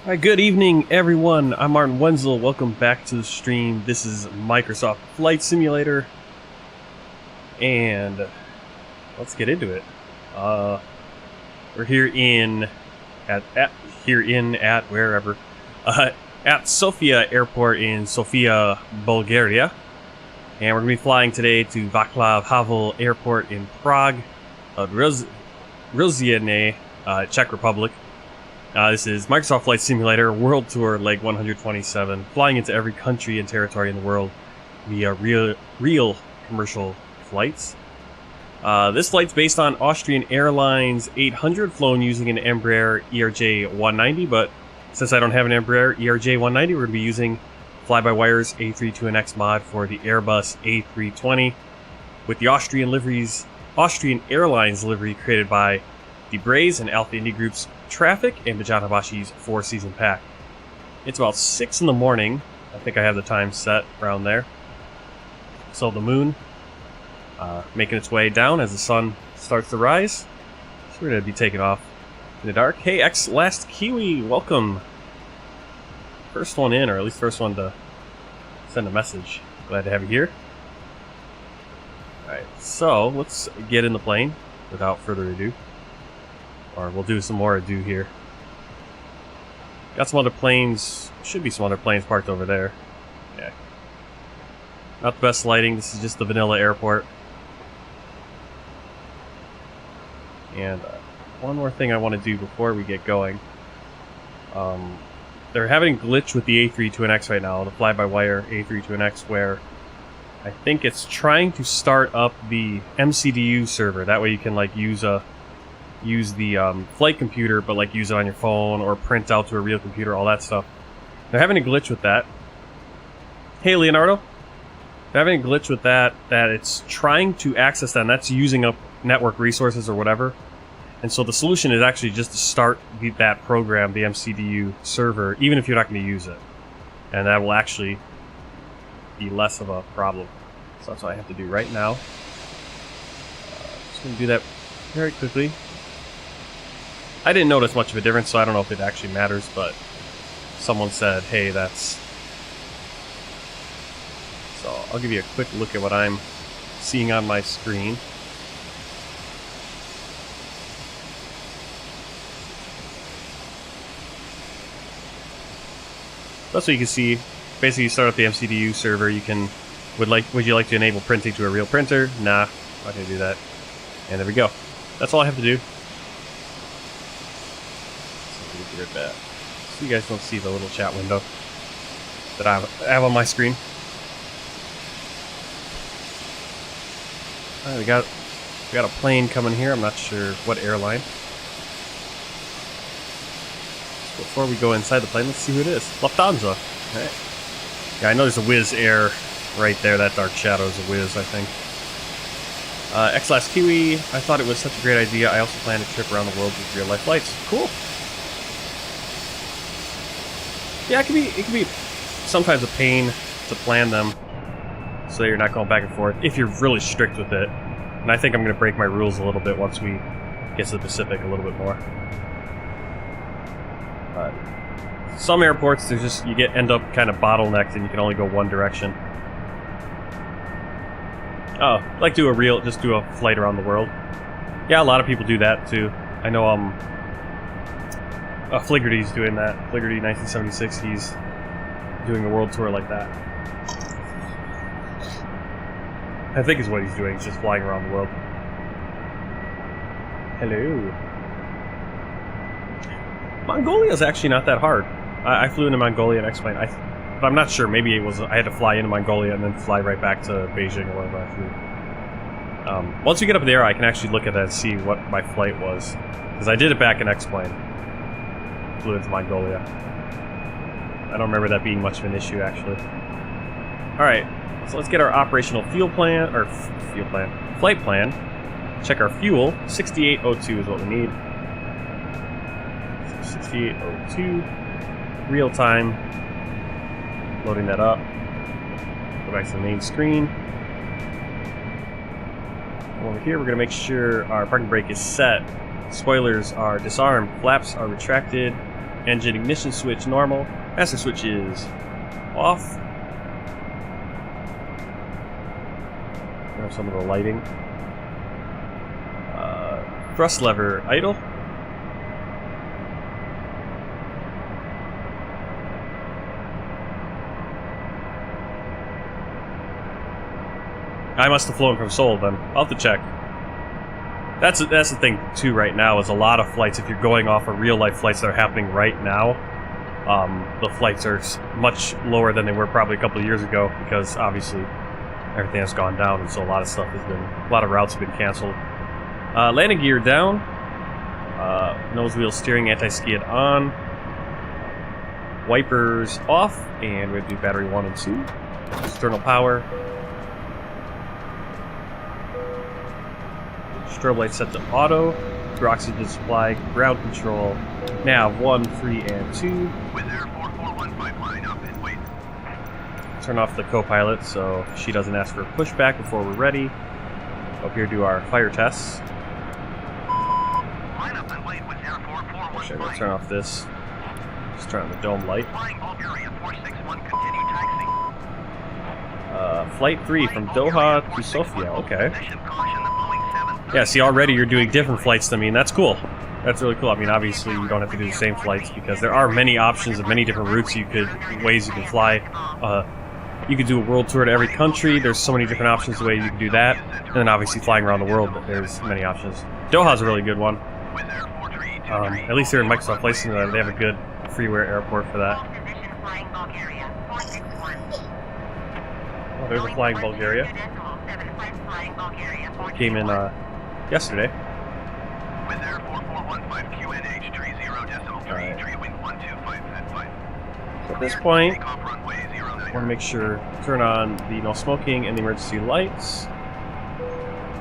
Alright, good evening everyone. I'm Martin Wenzel. Welcome back to the stream. This is Microsoft Flight Simulator. And let's get into it. We're here at Sofia Airport in Sofia, Bulgaria. And we're going to be flying today to Václav Havel Airport in Prague, Ruzhny, Czech Republic. This is Microsoft Flight Simulator World Tour Leg 127, flying into every country and territory in the world via real commercial flights. This flight's based on Austrian Airlines 800, flown using an Embraer ERJ190, but since I don't have an Embraer ERJ190, we're going to be using FlyByWire's A32NX mod for the Airbus A320 with the Austrian Airlines livery created by the Braze and Alpha Indie Group's Traffic and Bijan Habashi's 4-season pack. It's about 6 in the morning. I think I have the time set around there. So the moon making its way down as the sun starts to rise. So we're going to be taking off in the dark. Hey, Last Kiwi, welcome. First one in, or at least first one to send a message. Glad to have you here. Alright, so let's get in the plane without further ado. Or we'll do some more ado here. Got some other planes. Should be some other planes parked over there. Yeah. Not the best lighting. This is just the vanilla airport. And one more thing I want to do before we get going. They're having a glitch with the A32NX right now, the FlyByWire A32NX, where I think it's trying to start up the MCDU server. That way you can like use the flight computer, but like use it on your phone or print out to a real computer, all that stuff. They're having a glitch with that. Hey, Leonardo. They're having a glitch with that it's trying to access that, and that's using up network resources or whatever. And so the solution is actually just to start that program, the MCDU server, even if you're not going to use it. And that will actually be less of a problem. So that's what I have to do right now. Just going to do that very quickly. I didn't notice much of a difference, so I don't know if it actually matters, but someone said, hey, that's... So I'll give you a quick look at what I'm seeing on my screen. That's what you can see. Basically, you start up the MCDU server. You can... Would you like to enable printing to a real printer? Nah, not going to do that. And there we go. That's all I have to do. Bit. So you guys don't see the little chat window that I have on my screen. Alright, we got a plane coming here. I'm not sure what airline. Before we go inside the plane, let's see who it is. Lufthansa. Alright. Yeah, I know there's a Wizz Air right there. That dark shadow is a Wizz, I think. Last Kiwi. I thought it was such a great idea. I also planned a trip around the world with real-life flights. Cool. Yeah, it can be sometimes a pain to plan them so that you're not going back and forth if you're really strict with it. And I think I'm going to break my rules a little bit once we get to the Pacific a little bit more. Some airports, there's just end up kind of bottlenecked and you can only go one direction. Oh, like do a flight around the world. Yeah, a lot of people do that too. I know Fliggerty's doing that. Fliggerty 1976, he's doing a world tour like that. I think is what he's doing, he's just flying around the world. Hello. Mongolia's actually not that hard. I flew into Mongolia in X-Plane, but I'm not sure, maybe it was, I had to fly into Mongolia and then fly right back to Beijing or wherever I flew. Once we get up there, I can actually look at that and see what my flight was. Because I did it back in X-Plane. Flew into Mongolia. I don't remember that being much of an issue, actually. Alright, so let's get our operational flight plan. Check our fuel. 6802 is what we need. So 6802. Real time. Loading that up. Go back to the main screen. Over here, we're going to make sure our parking brake is set. Spoilers are disarmed. Flaps are retracted. Engine ignition switch normal. Master switch is off. Some of the lighting. Thrust lever idle. I must have flown from Seoul then. I'll have to check. That's the thing too right now is a lot of flights, if you're going off of real life flights that are happening right now, the flights are much lower than they were probably a couple of years ago because obviously everything has gone down and so a lot of routes have been canceled. Landing gear down, nose wheel steering anti-skid on, wipers off, and we're going to do battery 1 and 2, external power. Strobe light set to auto, through oxygen supply, ground control, nav 1, 3, and 2. With Air 4415, line up and wait. Turn off the co-pilot so she doesn't ask for a pushback before we're ready. Up here do our fire tests. Line up and wait with Air 4415. Actually, I'm going to turn off this. Just turn on the dome light. Flying Bulgaria 461, continue taxi. Flight 3 from Doha to Sofia, okay. Yeah, see, already you're doing different flights than me, and that's cool. That's really cool. I mean, obviously, you don't have to do the same flights because there are many options of many different routes ways you can fly. You could do a world tour to every country. There's so many different options the way you can do that. And then obviously flying around the world, there's many options. Doha's a really good one. At least here in Microsoft Flight Simulator, they have a good freeware airport for that. Oh, there's a flying Bulgaria. Came in yesterday. With Air 4415 QNH 30.3 wing 125 So at this point, I want to make sure turn on the no smoking and the emergency lights.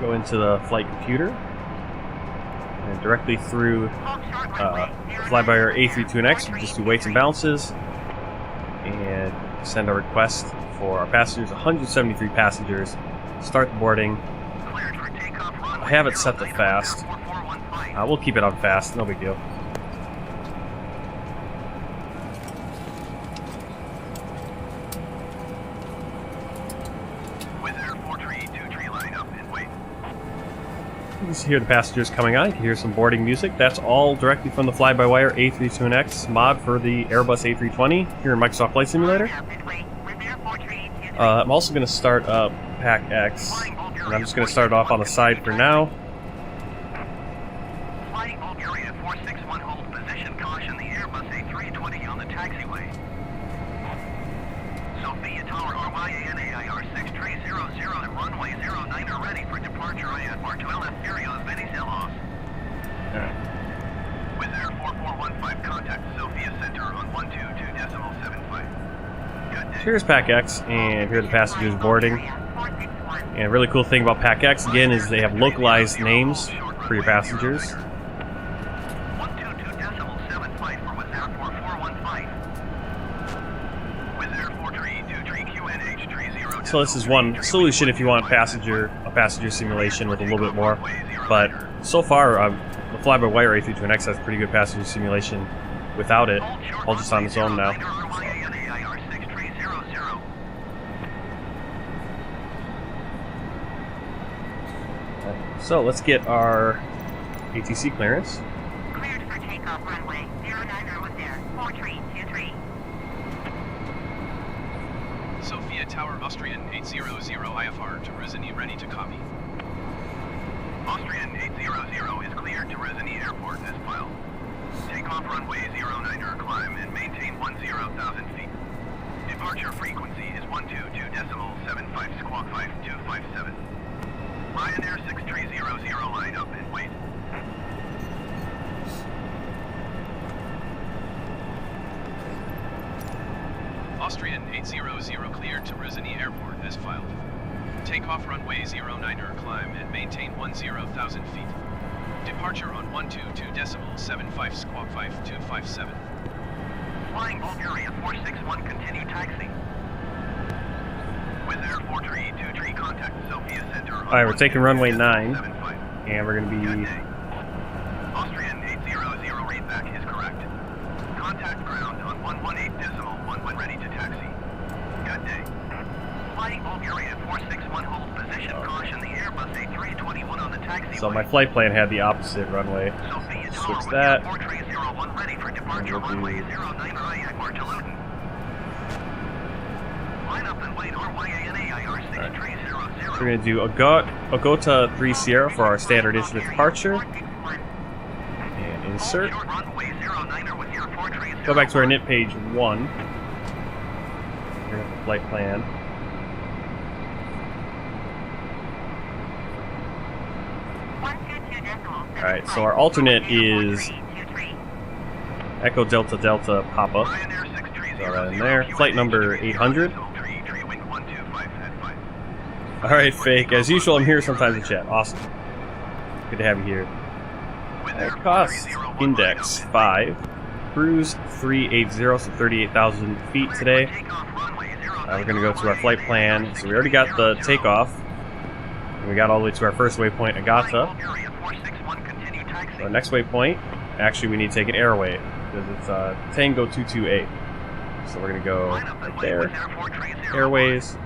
Go into the flight computer and directly through the FlyByWire A32NX. We just do weights and balances and send a request for our passengers. 173 passengers. Start the boarding. I have it set to fast. We'll keep it on fast, no big deal. With Air 4323, line up and wait. You can hear the passengers coming on. You can hear some boarding music. That's all directly from the FlyByWire A32NX mod for the Airbus A320 here in Microsoft Flight Simulator. I'm also going to start up Pack X, and I'm just going to start it off on the side for now. Flying Bulgaria 461, hold position, caution the Airbus A320 on the taxiway. Sofia Tower RYANAIR 6300 at runway 09 are ready for departure IFR to LF area of Venizelos. With Air 4415, contact Sofia Center on 122.75. Here's Pack X, and here are the passengers boarding. And a really cool thing about Pack X, again, is they have localized names for your passengers. So this is one solution if you want a passenger simulation with a little bit more. But so far, the FlyByWire A32NX has pretty good passenger simulation without it. All just on its own now. So let's get our ATC clearance. Cleared for takeoff runway 09 with there. 4323. Sofia Tower Austrian 800 IFR to Rizini ready to copy. Austrian 800 is cleared to Rizini Airport as filed. Takeoff runway 09er climb and maintain 10,000 feet. Departure frequency is 122.75 squawk 5257. Ryanair 6300 line up and wait. Austrian 800 cleared to Rizini Airport as filed. Takeoff runway 09er climb and maintain 10,000 feet. Departure on 122.75 squawk 5257. Flying Bulgaria 461, continue taxi. With Air 4323, contact Sofia Center. Alright, we're taking runway 9, and we're going to be... Austrian 800 readback is correct. Flying Bulgaria 461 hold position. Caution the Airbus A321 on the taxiway. So my flight plan had the opposite runway. Sofia Switch Tower that. 4301 ready for departure And we'll runway do- 09 Airport to Luton. Line up and wait RYANA IR 6300. So we're going to do Agota 3 Sierra for our standard instrument departure. And insert. Short runway 09er with your 430. Go back to our init page 1. Here's the flight plan. Alright, so our alternate is Echo Delta Delta Papa. Throw that in there. Flight number 800. Alright, Fake. As usual, I'm here sometimes to chat. Awesome. Good to have you here. Cost Index 5. Cruise 380, so 38,000 feet today. We're going to go to our flight plan. So we already got the takeoff. And we got all the way to our first waypoint, Agata. So our next waypoint, actually we need to take an airway, because it's Tango 228. So we're going to go right there. Airways,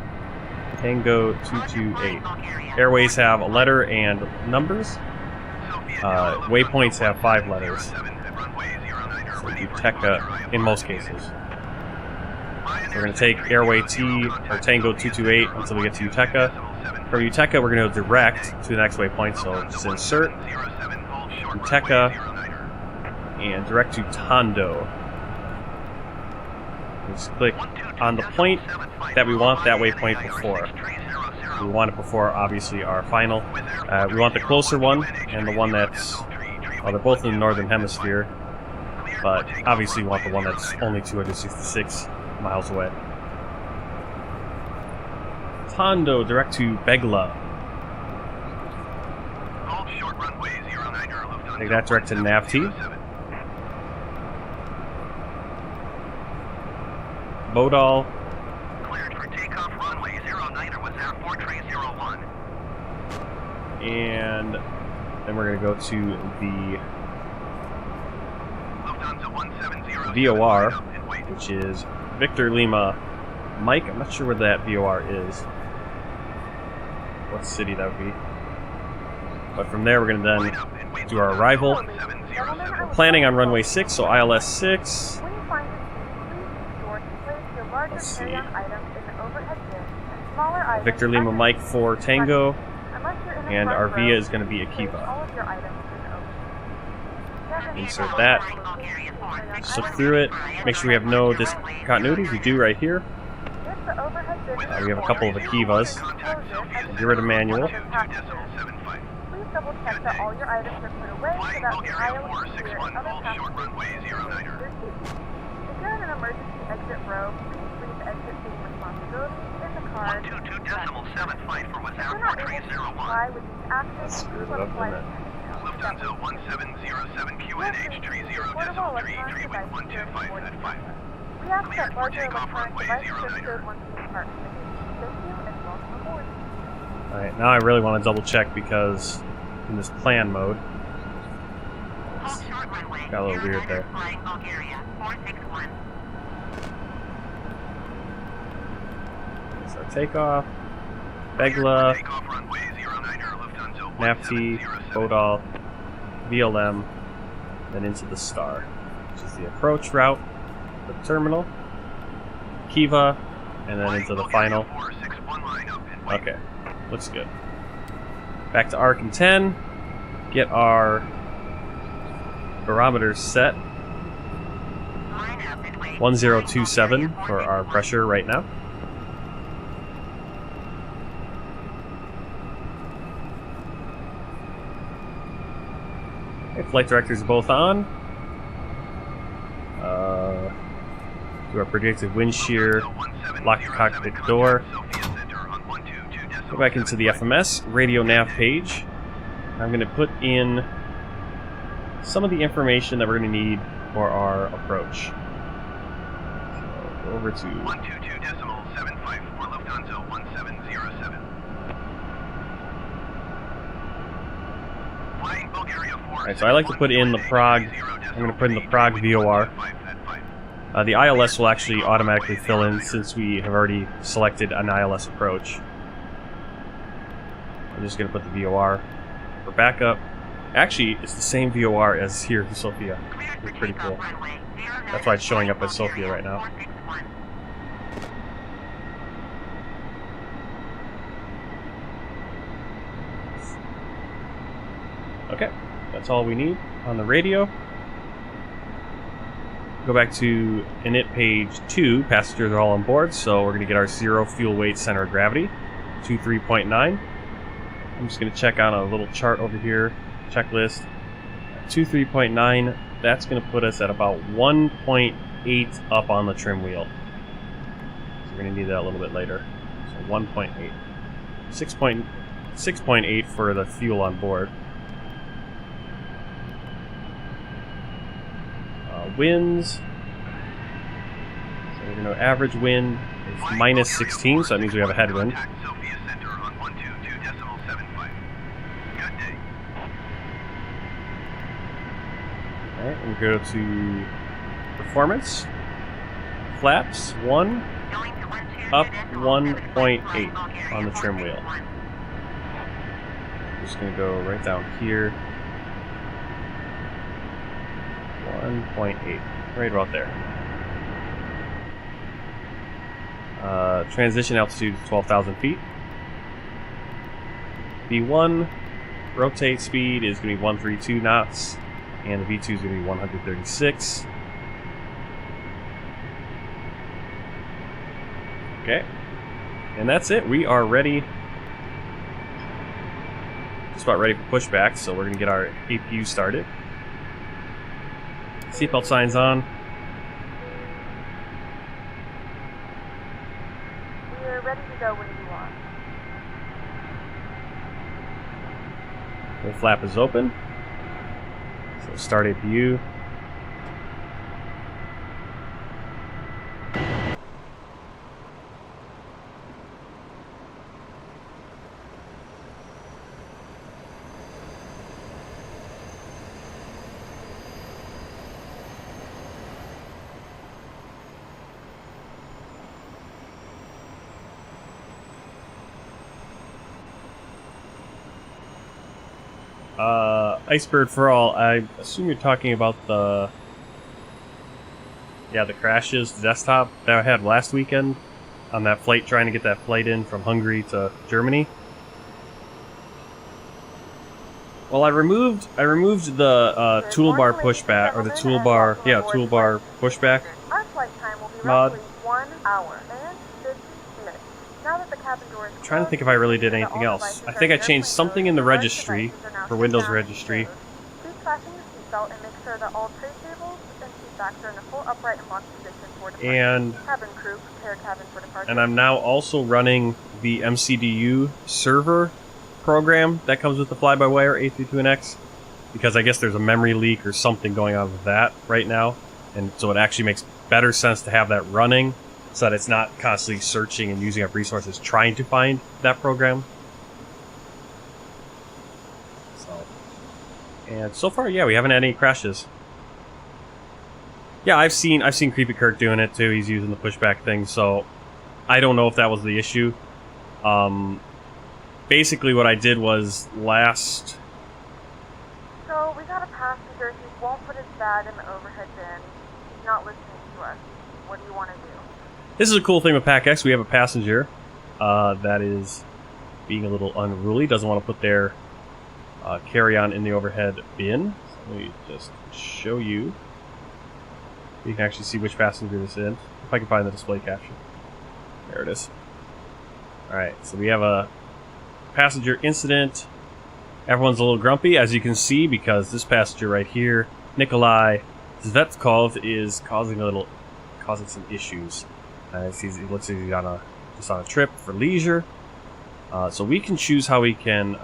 Tango 228. Airways have a letter and numbers. Waypoints have 5 letters. So do Tekka in most cases. So we're going to take Airway T, or Tango 228, until we get to Uteca. From Uteca, we're going to go direct to the next waypoint, so just insert Uteca and direct to Tondo. Just click on the point that we want that waypoint before. We want it before, obviously, our final. We want the closer one and the one that's... Well, they're both in the northern hemisphere, but obviously we want the one that's only 266 miles away. Tondo, direct to Begla. Take that direct to Navti. Bodal. Cleared for takeoff runway 09er with Air 4301. And then we're going to go to the Lufthansa 170 VOR, which is Victor Lima Mike. I'm not sure where that VOR is. What city that would be. But from there, we're going to then do our arrival. We're planning on runway 6, so ILS 6. Let's see. Victor Lima Mike for Tango. And our VIA is going to be Akiva. Insert that. Just look through it. Make sure we have no discontinuities. We do right here. We have a couple of Akivas. Get rid of manual. Please double check that all your items are put away so that the aisle is clear and other passengers can use their seats. If you're in an emergency exit row, please leave exit taking responsibilities in the car. 122.75 for West Air If you're not able to 4301. comply with these actions, please let the flight attendant know. Lufthansa 1707 QNH 30.33125 We ask that larger electronic devices are stored once you depart. Thank you and welcome aboard. Alright, now I really want to double check because in this plan mode, got a little weird there. Flying Bulgaria 461. So takeoff, Begla, Takeoff runway 09er Lufthansa Nafti, Bodal, VLM, then into the Star, which is the approach route, the terminal, Kiva, and then into the final. Okay, looks good. Back to Arc and 10, get our barometers set. 1027 for our pressure right now. Okay, flight directors are both on. Do our predicted wind shear, lock the cockpit door. Go back into the FMS radio nav page. I'm going to put in some of the information that we're going to need for our approach. So, over to 122.754 Lufthansa 1707. Flying Bulgaria 4. Alright, so I like to put in the Prague. I'm going to put in the Prague VOR. The ILS will actually automatically fill in since we have already selected an ILS approach. I'm just going to put the VOR for backup. Actually, it's the same VOR as here in Sofia. It's pretty cool. That's why it's showing up as Sofia right now. Okay, that's all we need on the radio. Go back to init page 2. Passengers are all on board, so we're going to get our 0 fuel weight center of gravity, 23.9. I'm just going to check on a little chart over here, checklist. 23.9, that's going to put us at about 1.8 up on the trim wheel. So we're going to need that a little bit later. So 1.8. 6.8 for the fuel on board. Winds. So we're going to average wind is minus 16, so that means we have a headwind. Sofia Center on 122.75. Good day. Alright, and we go to performance. Flaps 1, up 1.8 on the trim wheel. Just going to go right down here. 1.8, right about there. Transition altitude is 12,000 feet. V1 rotate speed is going to be 132 knots, and the V2 is going to be 136. Okay, and that's it. We are ready. Just about ready for pushback, so we're going to get our APU started. Seatbelt signs on. We're ready to go when you are. The flap is open. So start APU. Icebird for all. I assume you're talking about the crashes, the desktop that I had last weekend on that flight, trying to get that flight in from Hungary to Germany. Well, I removed the toolbar pushback, or the toolbar pushback Our flight time will be mod. roughly 1 hour and 50 minutes. Now that the cabin door is I'm trying to think if I really did anything else. I think I changed something in the registry for Windows registry. Please fasten your seatbelt and make sure that all tray tables and seat backs are in a full upright and locked position for departure. And cabin crew, prepare cabin for departure. And I'm now also running the MCDU server program that comes with the FlyByWire A32NX, because I guess there's a memory leak or something going on with that right now, and so it actually makes better sense to have that running so that it's not constantly searching and using up resources trying to find that program. And so far, yeah, we haven't had any crashes. Yeah, I've seen Creepy Kirk doing it too. He's using the pushback thing, so I don't know if that was the issue. Basically, what I did was last. So we got a passenger. He won't put his bag in the overhead bin. He's not listening to us. What do you want to do? This is a cool thing with PackX. We have a passenger that is being a little unruly. Doesn't want to put their carry-on in the overhead bin. So let me just show you. You can actually see which passenger this is. If I can find the display caption. There it is. Alright, so we have a passenger incident. Everyone's a little grumpy, as you can see, because this passenger right here, Nikolai Zvetkov, is causing some issues. He looks like he's just on a trip for leisure. So we can choose how we can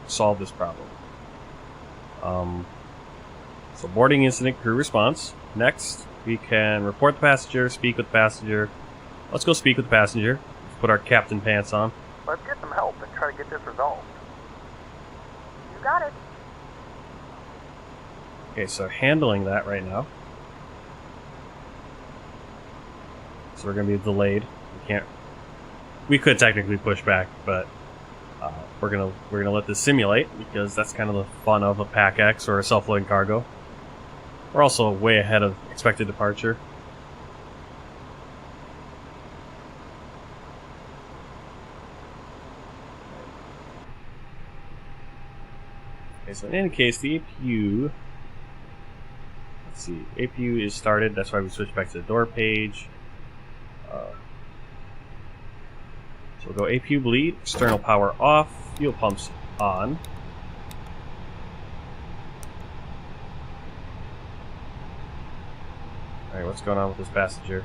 solve this problem. So boarding incident, crew response. Next, we can report the passenger, speak with the passenger. Let's go speak with the passenger. Let's put our captain pants on. Let's get some help and try to get this resolved. You got it. Okay, so handling that right now. so we're going to be delayed. We could technically push back, but we're gonna let this simulate because that's kind of the fun of a Pack X or a self-loading cargo. We're also way ahead of expected departure. Okay, so in any case, the APU. Let's see, APU is started. That's why we switched back to the door page. So we'll go APU bleed, external power off, fuel pumps on. Alright, what's going on with this passenger?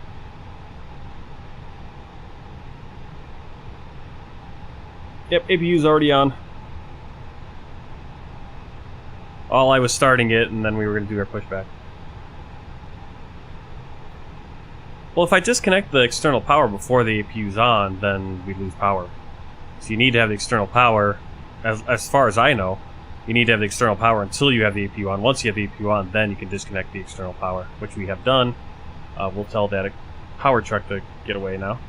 Yep, APU's already on. I was starting it, and then we were going to do our pushback. Well, if I disconnect the external power before the APU's on, then we lose power. So you need to have the external power, as far as I know, you need to have the external power until you have the APU on. Once you have the APU on, then you can disconnect the external power, which we have done. We'll tell that power truck to get away now.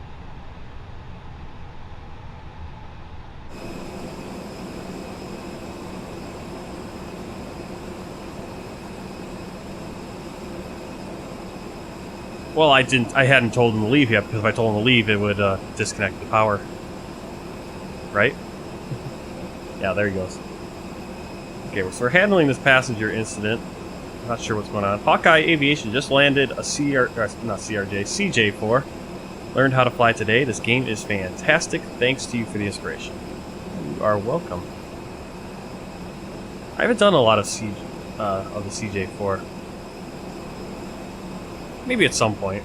Well, I hadn't told him to leave yet, because if I told him to leave, it would disconnect the power. Right? Yeah, there he goes. Okay, so we're handling this passenger incident. I'm not sure what's going on. Hawkeye Aviation just landed a CJ4. Learned how to fly today. This game is fantastic. Thanks to you for the inspiration. You are welcome. I haven't done a lot of the CJ4. Maybe at some point.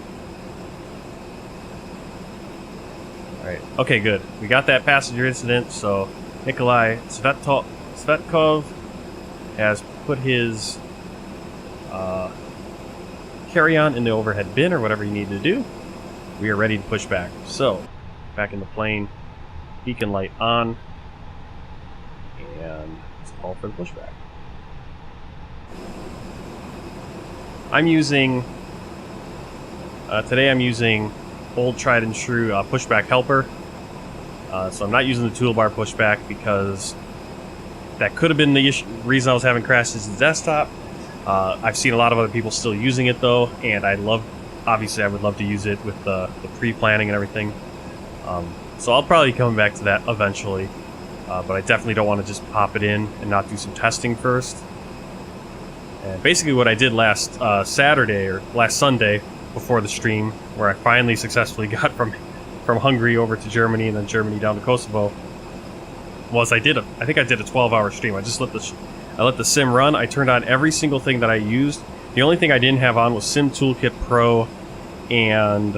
Alright, okay, good. We got that passenger incident, so Nikolai Svetkov has put his carry-on in the overhead bin, or whatever you need to do. We are ready to push back. So, back in the plane, beacon light on, and let's call for the pushback. I'm using... today I'm using old tried and true pushback helper. So I'm not using the toolbar pushback because that could have been the reason I was having crashes in the desktop. I've seen a lot of other people still using it though, and obviously I would love to use it with the pre-planning and everything. So I'll probably come back to that eventually, but I definitely don't want to just pop it in and not do some testing first. And basically what I did last Saturday or last Sunday before the stream, where I finally successfully got from Hungary over to Germany and then Germany down to Kosovo, was I think I did a 12-hour stream. I just let the sim run. I turned on every single thing that I used. The only thing I didn't have on was Sim Toolkit Pro and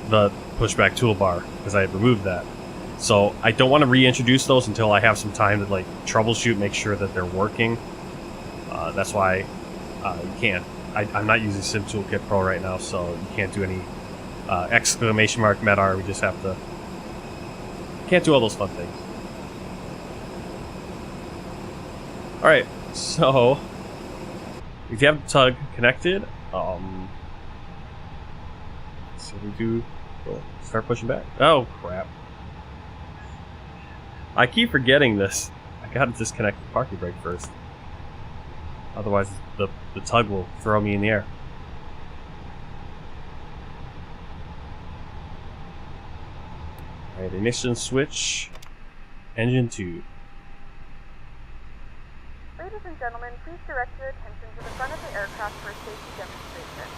the pushback toolbar, because I had removed that. So I don't want to reintroduce those until I have some time to troubleshoot, make sure that they're working. That's why you can't. I'm not using Sim Toolkit Pro right now, so you can't do any exclamation mark MEDAR. We just have to... Can't do all those fun things. Alright, so... if you have the tug connected, so we'll start pushing back. Oh, crap. I keep forgetting this. I gotta disconnect the parking brake first. Otherwise, the tug will throw me in the air. Alright, ignition switch. Engine 2. Ladies and gentlemen, please direct your attention to the front of the aircraft for a safety demonstration.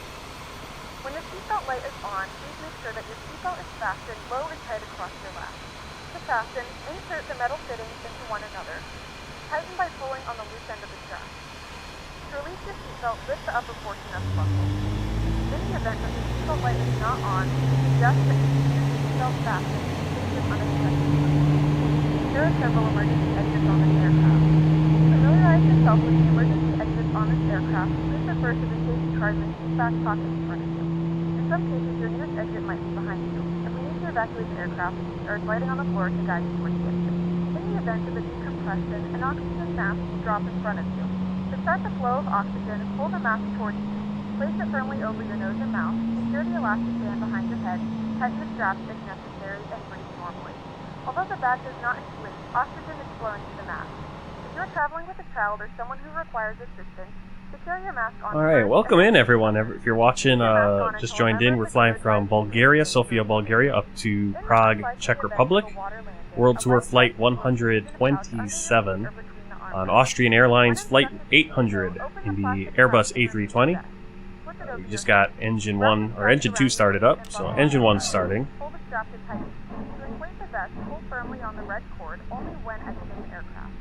When the seatbelt light is on, please make sure that your seatbelt is fastened low and tight across your lap. To fasten, insert the metal fittings into one another. Tighten by pulling on the loose end of the strap. To release your seatbelt, lift the upper portion of the buckle. In the event that the seatbelt light is not on, we suggest that you keep your seatbelt fastened in case of unexpected emergencies. There are several emergency exits on this aircraft. To familiarize yourself with the emergency exits on this aircraft, please refer to the safety card in the seat back pocket in front of you. In some cases, your nearest exit might be behind you. If we need to evacuate the aircraft, there is lighting on the floor to guide you towards the exit. In the event of a decompression, an oxygen mask will drop in front of you. To start the flow of oxygen, pull the mask towards you. Place it firmly over your nose and mouth, secure the elastic band behind your head, Tighten the straps if necessary and breathe normally. Although the bag does not inflate, oxygen is flowing to the mask. If you are traveling with a child or someone who requires assistance, secure your mask on. Alright, welcome in everyone. If you're watching, just joined in, we're flying from Bulgaria, Sofia, Bulgaria, up to Prague, Czech Republic. World Tour Flight 127 on Austrian Airlines Flight 800 in the Airbus A320. We just got engine 1, or engine 2 started up, so engine 1's starting. Pull the strap to tighten. To inflate the vest, pull firmly on the red cord only when exiting aircraft.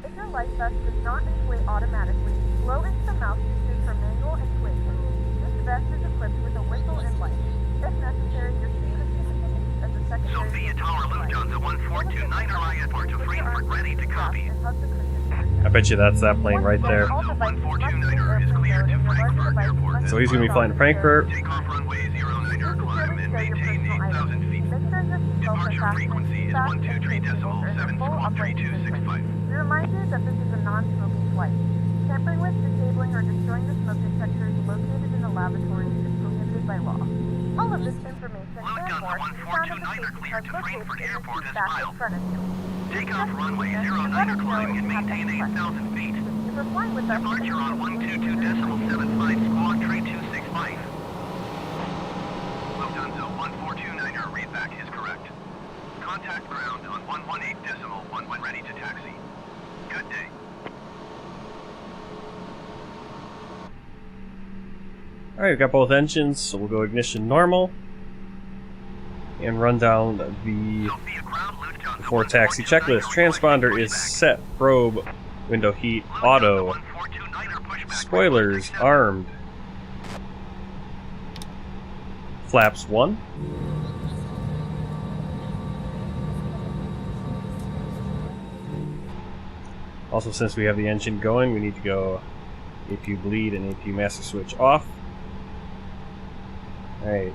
If your life vest does not inflate automatically, blow into the mouthpieces for manual inflation. This vest is equipped with a whistle and light. If necessary, your seat cushion can be used as a secondary. Sofia Tower Lufthansa 1429er airport to Frankfurt, ready to copy. I bet you that's that plane right there. 1429er is cleared to Frankfurt Airport. So he's going to be flying to Frankfurt. Takeoff runway 09er climb and maintain 8,000 feet. Departure frequency is 123.7 We remind you that this is a non-smoking flight. Tampering with, disabling, or destroying the smoke detectors located in the lavatory is prohibited by law. All of this information and more can be found at the safety card located in the seat back in front of you. Takeoff runway 09er climb and maintain 8,000 feet. If you're flying with us, Departure on 122.75 squawk 3265. Lufthansa 1429er readback is correct. Contact ground on 118.1 when ready to taxi. Good day. Alright, we've got both engines, so we'll go ignition normal. And run down the Sofia ground Lufthansa before taxi checklist. Transponder is set. Probe. Window heat. Auto. Spoilers armed. Flaps 1. Also, since we have the engine going, we need to go APU bleed and APU master switch off. Alright.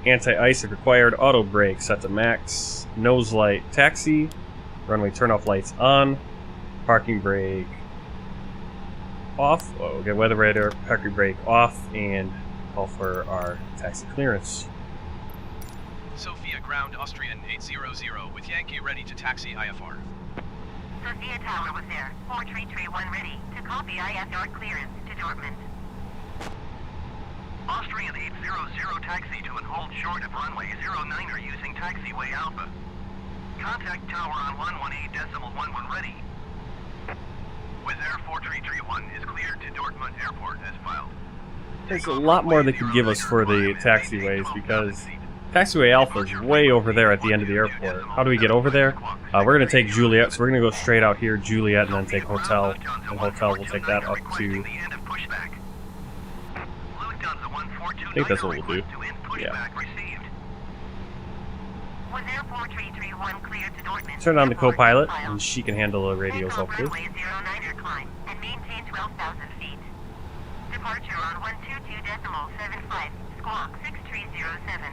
Anti-ice if required. Auto brake set to max. Nose light taxi. Runway turnoff lights on. Parking brake off. Oh, we'll get weather radar. Parking brake off. And call for our taxi clearance. Sofia ground Austrian 800 with Yankee ready to taxi IFR. Sofia Tower was there. 4331 ready to copy IFR clearance to Dortmund. Austrian 800 taxi to and hold short of runway 09er using taxiway Alpha. Contact tower on 118.11 ready. Wizz Air 4331 is cleared to Dortmund Airport as filed. There's a lot more they could give us for the taxiways because taxiway Alpha is way over there at the end of the airport. How do we get over there? We're going to take Juliet, so we're going to go straight out here, Juliet, and then take Hotel. And Hotel will take that up to... I think that's what we'll do. Yeah. Turn on the co-pilot, and she can handle the radios, hopefully. Departure on 122.75, squawk 6307.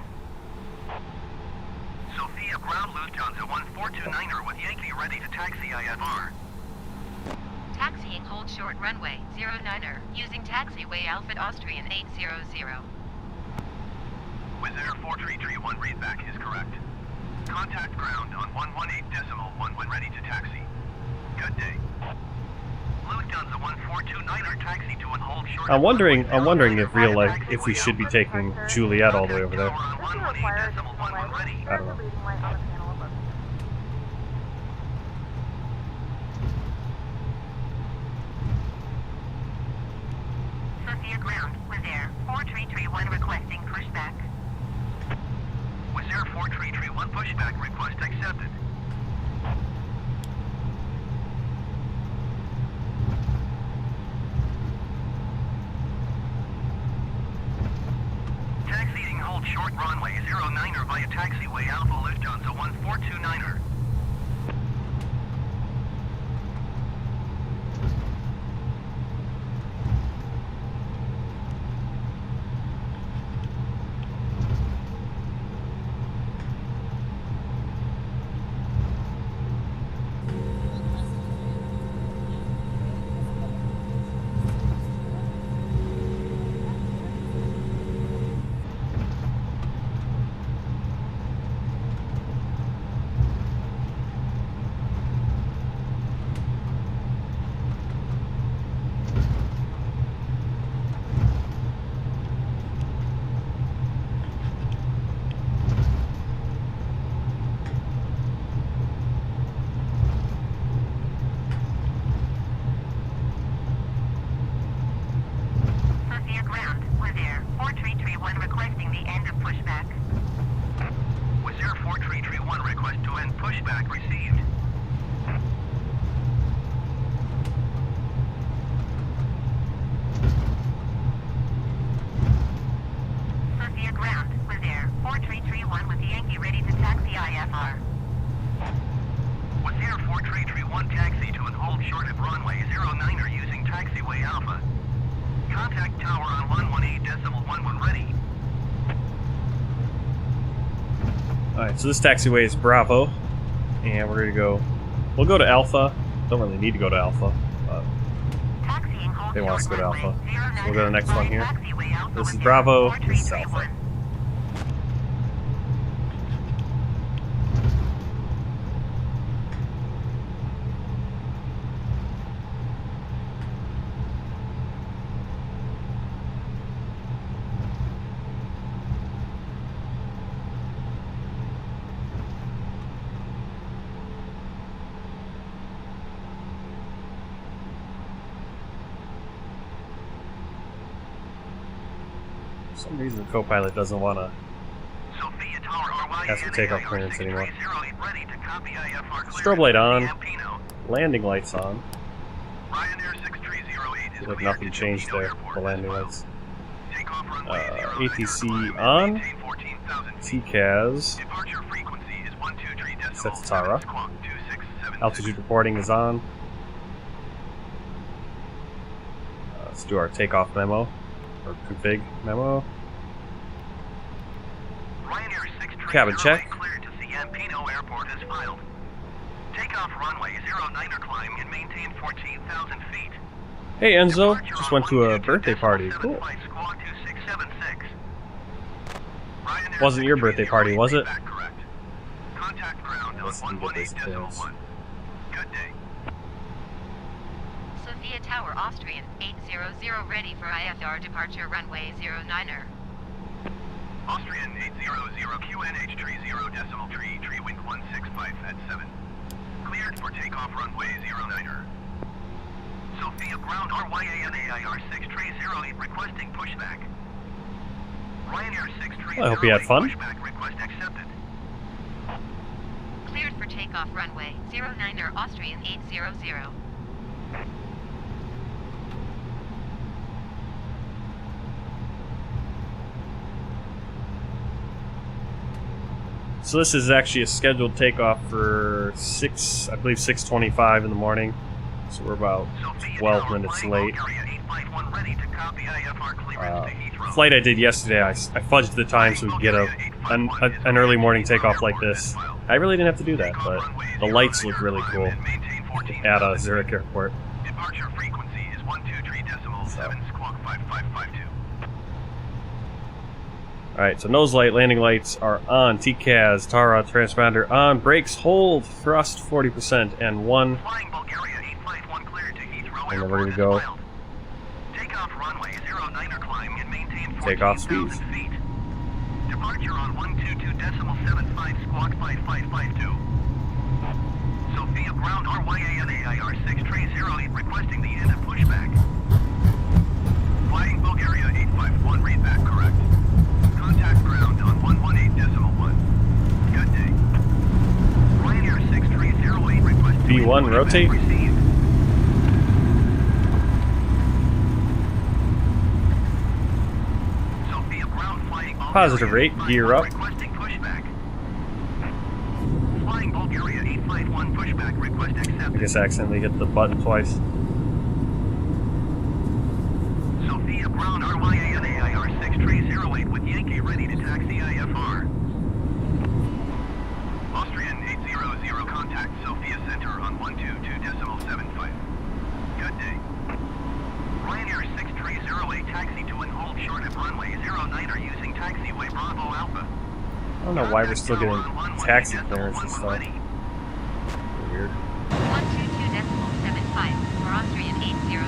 Sofia ground Lufthansa 1429er with Yankee ready to taxi IFR. Taxiing hold short runway 09er using taxiway Alpha Austrian 800. Wizz Air 4331 readback is correct. Contact ground on 118.1 when ready to taxi. Good day. Lufthansa 1429er taxi to and hold short. I'm wondering if real life, if we should be taking Juliet all the way over there. I don't know. Sofia ground was there. 4331 requesting pushback. Wizz Air 4331 pushback request accepted. Taxiing hold short runway 09er via taxiway Alpha Lufthansa 1429er. the end of pushback. Was there 4331 request to end pushback received? Sofia ground, was there. 4331 with the Yankee ready to taxi IFR. Was there 4331 taxi to and hold short at runway 09er using taxiway Alpha? Contact tower on 118.11 ready. Alright, so this taxiway is Bravo, and we're gonna go. We'll go to Alpha. Don't really need to go to Alpha, but Taxiing hold they want us to go to short Alpha. runway, So we'll go to the next one here. taxiway Alpha This was is there. Bravo, this is 4331. Alpha. For some reason, the co-pilot doesn't want to Sophia tower RY ask for takeoff clearance anymore. 608 ready to copy IFR Strobe light on, Campino. landing lights on. Ryanair 6308 is Feel like cleared nothing to changed Tokyo there. Airport The as landing well. lights. Takeoff runway 09er, ATC climb on. and maintain 14,000 feet. TCAS. Departure frequency is 123 decibels. Sets Tara. Squawk 2676. Altitude reporting is on. Let's do our takeoff memo, or config memo. Ryanair 6308 Cabin check. cleared to Campino Airport is filed. Takeoff runway 09er climb and maintain 14,000 feet. Hey Enzo, Departure just on went to a 122.75 birthday party. Cool. Squawk 2676. Ryanair Wasn't your birthday party, was it? 6308 feedback correct. Contact ground on Let's see what this 118.1. Good day. Sofia Tower Austrian 800 ready for IFR departure runway 09er. Austrian 800 QNH 30.3 wind 165 at 7. Cleared for takeoff runway 09er. Sofia ground RYANAIR 6308 requesting pushback. Ryanair 6308 I hope you had fun. pushback request accepted. Cleared for takeoff runway 09er Austrian 800. So this is actually a scheduled takeoff for 6:25 in the morning. So we're about Sofia 12 Tower, minutes flying late. Bulgaria 851 ready to copy IFR clearance to Heathrow. Flight I did yesterday, I fudged the time so we could get an early morning takeoff like this. I really didn't have to do that, but the lights look really cool at Zurich Airport. Departure frequency is 123.7 squawk 5552. Alright, so nose light, landing lights are on. TCAS, Tara, transponder on. Brakes hold, thrust 40%, and 1. Flying Bulgaria 851 cleared to Heathrow And then we're Airport gonna as go. filed. Takeoff runway 09er climb and maintain Takeoff 14,000 speeds. feet. Departure on 122.75 squawk 5552. Sofia ground RYANAIR 6308 requesting the end of pushback. Flying Bulgaria 851 read back correct. Contact ground on 118.1. Good day. Ryanair 6308 requesting B1 rotate. received. Sofia ground flying Bulgaria Positive rate, gear up. requesting pushback. Flying Bulgaria 851 pushback request I accepted. guess I accidentally hit the button twice. Sofia ground RYANAIR 6308 with Yankee ready to taxi IFR. Austrian 800 contact Sofia Center on 122.75. Good day. Ryanair 6308 taxi to and hold short at runway 09er using taxiway Bravo Alpha. I don't know why we're still getting taxi clearance and stuff. Weird. 122.75 for Austrian 800.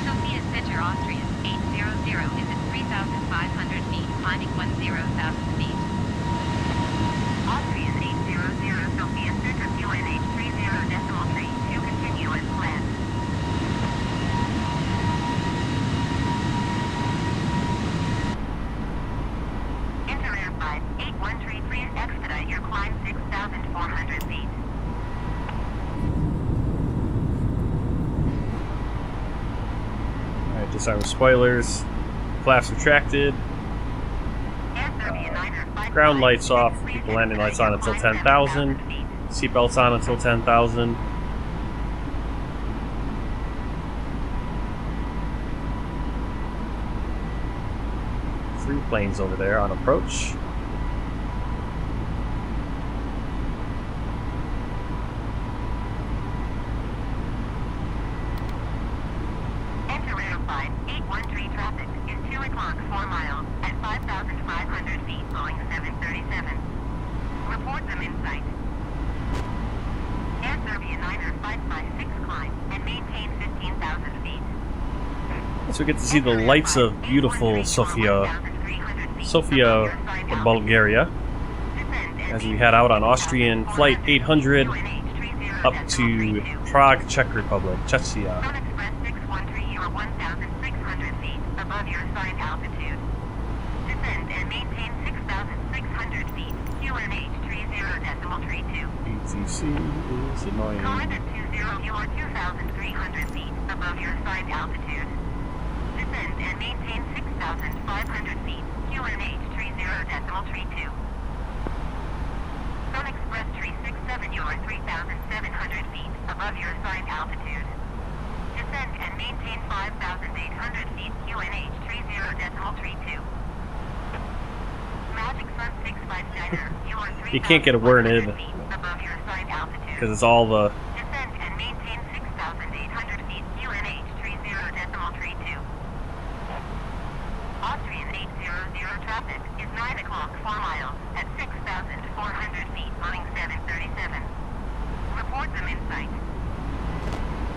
Sofia Center Austrian 800 is at 3,500 feet, climbing 10,000 feet. Austrian 800 Sofia Center QNH 30.3 to continue as planned. This time with spoilers. Flaps retracted. Ground lights off. Keep the landing lights on until 10,000. Seatbelts on until 10,000. Three planes over there on approach. Enter Airline 813 traffic is 2 o'clock 4 miles at 5,500 feet, Boeing 737. Report them in sight. Air Serbia 9er 556 climb and maintain 15,000 feet. So we get to see the lights of beautiful Sofia, Bulgaria, as we head out on Austrian Flight 800 up to Prague, Czech Republic, Czechia. Sun Express 613, you are 1,600 feet above your assigned altitude. Descend and maintain 6,600 feet, QNH 30.32. ATC is annoying. Climb at 20, you are 2,300 feet above your assigned altitude. Descend and maintain 6,500 feet, QNH 30.32. Sun Express 367, you are 3,700 feet above your assigned altitude. Descend and maintain 5,800 feet, QNH 30.32. Magic Sun 659er, you are 3,500 You can't get a word in feet above your assigned altitude. because it's all the Descend and maintain 6,800 feet, QNH 30.32. Austrian 800 traffic is 9 o'clock 4 miles at 6,400 feet, Boeing 737. Report them in sight.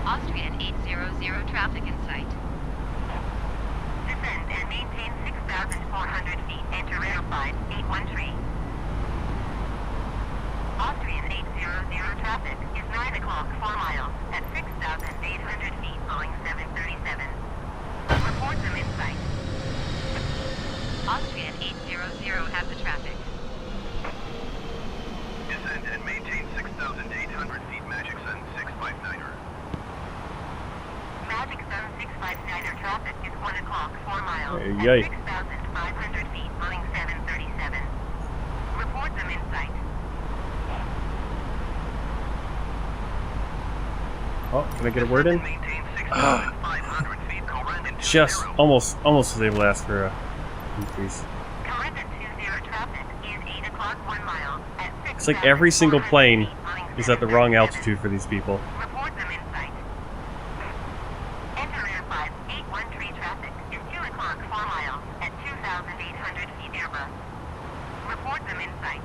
Austrian 800 traffic in sight. Descend and maintain 6,400 feet, enter Airline 813. Austrian 800 traffic is 9 o'clock 4 miles at 6,800 feet, Boeing 737. Report them in sight. Austrian 800 have the traffic. Descend and maintain 6,800 feet, Magic Sun 659er. Magic Sun 659er traffic is 1 o'clock 4 miles Yay. at 6,500 feet, Boeing 737. Report them in sight. oh, can I get a word in? Maintain 6,500 feet, Corendon 20. Just almost was able to ask for a increase. Corendon 20 traffic is 8 o'clock 1 mile at 6,400 It's like every single plane feet, Boeing is at the wrong 737. altitude for these people. Report them in sight. Enter Air 813 traffic is 2 o'clock 4 miles at 2,800 feet, Airbus. Report them in sight.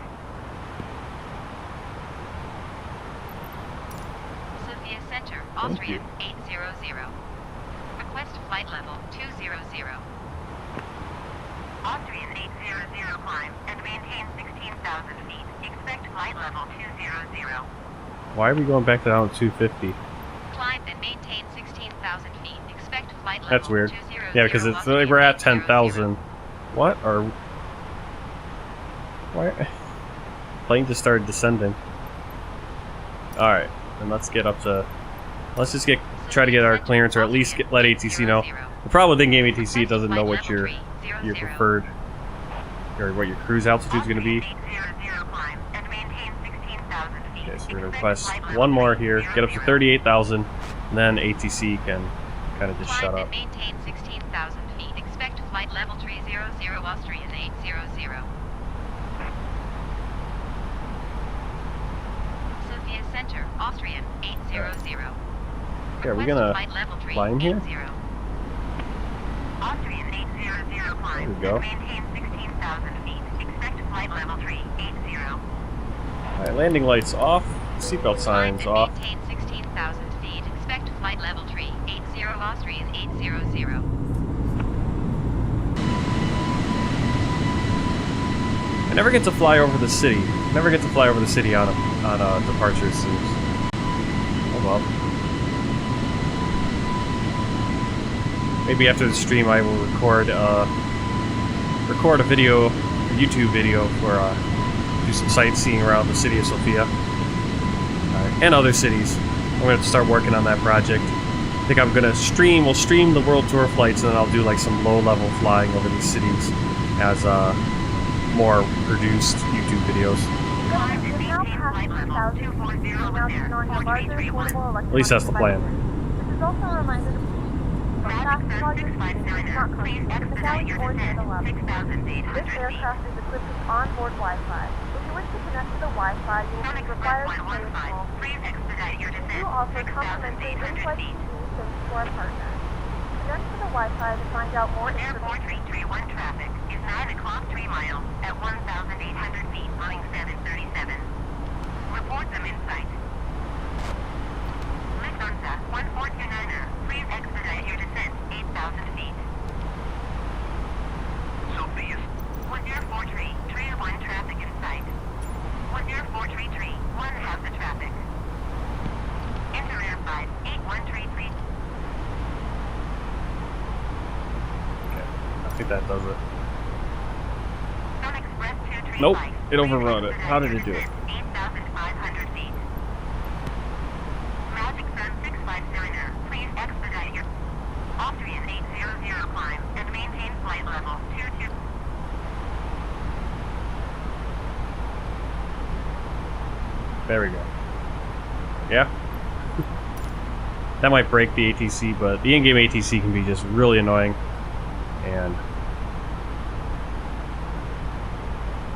Sofia Center, Austrian 800. Request flight level 200. Austrian 800 climb and maintain 16,000 feet. Expect flight level 200. Why are we going back down to 250? Climb and maintain 16,000 feet. Expect flight level That's weird. 200. Yeah, because it's like we're at 10,000. What? Or why? Plane just started descending. All right, and let's get up to. Let's just try to get our clearance, or at least let ATC know. The problem with in-game ATC, it doesn't know what your preferred or what your cruise altitude is going to be. 800 climb and maintain 16,000 feet. Okay, so we're going to Expect request flight level one more here, 200. get up to 38,000, and then ATC can kind of just shut Climb up. and maintain 16,000 feet. Expect flight level 300. Austrian 800. Sofia Center, Austrian 800. Okay, are we Request gonna flight level fly in here? 380. Austrian 800 climb There we go. and maintain 16,000 feet. Expect flight level 380. Alright, landing lights off, seatbelt signs Climb off. and maintain 16,000 feet. Expect flight level 380. Austrian 800. I never get to fly over the city. Never get to fly over the city on departure, it seems. Oh well. Maybe after the stream I will record a video, a YouTube video for do some sightseeing around the city of Sofia and other cities. I'm going to start working on that project. think I'm gonna stream. We'll stream the World Tour flights, and then I'll do like some low-level flying over these cities as more produced YouTube videos. At least that's the plan. This is also a reminder to fast while you're not clean the galley or near the level. This aircraft is equipped with onboard Wi-Fi. If you wish to connect to the Wi-Fi, you will be required to pay a small fee. We offer complimentary in-flight TV thanks to our partner. Connect to the Wi-Fi to find out more information. 331 traffic is 9 o'clock 3 miles at 1,800 feet, running 737. Report them in sight. Lufthansa 1429er, please expedite your descent 8,000 feet. Sofia. 10431 traffic in sight. 10433, 1 has the traffic. Enter air 58133. Okay, I think that does it. Sun Express 235. Nope, it overrun it. How did it do it? 8,500 feet. Magic Sun 659er, please expedite your Austrian 800 climb and maintain flight level 22. There we go. Yeah. That might break the ATC, but the in-game ATC can be just really annoying. And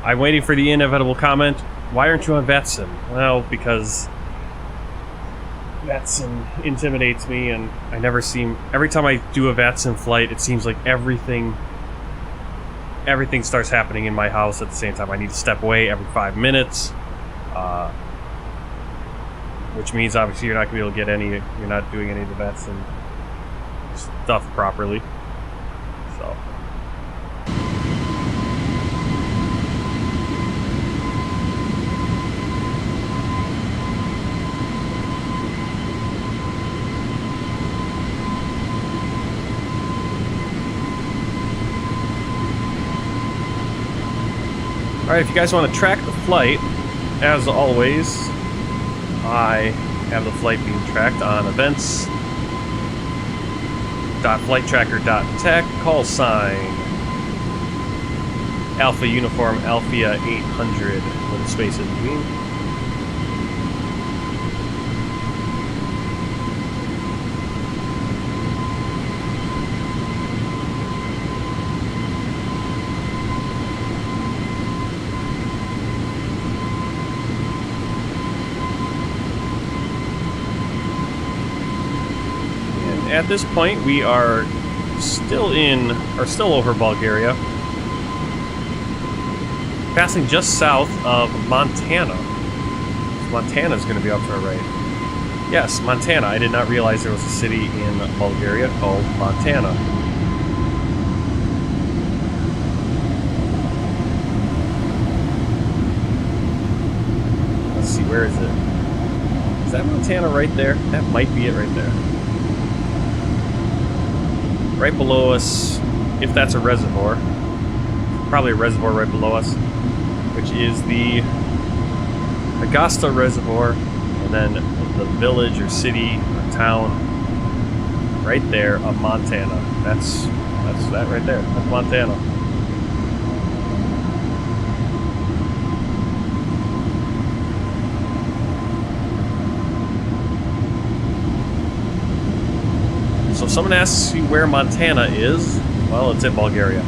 I'm waiting for the inevitable comment. Why aren't you on VATSIM? Well, because VATSIM intimidates me, and I never seem... Every time I do a VATSIM flight, it seems like everything starts happening in my house at the same time. I need to step away every 5 minutes. Which means obviously you're not going to be able to get any, you're not doing any of the VATSIM stuff properly. So. Alright, if you guys want to track the flight, as always, I have the flight being tracked on events.flighttracker.tech, call sign Alpha Uniform Alpha 800 with a space in between. At this point, we are still over Bulgaria, passing just south of Montana. Montana is going to be up to our right. Yes, Montana. I did not realize there was a city in Bulgaria called Montana. Let's see, where is it? Is that Montana right there? That might be it right there. Right below us, if that's a reservoir, probably a reservoir right below us, which is the Augusta Reservoir, and then the village or city or town right there of Montana. That's that right there. That's Montana. So if someone asks you where Montana is, well, it's in Bulgaria.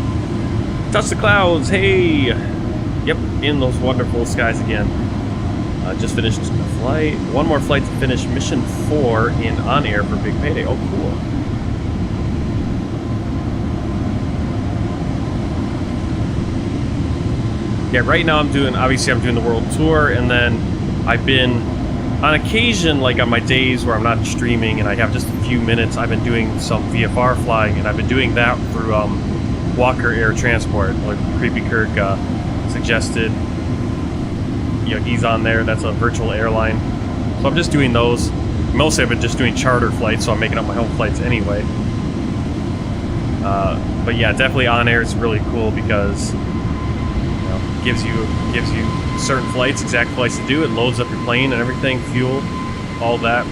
Touch the clouds, hey! Yep, in those wonderful skies again. Just finished a flight. One more flight to finish mission 4 in On Air for Big Payday. Oh, cool. Yeah, right now I'm doing the world tour, and then I've been, on occasion, like on my days where I'm not streaming and I have just a few minutes, I've been doing some VFR flying, and I've been doing that through Walker Air Transport, like Creepy Kirk suggested. You know, he's on there. That's a virtual airline. So I'm just doing those. Mostly I've been just doing charter flights, so I'm making up my own flights anyway. But yeah, definitely On Air is really cool because gives you certain flights, exact flights to do. It loads up your plane and everything, fuel, all that.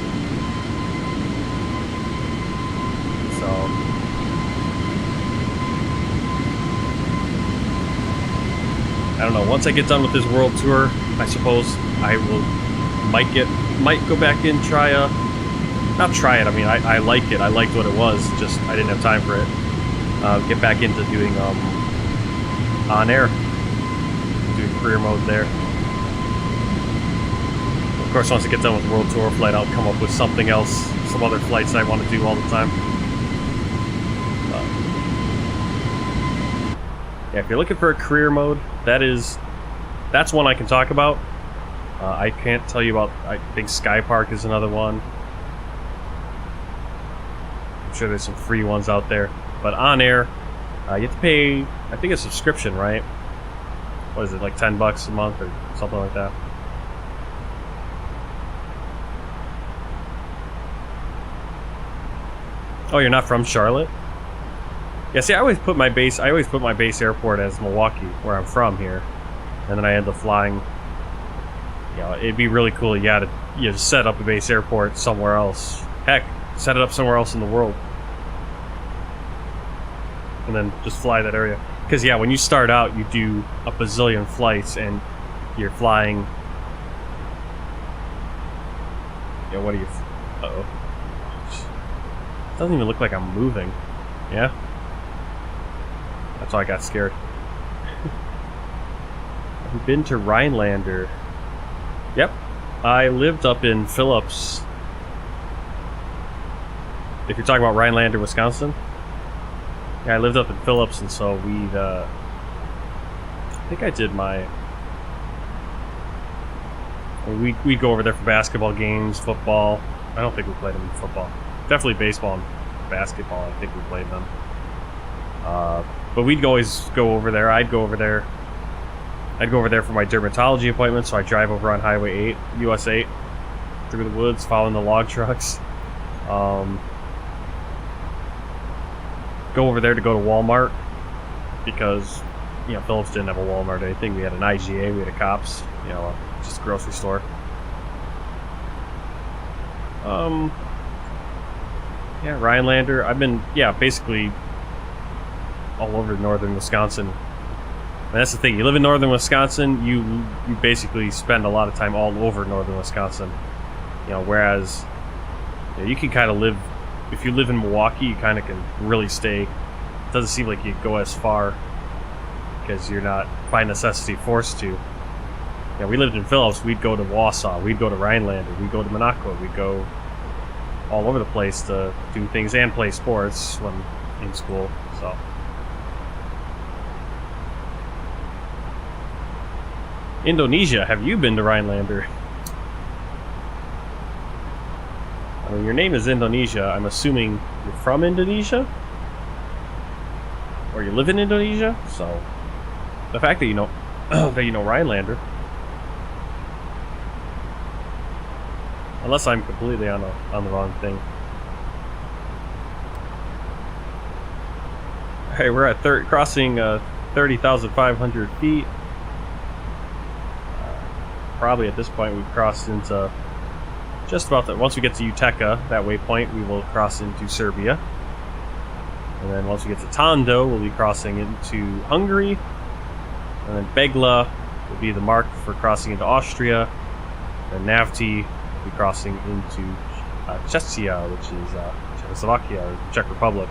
don't know. Once I get done with this world tour, I suppose I will might go back and try not try it. I mean, I like it. I liked what it was. Just I didn't have time for it. Get back into doing on air, doing career mode there. Of course, once I get done with world tour flight, I'll come up with something else, some other flights that I want to do all the time. Yeah, if you're looking for a career mode, that's one I can talk about. I can't tell you about. I think Sky Park is another one. I'm sure there's some free ones out there, but on air, you have to pay. I think a subscription, right? What is it, like $10 a month or something like that? Oh, you're not from Charlotte? Yeah, see, I always put my base airport as Milwaukee, where I'm from here, and then I end up flying. You know, it'd be really cool, yeah, to set up a base airport somewhere else. Heck, set it up somewhere else in the world, and then just fly that area. Because yeah, when you start out, you do a bazillion flights, and you're flying. Yeah, what are you? Uh-oh. Doesn't even look like I'm moving. Yeah? That's why I got scared. Have you been to Rhinelander? Yep. I lived up in Phillips. If you're talking about Rhinelander, Wisconsin. Yeah, I lived up in Phillips, and so we'd, I think I did my... We'd go over there for basketball games, football. I don't think we played them in football. Definitely baseball and basketball, I think we played them. But we'd always go over there. I'd go over there for my dermatology appointment, so I drive over on Highway 8, US 8, through the woods, following the log trucks. Go over there to go to Walmart, because, you know, Phillips didn't have a Walmart or anything. We had an IGA, we had a Cops, you know, just a grocery store. Yeah, Rhinelander. I've been, yeah, basically all over northern Wisconsin. And that's the thing. You live in northern Wisconsin, you basically spend a lot of time all over northern Wisconsin. You know, whereas you can kind of live, if you live in Milwaukee, you kind of can really stay. It doesn't seem like you go as far because you're not by necessity forced to. Yeah, we lived in Phillips. We'd go to Wausau. We'd go to Rhinelander. We'd go to Monaco. We'd go all over the place to do things and play sports when in school. So Indonesia, have you been to Rhinelander? I mean, your name is Indonesia. I'm assuming you're from Indonesia? Or you live in Indonesia? So the fact that you know Rhinelander. Unless I'm completely on the wrong thing. Hey, we're at crossing 30,500 feet. Probably at this point we've crossed into just about that. Once we get to Uteca, that waypoint, we will cross into Serbia. And then once we get to Tondo, we'll be crossing into Hungary. And then Begla will be the mark for crossing into Austria. And Navti will be crossing into Czechia, which is Czechoslovakia, or Czech Republic.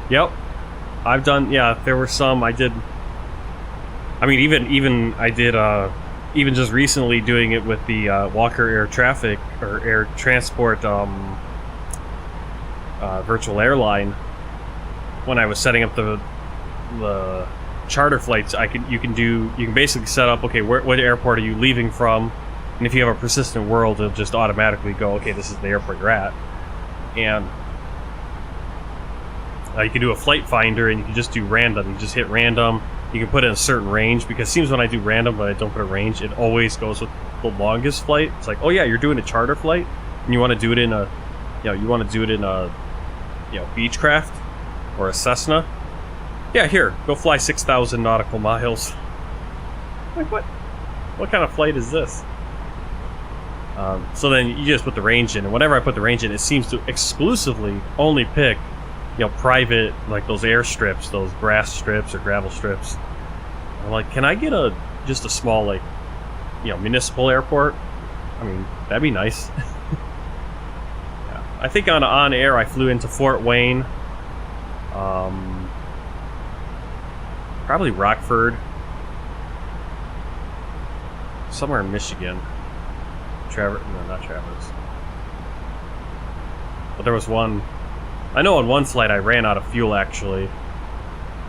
Yep, I've done. Yeah, there were some I did. I mean, even I did. Even just recently doing it with the Walker Air Traffic or Air Transport virtual airline. When I was setting up the charter flights, you can basically set up, okay, what airport are you leaving from, and if you have a persistent world, it'll just automatically go, okay, this is the airport you're at, and You can do a flight finder, and you can just do random. You just hit random. You can put in a certain range, because it seems when I do random but I don't put a range, it always goes with the longest flight. It's like, oh yeah, you're doing a charter flight, and you want to do it in a, Beechcraft or a Cessna. Yeah, here, go fly 6,000 nautical miles. Like, what? What kind of flight is this? So then you just put the range in, and whenever I put the range in, it seems to exclusively only pick, private, like those airstrips, those grass strips or gravel strips. I'm like, can I get just a small, like, municipal airport? I mean, that'd be nice. Yeah. I think on air I flew into Fort Wayne, probably Rockford, somewhere in Michigan. No, not Traverse. But there was one. I know on one flight I ran out of fuel actually,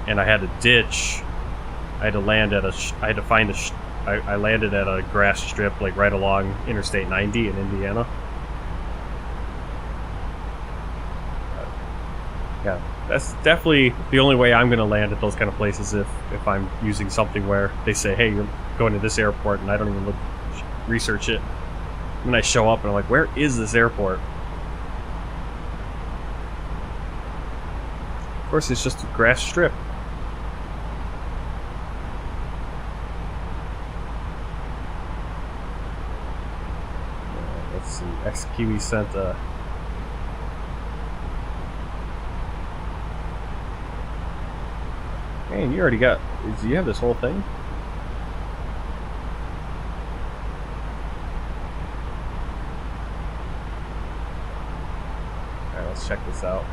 and I had to ditch. I had to land at I landed at a grass strip like right along Interstate 90 in Indiana. Yeah, that's definitely the only way I'm going to land at those kind of places if I'm using something where they say, hey, you're going to this airport, and I don't even research it. And then I show up and I'm like, where is this airport? Of course, it's just a grass strip. Let's see. XQE sent a. Man, you already got. Do you have this whole thing? Alright, let's check this out.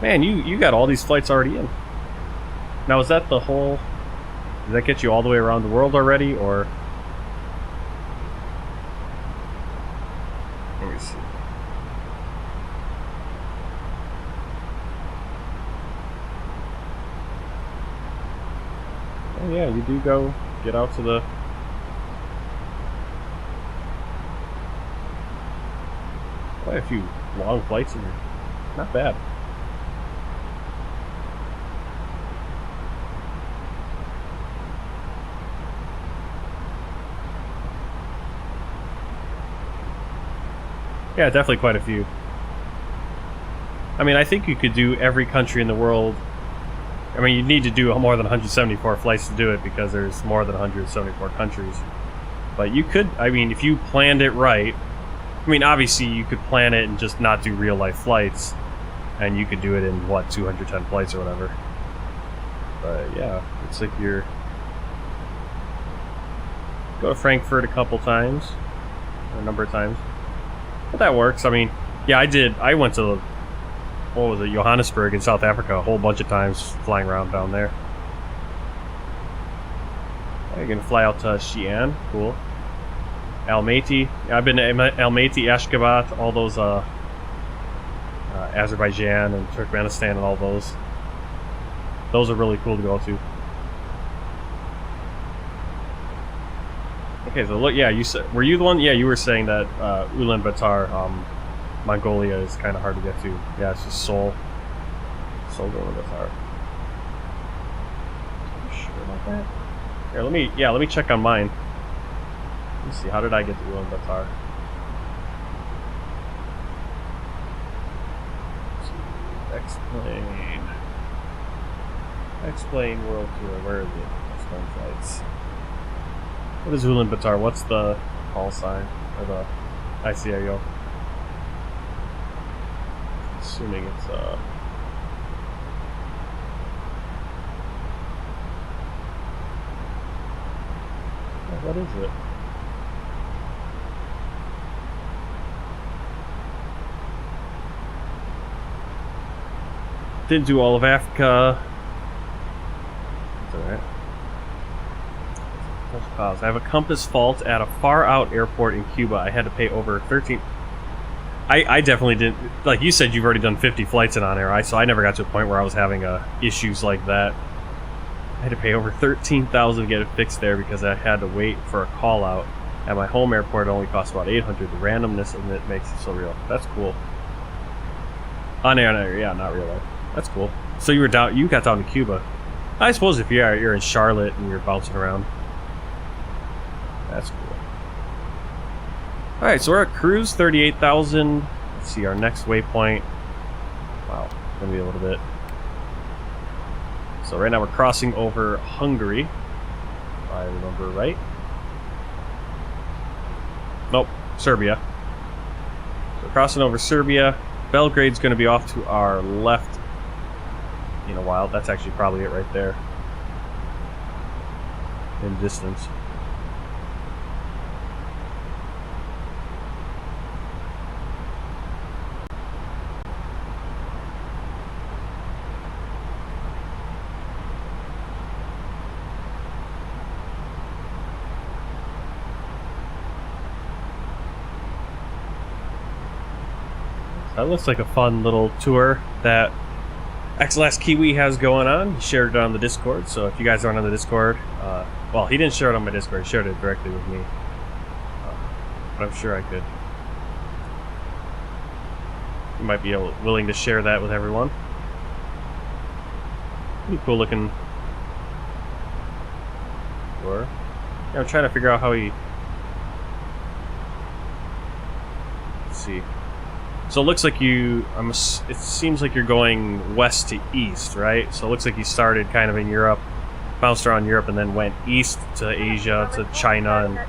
Man, you got all these flights already in. Now, is that the whole... Does that get you all the way around the world already, or... Let me see. Oh yeah, you do go get out to the... Quite a few long flights in here. Not bad. Yeah, definitely quite a few. I mean, I think you could do every country in the world. I mean, you'd need to do more than 174 flights to do it because there's more than 174 countries. But you could, I mean, if you planned it right, I mean, obviously you could plan it and just not do real life flights, and you could do it in, what, 210 flights or whatever. But yeah, it's like you're... Go to Frankfurt a couple times, or a number of times. But that works. I mean, yeah, I went to, what was it, Johannesburg in South Africa a whole bunch of times flying around down there. You're going to fly out to Xi'an. Cool. Almaty. Yeah, I've been to Almaty, Ashgabat, all those, Azerbaijan and Turkmenistan and all those. Those are really cool to go to. Okay, so look, yeah, you said, were you the one? Yeah, you were saying that Ulaanbaatar, Mongolia is kind of hard to get to. Yeah, it's just Seoul to Ulaanbaatar. Are you sure about that? Here, let me check on mine. Let me see, how did I get to Ulaanbaatar? Explain World Tour. Where is it? Explain flights. What is Ulaanbaatar? What's the call sign? Or the ICAO? Assuming it's what is it? Didn't do all of Africa. That's alright. Pause. I have a compass fault at a far out airport in Cuba. I had to pay over 13. I definitely didn't. Like you said, you've already done 50 flights in on air. So I never got to a point where I was having issues like that. I had to pay over $13,000 to get it fixed there because I had to wait for a call out. At my home airport, it only cost about $800. The randomness of it makes it so real. That's cool. On air, yeah, not real life. That's cool. So you were down. You got down to Cuba. I suppose if you're in Charlotte and you're bouncing around. That's cool. All right, so we're at cruise 38,000. Let's see our next waypoint. Wow, it's gonna be a little bit. So right now we're crossing over Hungary, if I remember right. Nope, Serbia. So crossing over Serbia. Belgrade's going to be off to our left in a while. That's actually probably it right there in distance. That looks like a fun little tour that XLast Kiwi has going on. He shared it on the Discord, so if you guys aren't on the Discord, well, he didn't share it on my Discord, he shared it directly with me. But I'm sure I could. You might be willing to share that with everyone. Pretty cool looking tour. Yeah, I'm trying to figure out how he... Let's see. So it looks like you, it seems like you're going west to east, right? So it looks like you started kind of in Europe, bounced around Europe, and then went east to Asia, to China, and...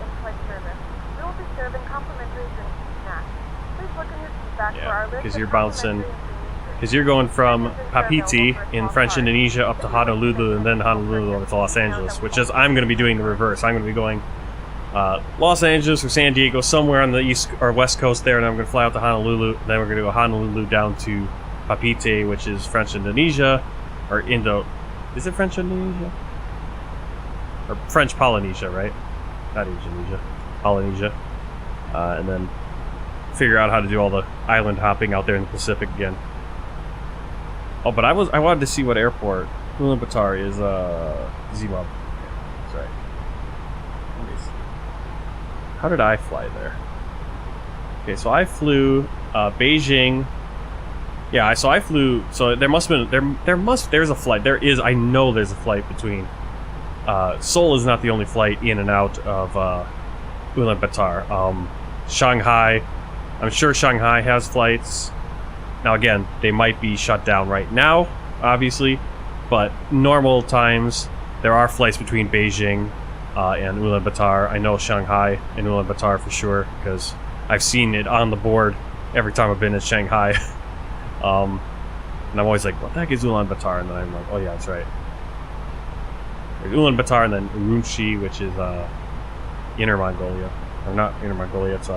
Yeah, because you're bouncing, because you're going from Papeete in French Indonesia up to Honolulu, and then Honolulu over to Los Angeles, which is, I'm going to be doing the reverse. I'm going to be going Los Angeles or San Diego, somewhere on the east or west coast there, and I'm going to fly out to Honolulu. Then we're going to go Honolulu down to Papeete, which is French Indonesia, or is it French Indonesia? Or French Polynesia, right? Not Indonesia, Polynesia. And then figure out how to do all the island hopping out there in the Pacific again. Oh, but I wanted to see what airport Ulaanbaatar is. Zimab. That's right. How did I fly there? Okay, so I flew Beijing. Yeah, so I flew. So there must have been there's a flight. There is. I know there's a flight between. Seoul is not the only flight in and out of Ulaanbaatar. Shanghai. I'm sure Shanghai has flights. Now again, they might be shut down right now, obviously, but normal times there are flights between Beijing and Ulaanbaatar. I know Shanghai and Ulaanbaatar for sure because I've seen it on the board every time I've been in Shanghai. And I'm always like, what the heck is Ulaanbaatar? And then I'm like, oh yeah, that's right. There's Ulaanbaatar and then Urumqi, which is Inner Mongolia. Or not Inner Mongolia, it's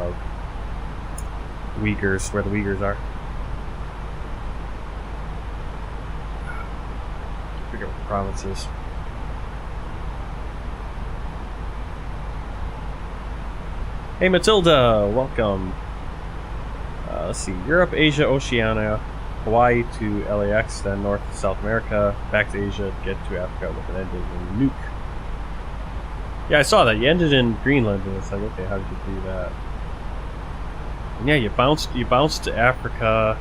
Uyghurs, where the Uyghurs are. I forget what the province is. Hey Matilda, welcome. Let's see, Europe, Asia, Oceania, Hawaii to LAX, then North to South America, back to Asia, get to Africa with an ending in Nuuk. Yeah, I saw that. You ended in Greenland, and it's like, okay, how did you do that? And yeah, you bounced to Africa.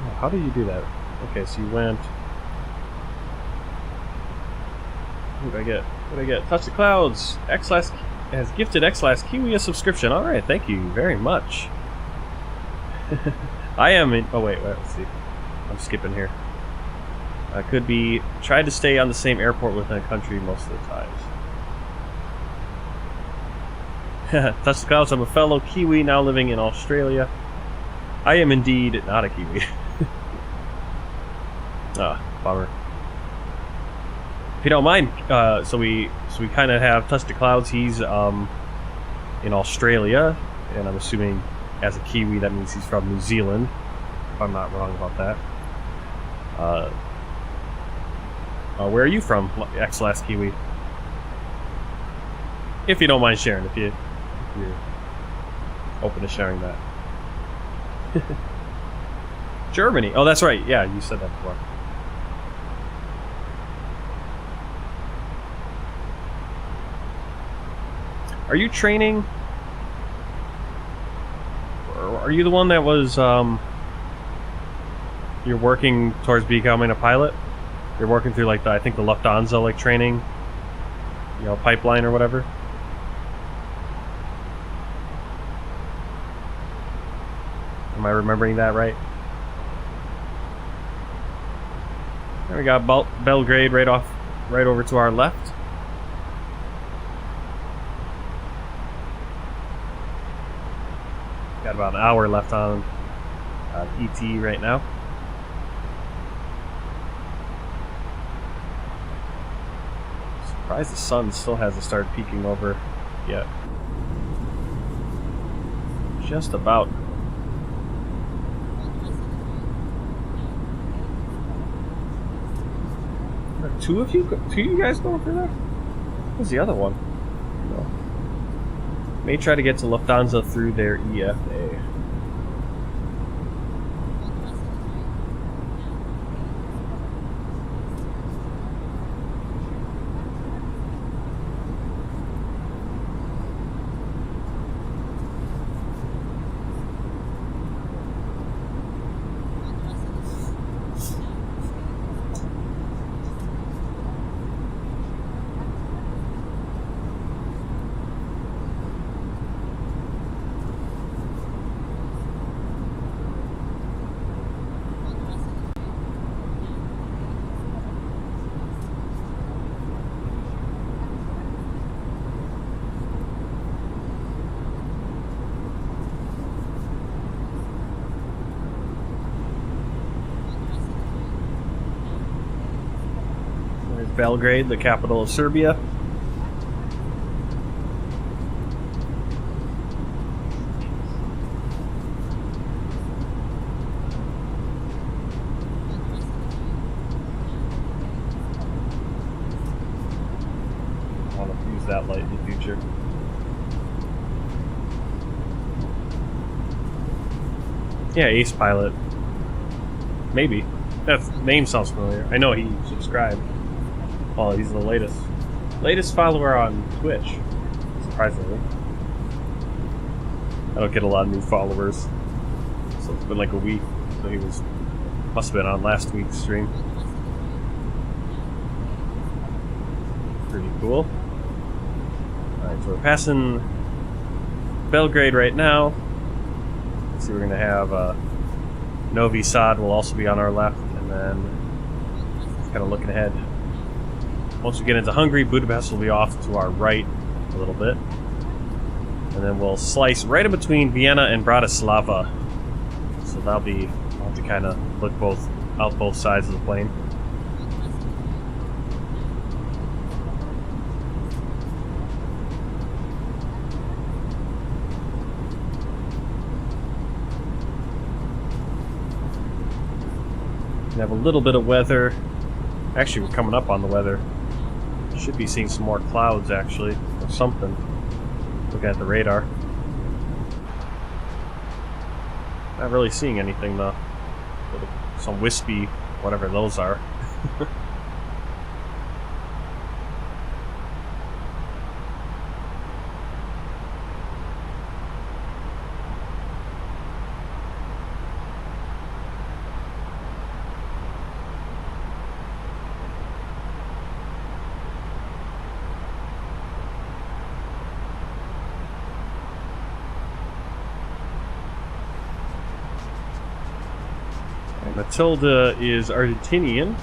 Oh, how did you do that? Okay, so you went. What did I get? Touch the Clouds. XLast has gifted XLast Kiwi a subscription. All right, thank you very much. I am in. Oh wait, let's see. I'm skipping here. I could be tried to stay on the same airport within a country most of the times. Touch the Clouds, I'm a fellow Kiwi now living in Australia. I am indeed not a Kiwi. Bummer. If you don't mind, so we kind of have Touch the Clouds. He's in Australia, and I'm assuming as a Kiwi that means he's from New Zealand, if I'm not wrong about that. Where are you from, XLast Kiwi? If you don't mind sharing, if you're open to sharing that. Germany. Oh, that's right. Yeah, you said that before. Are you training? Or are Are you the one that was, you're working towards becoming a pilot? You're working through, like, I think the Lufthansa, like, training, you know, pipeline or whatever? Am I remembering that right? There we got Belgrade right over to our left. Got about an hour left on ET right now. Surprised the sun still hasn't started peeking over yet. Just about. Two of you guys going for that? Who's the other one? No. May try to get to Lufthansa through their EFA. Belgrade, the capital of Serbia. I want to use that light in the future. Yeah, Ace Pilot. Maybe. That name sounds familiar. I know he subscribed. Oh, he's the latest follower on Twitch, surprisingly. I don't get a lot of new followers, so it's been like a week. So he must have been on last week's stream. Pretty cool. Alright, so we're passing Belgrade right now. Let's see, we're gonna have Novi Sad will also be on our left, and then just kind of looking ahead. Once we get into Hungary, Budapest will be off to our right a little bit. And then we'll slice right in between Vienna and Bratislava. So that'll be, I'll have to kind of look out both sides of the plane. We have a little bit of weather. Actually, we're coming up on the weather. Should be seeing some more clouds, actually, or something. Look at the radar. Not really seeing anything, though. Some wispy, whatever those are. Matilda is Argentinian.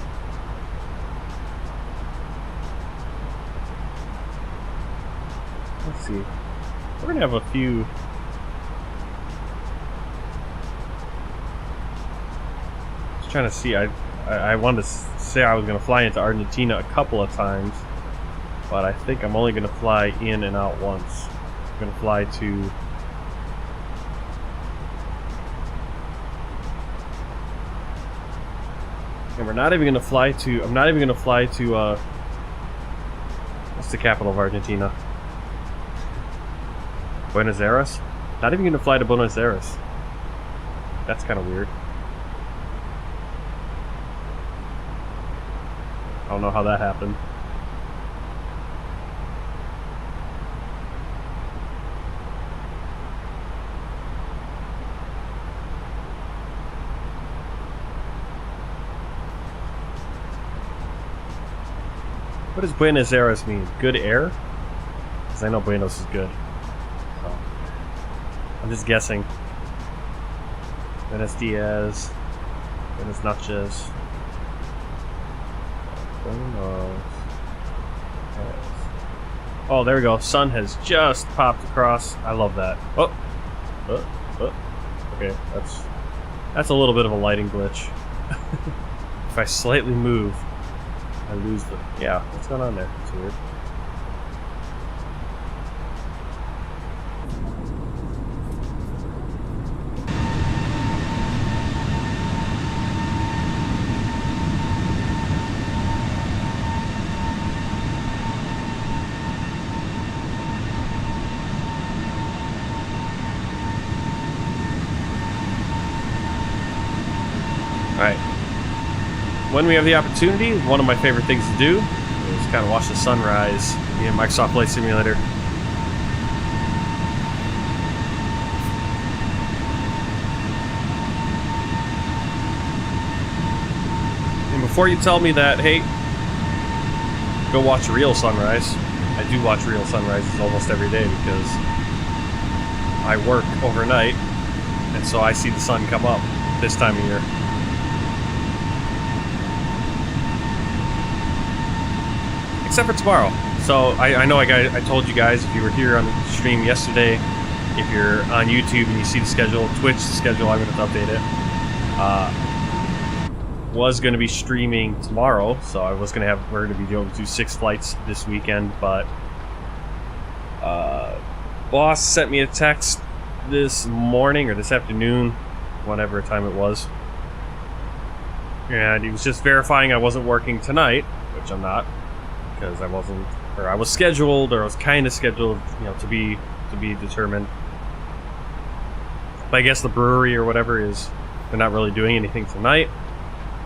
Let's see. We're gonna have a few. Just trying to see. I wanted to say I was gonna fly into Argentina a couple of times, but I think I'm only gonna fly in and out once. I'm gonna fly to. And we're not even going to fly to... I'm not even going to fly to... what's the capital of Argentina? Buenos Aires? Not even going to fly to Buenos Aires. That's kind of weird. I don't know how that happened. What does Buenos Aires mean? Good air? Because I know Buenos is good. So, I'm just guessing. Buenos Dias. Buenos Noches. Buenos. Oh, there we go. Sun has just popped across. I love that. Oh. Okay, that's a little bit of a lighting glitch. If I slightly move, I lose the... Yeah, what's going on there? It's weird. Alright. When we have the opportunity, one of my favorite things to do is kind of watch the sunrise in Microsoft Flight Simulator. And before you tell me that, hey, go watch a real sunrise, I do watch real sunrises almost every day because I work overnight, and so I see the sun come up this time of year. Except for tomorrow. So I know I told you guys, if you were here on the stream yesterday, if you're on YouTube and you see the schedule, Twitch the schedule, I'm going to update it. Was going to be we're going to be doing 6 flights this weekend, but boss sent me a text this morning or this afternoon, whatever time it was, and he was just verifying I wasn't working tonight, which I'm not. Because I was scheduled, or I was kind of scheduled, you know, to be determined. But I guess the brewery or whatever they're not really doing anything tonight.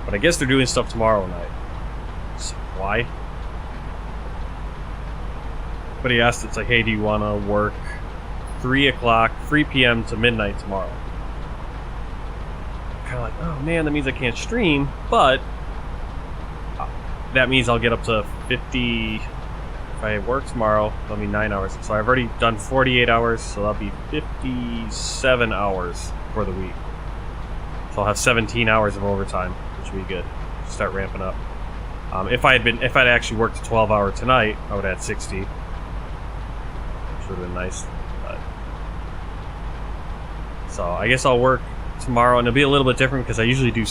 But I guess they're doing stuff tomorrow night. So why? But he asked, it's like, hey, do you want to work 3 p.m. to midnight tomorrow? Kind of like, oh man, that means I can't stream, but that means I'll get up to 50. If I work tomorrow, that'll be 9 hours. So I've already done 48 hours, so that'll be 57 hours for the week. So I'll have 17 hours of overtime, which will be good. Start ramping up. If I'd actually worked a 12-hour tonight, I would have had 60, which would have been nice. But so I guess I'll work tomorrow, and it'll be a little bit different because I usually do.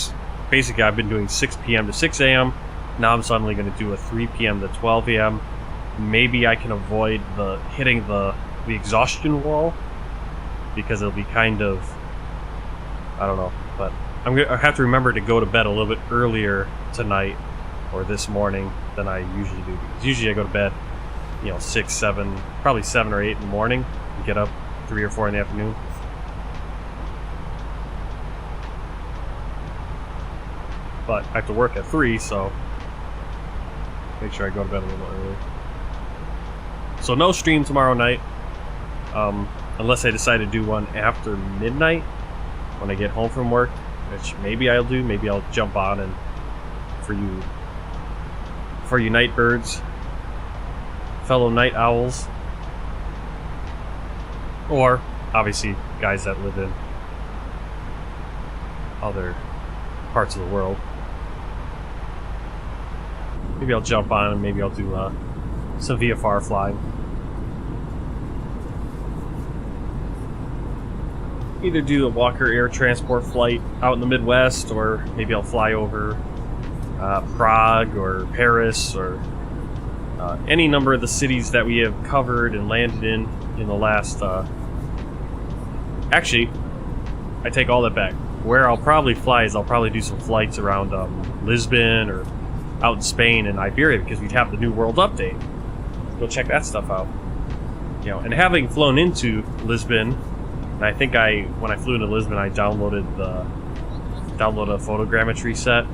Basically, I've been doing 6 p.m. to 6 a.m. Now I'm suddenly going to do a 3 p.m. to 12 a.m. Maybe I can avoid hitting the exhaustion wall, because it'll be kind of, I don't know, but I have to remember to go to bed a little bit earlier tonight or this morning than I usually do. Because usually I go to bed, 6, 7, probably 7 or 8 in the morning, and get up 3 or 4 in the afternoon. But I have to work at 3, so make sure I go to bed a little early. So no stream tomorrow night, unless I decide to do one after midnight when I get home from work, which maybe I'll do. Maybe I'll jump on and for you night birds, fellow night owls, or obviously guys that live in other parts of the world. Maybe I'll jump on and maybe I'll do some VFR flying. Either do a Walker Air Transport flight out in the Midwest, or maybe I'll fly over Prague or Paris or any number of the cities that we have covered and landed in the last... Actually, I take all that back. Where I'll probably fly is I'll probably do some flights around Lisbon or out in Spain and Iberia, because we'd have the New World Update. Go check that stuff out. And having flown into Lisbon, and I think when I flew into Lisbon, I downloaded a photogrammetry set.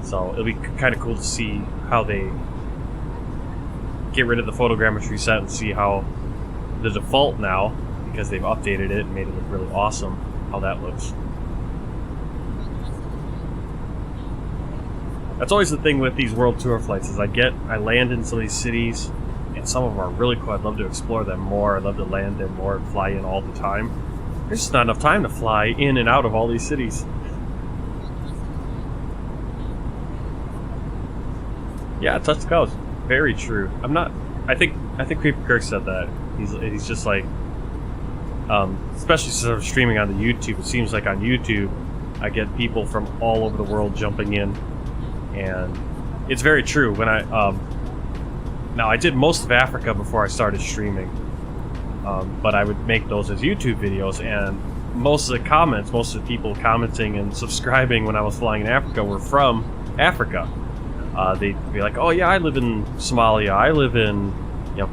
So it'll be kind of cool to see how they get rid of the photogrammetry set and see how the default now, because they've updated it and made it look really awesome, how that looks. That's always the thing with these world tour flights, is I land in some of these cities, and some of them are really cool. I'd love to explore them more. I'd love to land there more and fly in all the time. There's just not enough time to fly in and out of all these cities. Yeah, touch the coast. Very true. I'm not. I think Creepy Kirk said that. He's just like, especially since I'm streaming on the YouTube. It seems like on YouTube, I get people from all over the world jumping in, and it's very true. When now I did most of Africa before I started streaming, but I would make those as YouTube videos, and most of the people commenting and subscribing when I was flying in Africa were from Africa. They'd be like, "Oh yeah, I live in Somalia. I live in,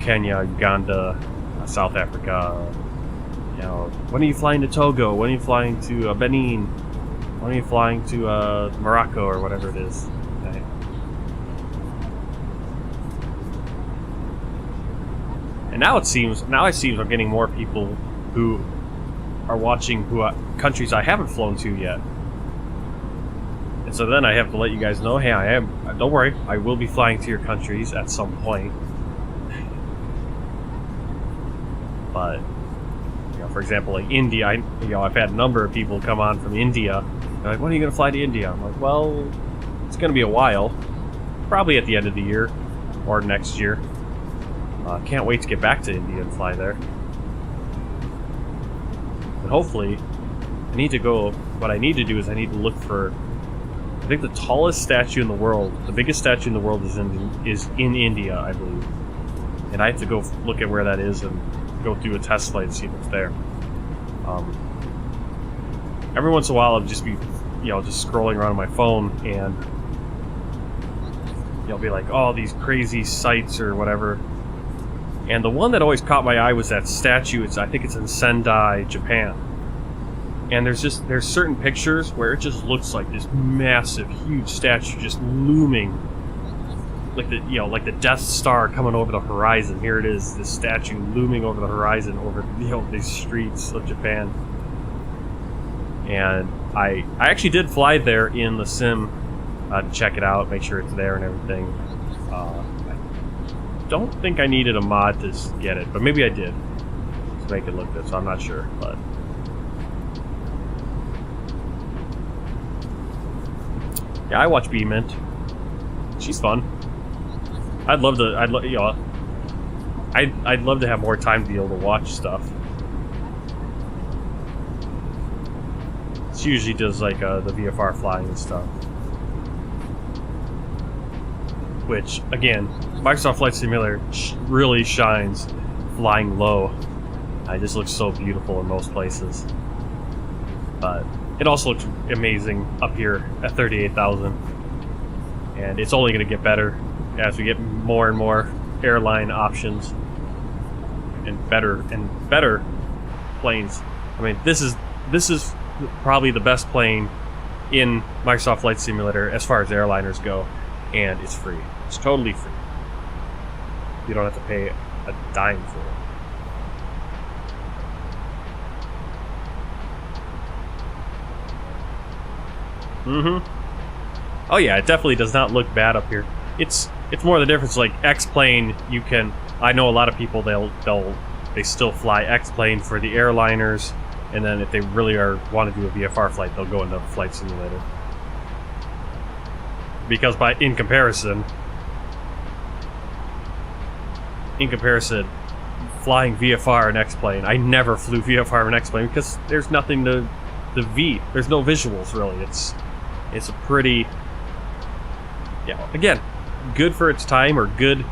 Kenya, Uganda, South Africa. When are you flying to Togo? When are you flying to Benin? When are you flying to Morocco or whatever it is?" Okay. And now it seems I'm getting more people who are watching countries I haven't flown to yet. And so then I have to let you guys know, hey, don't worry, I will be flying to your countries at some point. But, for example, like India, I've had a number of people come on from India. They're like, when are you going to fly to India? I'm like, well, it's going to be a while. Probably at the end of the year or next year. Can't wait to get back to India and fly there. And hopefully, what I need to do is I need to look for, I think the tallest statue in the world, the biggest statue in the world is in India, I believe. And I have to go look at where that is and go do a test flight and see if it's there. Every once in a while I'll just be, just scrolling around on my phone and, be like, oh, these crazy sites or whatever. And the one that always caught my eye was that statue. I think it's in Sendai, Japan. And there's certain pictures where it just looks like this massive, huge statue just looming, like the Death Star coming over the horizon. Here it is, this statue looming over the horizon over these streets of Japan. And I actually did fly there in the sim to check it out, make sure it's there and everything. I don't think I needed a mod to get it, but maybe I did to make it look good. So I'm not sure, but. Yeah, I watch B-Mint. She's fun. I'd love to have more time to be able to watch stuff. She usually does like the VFR flying and stuff. Which, again, Microsoft Flight Simulator really shines flying low. It just looks so beautiful in most places. But it also looks amazing up here at 38,000. And it's only going to get better as we get more and more airline options and better planes. I mean, this is probably the best plane in Microsoft Flight Simulator as far as airliners go, and it's free. It's totally free. You don't have to pay a dime for it. Oh yeah, it definitely does not look bad up here. It's more the difference. Like X-plane, I know a lot of people they still fly X-plane for the airliners, and then if they really want to do a VFR flight, they'll go into Flight Simulator. Because in comparison, flying VFR and X-plane, I never flew VFR and X-plane because there's nothing to there's no visuals really. It's a pretty, again, good for its time, or good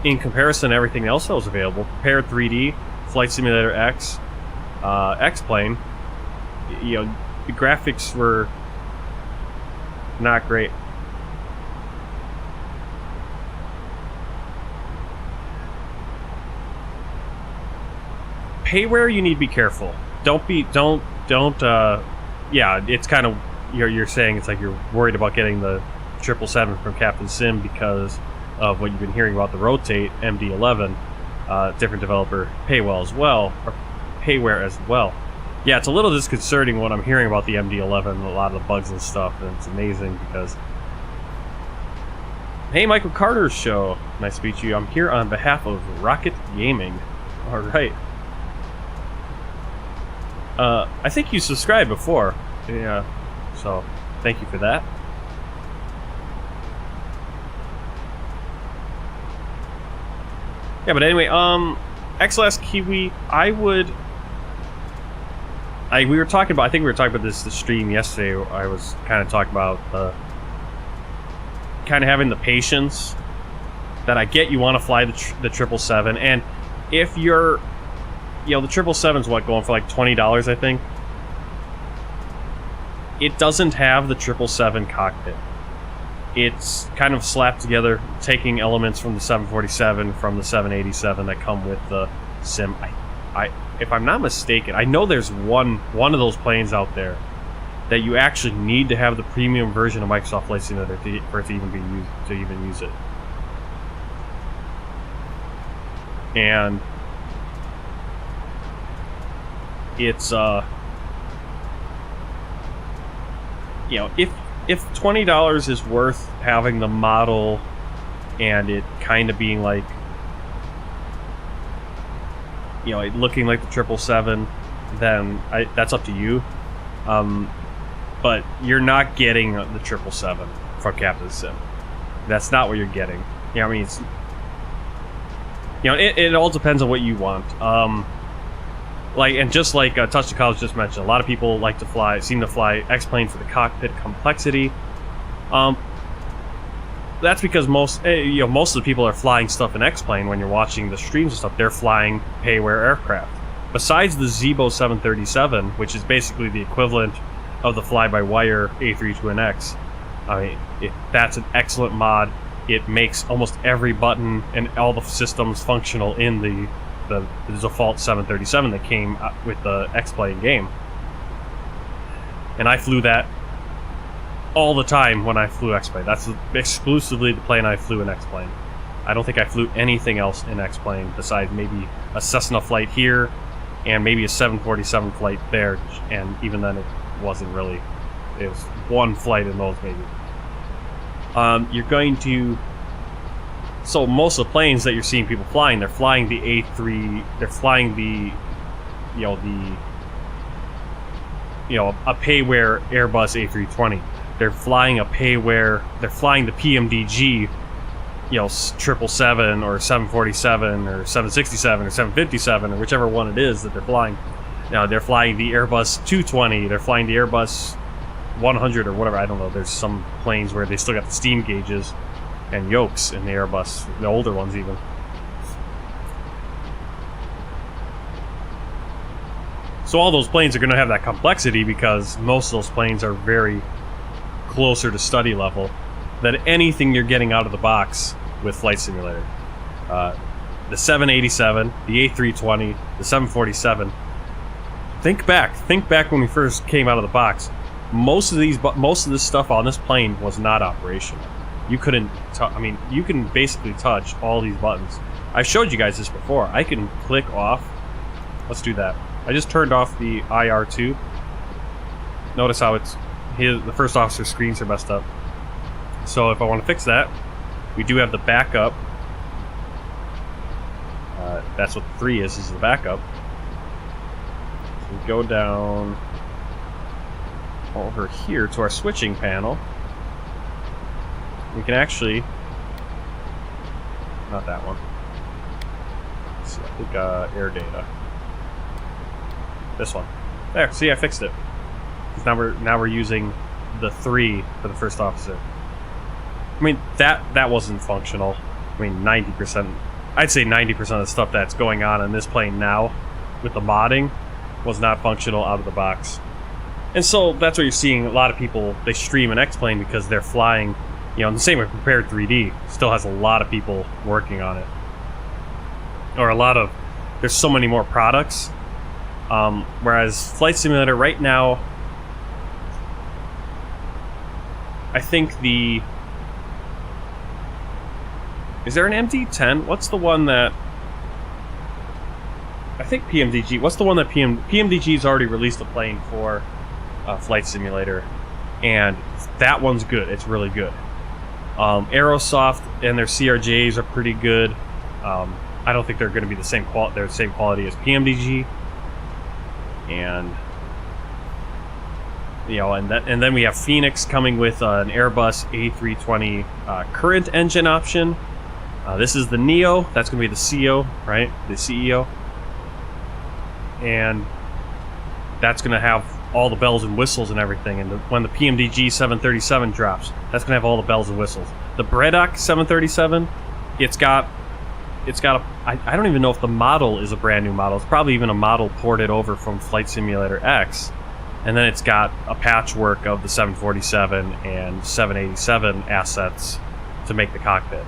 in comparison to everything else that was available. Prepared 3D, Flight Simulator X, X-plane, the graphics were not great. Payware, you need to be careful. It's kind of, you're saying it's like you're worried about getting the 777 from Captain Sim because of what you've been hearing about the Rotate MD-11. Different developer payware as well. Yeah, it's a little disconcerting what I'm hearing about the MD-11, a lot of the bugs and stuff, and it's amazing because Hey, Michael Carter's show. Nice to meet you. I'm here on behalf of Rocket Gaming. All right. I think you subscribed before. Yeah. So, thank you for that. Yeah, but anyway, XLS Kiwi, we were talking about, I think we were talking about this stream yesterday. I was kind of talking about kind of having the patience that I get. You want to fly the 777, and if you're, you know, the 777's what, going for like $20, I think. It doesn't have the 777 cockpit. It's kind of slapped together, taking elements from the 747, from the 787 that come with the sim. If I'm not mistaken, I know there's one of those planes out there that you actually need to have the premium version of Microsoft Flight Simulator for it to even be used, to even use it. And it's you know, if $20 is worth having the model and it kind of being like, you know, looking like the 777, then that's up to you. But you're not getting the 777 from Captain Sim. That's not what you're getting. You know, I mean, it's, you know, it all depends on what you want. Like, and just like Touch the College just mentioned, a lot of people seem to fly X-Plane for the cockpit complexity. That's because most of the people are flying stuff in X-Plane. When you're watching the streams and stuff, they're flying payware aircraft. Besides the Zibo 737, which is basically the equivalent of the fly-by-wire A32NX, I mean, that's an excellent mod. It makes almost every button and all the systems functional in the default 737 that came with the X-Plane game. And I flew that all the time when I flew X-Plane. That's exclusively the plane I flew in X-Plane. I don't think I flew anything else in X-Plane besides maybe a Cessna flight here and maybe a 747 flight there, and even then it wasn't really, it was one flight in those maybe. You're going to, so most of the planes that you're seeing people flying, they're flying the A3, they're flying the, a payware Airbus A320. They're flying a payware, they're flying the PMDG, 777 or 747 or 767 or 757 or whichever one it is that they're flying. Now they're flying the Airbus 220, they're flying the Airbus 100 or whatever, I don't know. There's some planes where they still got the steam gauges and yokes in the Airbus, the older ones even. So all those planes are going to have that complexity because most of those planes are very closer to study level than anything you're getting out of the box with Flight Simulator. The 787, the A320, the 747. Think back when we first came out of the box. Most of this stuff on this plane was not operational. You couldn't, you can basically touch all these buttons. I've showed you guys this before. I can click off. Let's do that. I just turned off the IR2. Notice how the first officer's screens are messed up. So if I want to fix that, we do have the backup. That's what 3 is the backup. So we go down over here to our switching panel. We can actually, not that one. Let's see, I think air data. This one. There, see, I fixed it. Now we're using the 3 for the first officer. I mean, that wasn't functional. I mean, 90%, I'd say 90% of the stuff that's going on in this plane now with the modding was not functional out of the box. And so that's what you're seeing. A lot of people, they stream an X-Plane because they're flying, and the same with Prepared 3D. Still has a lot of people working on it. Or there's so many more products. Whereas Flight Simulator right now, I think is there an MD-10? What's the one that, I think PMDG, what's the one that PMDG's already released a plane for? Flight Simulator, and that one's good. It's really good. Aerosoft and their CRJs are pretty good. I don't think they're going to be the same quality. They're the same quality as PMDG, and you know, and then we have Phoenix coming with an Airbus A320 current engine option. This is the Neo. That's going to be the CEO, right? The CEO, and that's going to have all the bells and whistles and everything. And when the PMDG 737 drops, that's going to have all the bells and whistles. The Braddock 737, it's got I don't even know if the model is a brand new model. It's probably even a model ported over from Flight Simulator X. And then it's got a patchwork of the 747 and 787 assets to make the cockpit.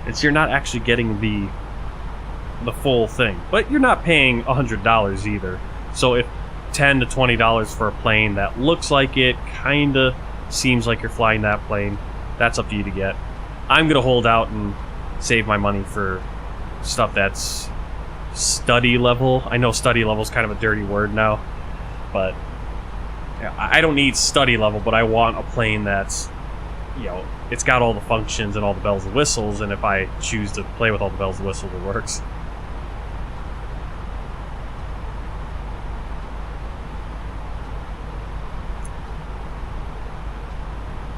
It's you're not actually getting the full thing, but you're not paying $100 either. So if $10 to $20 for a plane that looks like it, kinda seems like you're flying that plane, that's up to you to get. I'm gonna hold out and save my money for stuff that's study level. I know study level is kind of a dirty word now, but I don't need study level, but I want a plane that's, you know, it's got all the functions and all the bells and whistles, and if I choose to play with all the bells and whistles, it works.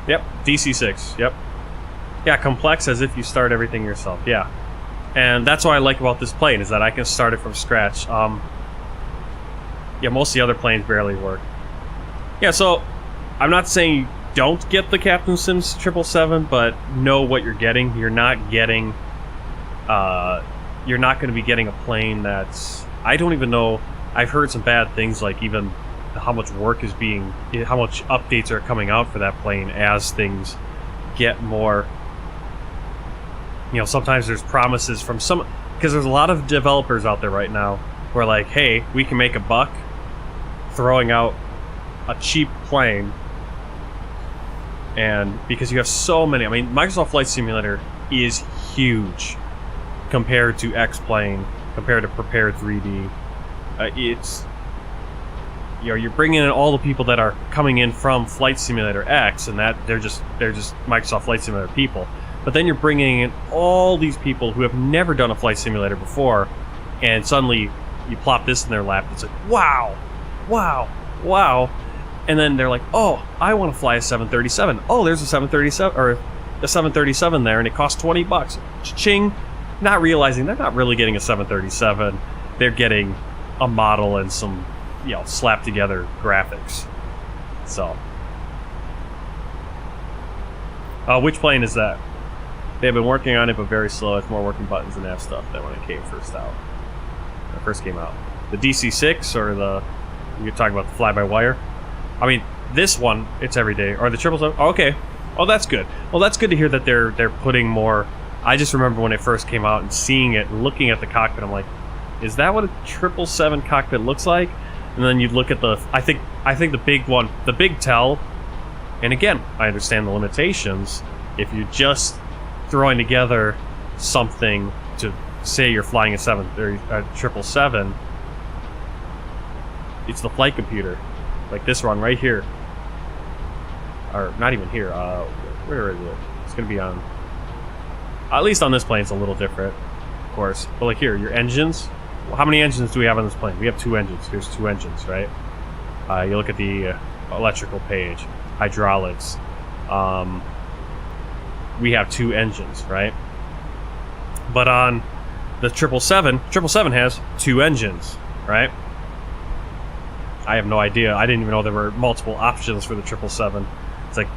Yep, DC-6, yep. Yeah, complex as if you start everything yourself, yeah. And that's what I like about this plane, is that I can start it from scratch. Yeah, most of the other planes barely work. Yeah, so I'm not saying you don't get the Captain Sims 777, but know what you're getting. You're not getting, you're not going to be getting a plane that's, I don't even know, I've heard some bad things, like even how much work is being, how much updates are coming out for that plane as things get more, you know, sometimes there's promises from some, because there's a lot of developers out there right now who are like, hey, we can make a buck throwing out a cheap plane, and because you have so many, I mean, Microsoft Flight Simulator is huge compared to X-Plane, compared to Prepared 3D. It's, you know, you're bringing in all the people that are coming in from Flight Simulator X, and that they're just Microsoft Flight Simulator people. But then you're bringing in all these people who have never done a flight simulator before, and suddenly you plop this in their lap. It's like, wow, wow, wow. And then they're like, oh, I want to fly a 737. Oh, there's a 737 or a 737 there, and it costs $20. Cha-ching! Not realizing they're not really getting a 737. They're getting a model and some, you know, slapped together graphics. So, which plane is that? They've been working on it, but very slow. It's more working buttons and nav stuff than when it came first out. When it first came out. The DC-6 or the, you're talking about the fly-by-wire. I mean, this one, it's every day. Or the 777. Oh, okay. Oh, that's good. Well, that's good to hear that they're putting more. I just remember when it first came out and seeing it and looking at the cockpit, I'm like, is that what a 777 cockpit looks like? And then you'd look at the, I think the big one, the big tell, and again, I understand the limitations. If you're just throwing together something to say you're flying a 777, it's the flight computer. Like this one right here. Or not even here. Where is it? It's going to be on... At least on this plane it's a little different, of course. But like here, your engines. Well, how many engines do we have on this plane? We have 2 engines. Here's 2 engines, right? You look at the electrical page. Hydraulics. We have 2 engines, right? But on the 777 has 2 engines, right? I have no idea. I didn't even know there were multiple options for the 777. It's like,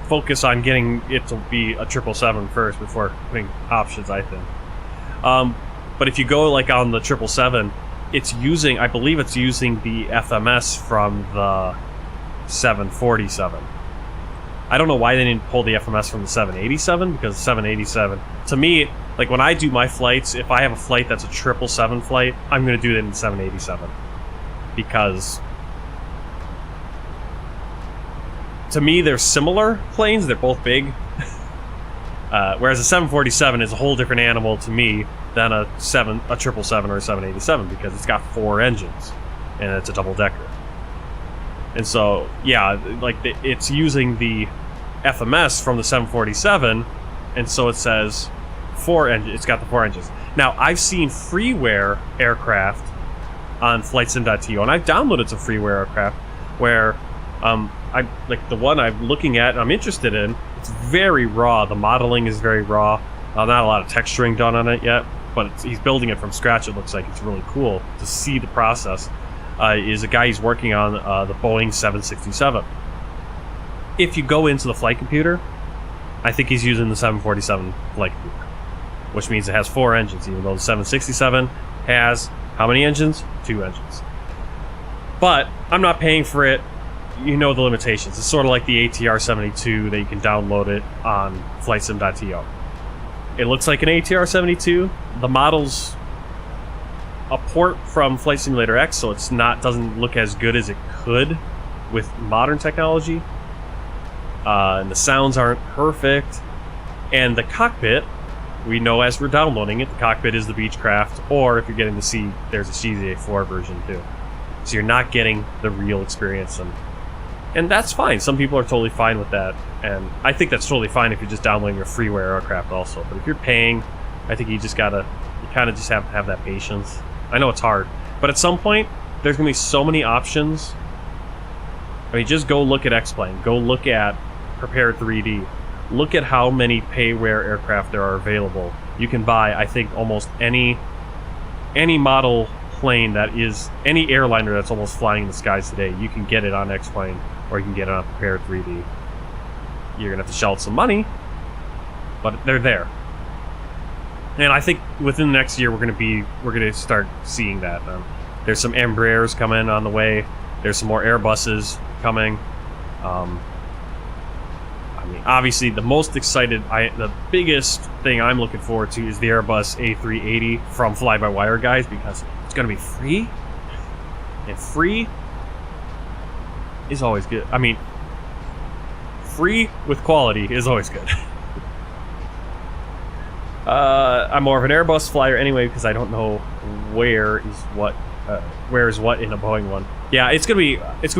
focus on getting it to be a 777 first before putting options, I think. But if you go like on the 777, it's using, I believe it's using the FMS from the 747. I don't know why they didn't pull the FMS from the 787, because the 787, to me, like when I do my flights, if I have a flight that's a 777 flight, I'm going to do that in the 787. Because to me they're similar planes, they're both big. Whereas a 747 is a whole different animal to me than a 777 or a 787, because it's got 4 engines and it's a double decker. And so yeah, like it's using the FMS from the 747, and so it says 4 engines. It's got the 4 engines. Now, I've seen freeware aircraft on flightsim.to, and I've downloaded some freeware aircraft where I like the one I'm looking at and I'm interested in. It's very raw. The modeling is very raw. Not a lot of texturing done on it yet, but he's building it from scratch. It looks like it's really cool to see the process. Is a guy he's working on the Boeing 767. If you go into the flight computer, I think he's using the 747 flight computer, which means it has 4 engines, even though the 767 has how many engines? 2 engines. But I'm not paying for it. You know the limitations. It's sort of like the ATR-72 that you can download it on flightsim.to. It looks like an ATR-72. The model's a port from Flight Simulator X, so it's not doesn't look as good as it could with modern technology. And the sounds aren't perfect. And the cockpit, we know as we're downloading it, the cockpit is the Beechcraft, or if you're getting the C, there's a CZA4 version too. So you're not getting the real experience, and that's fine. Some people are totally fine with that, and I think that's totally fine if you're just downloading your freeware aircraft also. But if you're paying, I think you kind of just have to have that patience. I know it's hard, but at some point, there's going to be so many options. I mean, just go look at X-Plane. Go look at Prepare 3D. Look at how many payware aircraft there are available. You can buy, I think, almost any model plane that is, any airliner that's almost flying in the skies today. You can get it on X-Plane, or you can get it on Prepare 3D. You're going to have to shell out some money, but they're there. And I think within the next year we're going to start seeing that. There's some Embraers coming on the way. There's some more Airbuses coming. I mean, obviously the most excited, the biggest thing I'm looking forward to is the Airbus A380 from FlyByWire guys, because it's going to be free, and free is always good. I mean, free with quality is always good. I'm more of an Airbus flyer anyway, because I don't know where is what in a Boeing one. Yeah, it's gonna be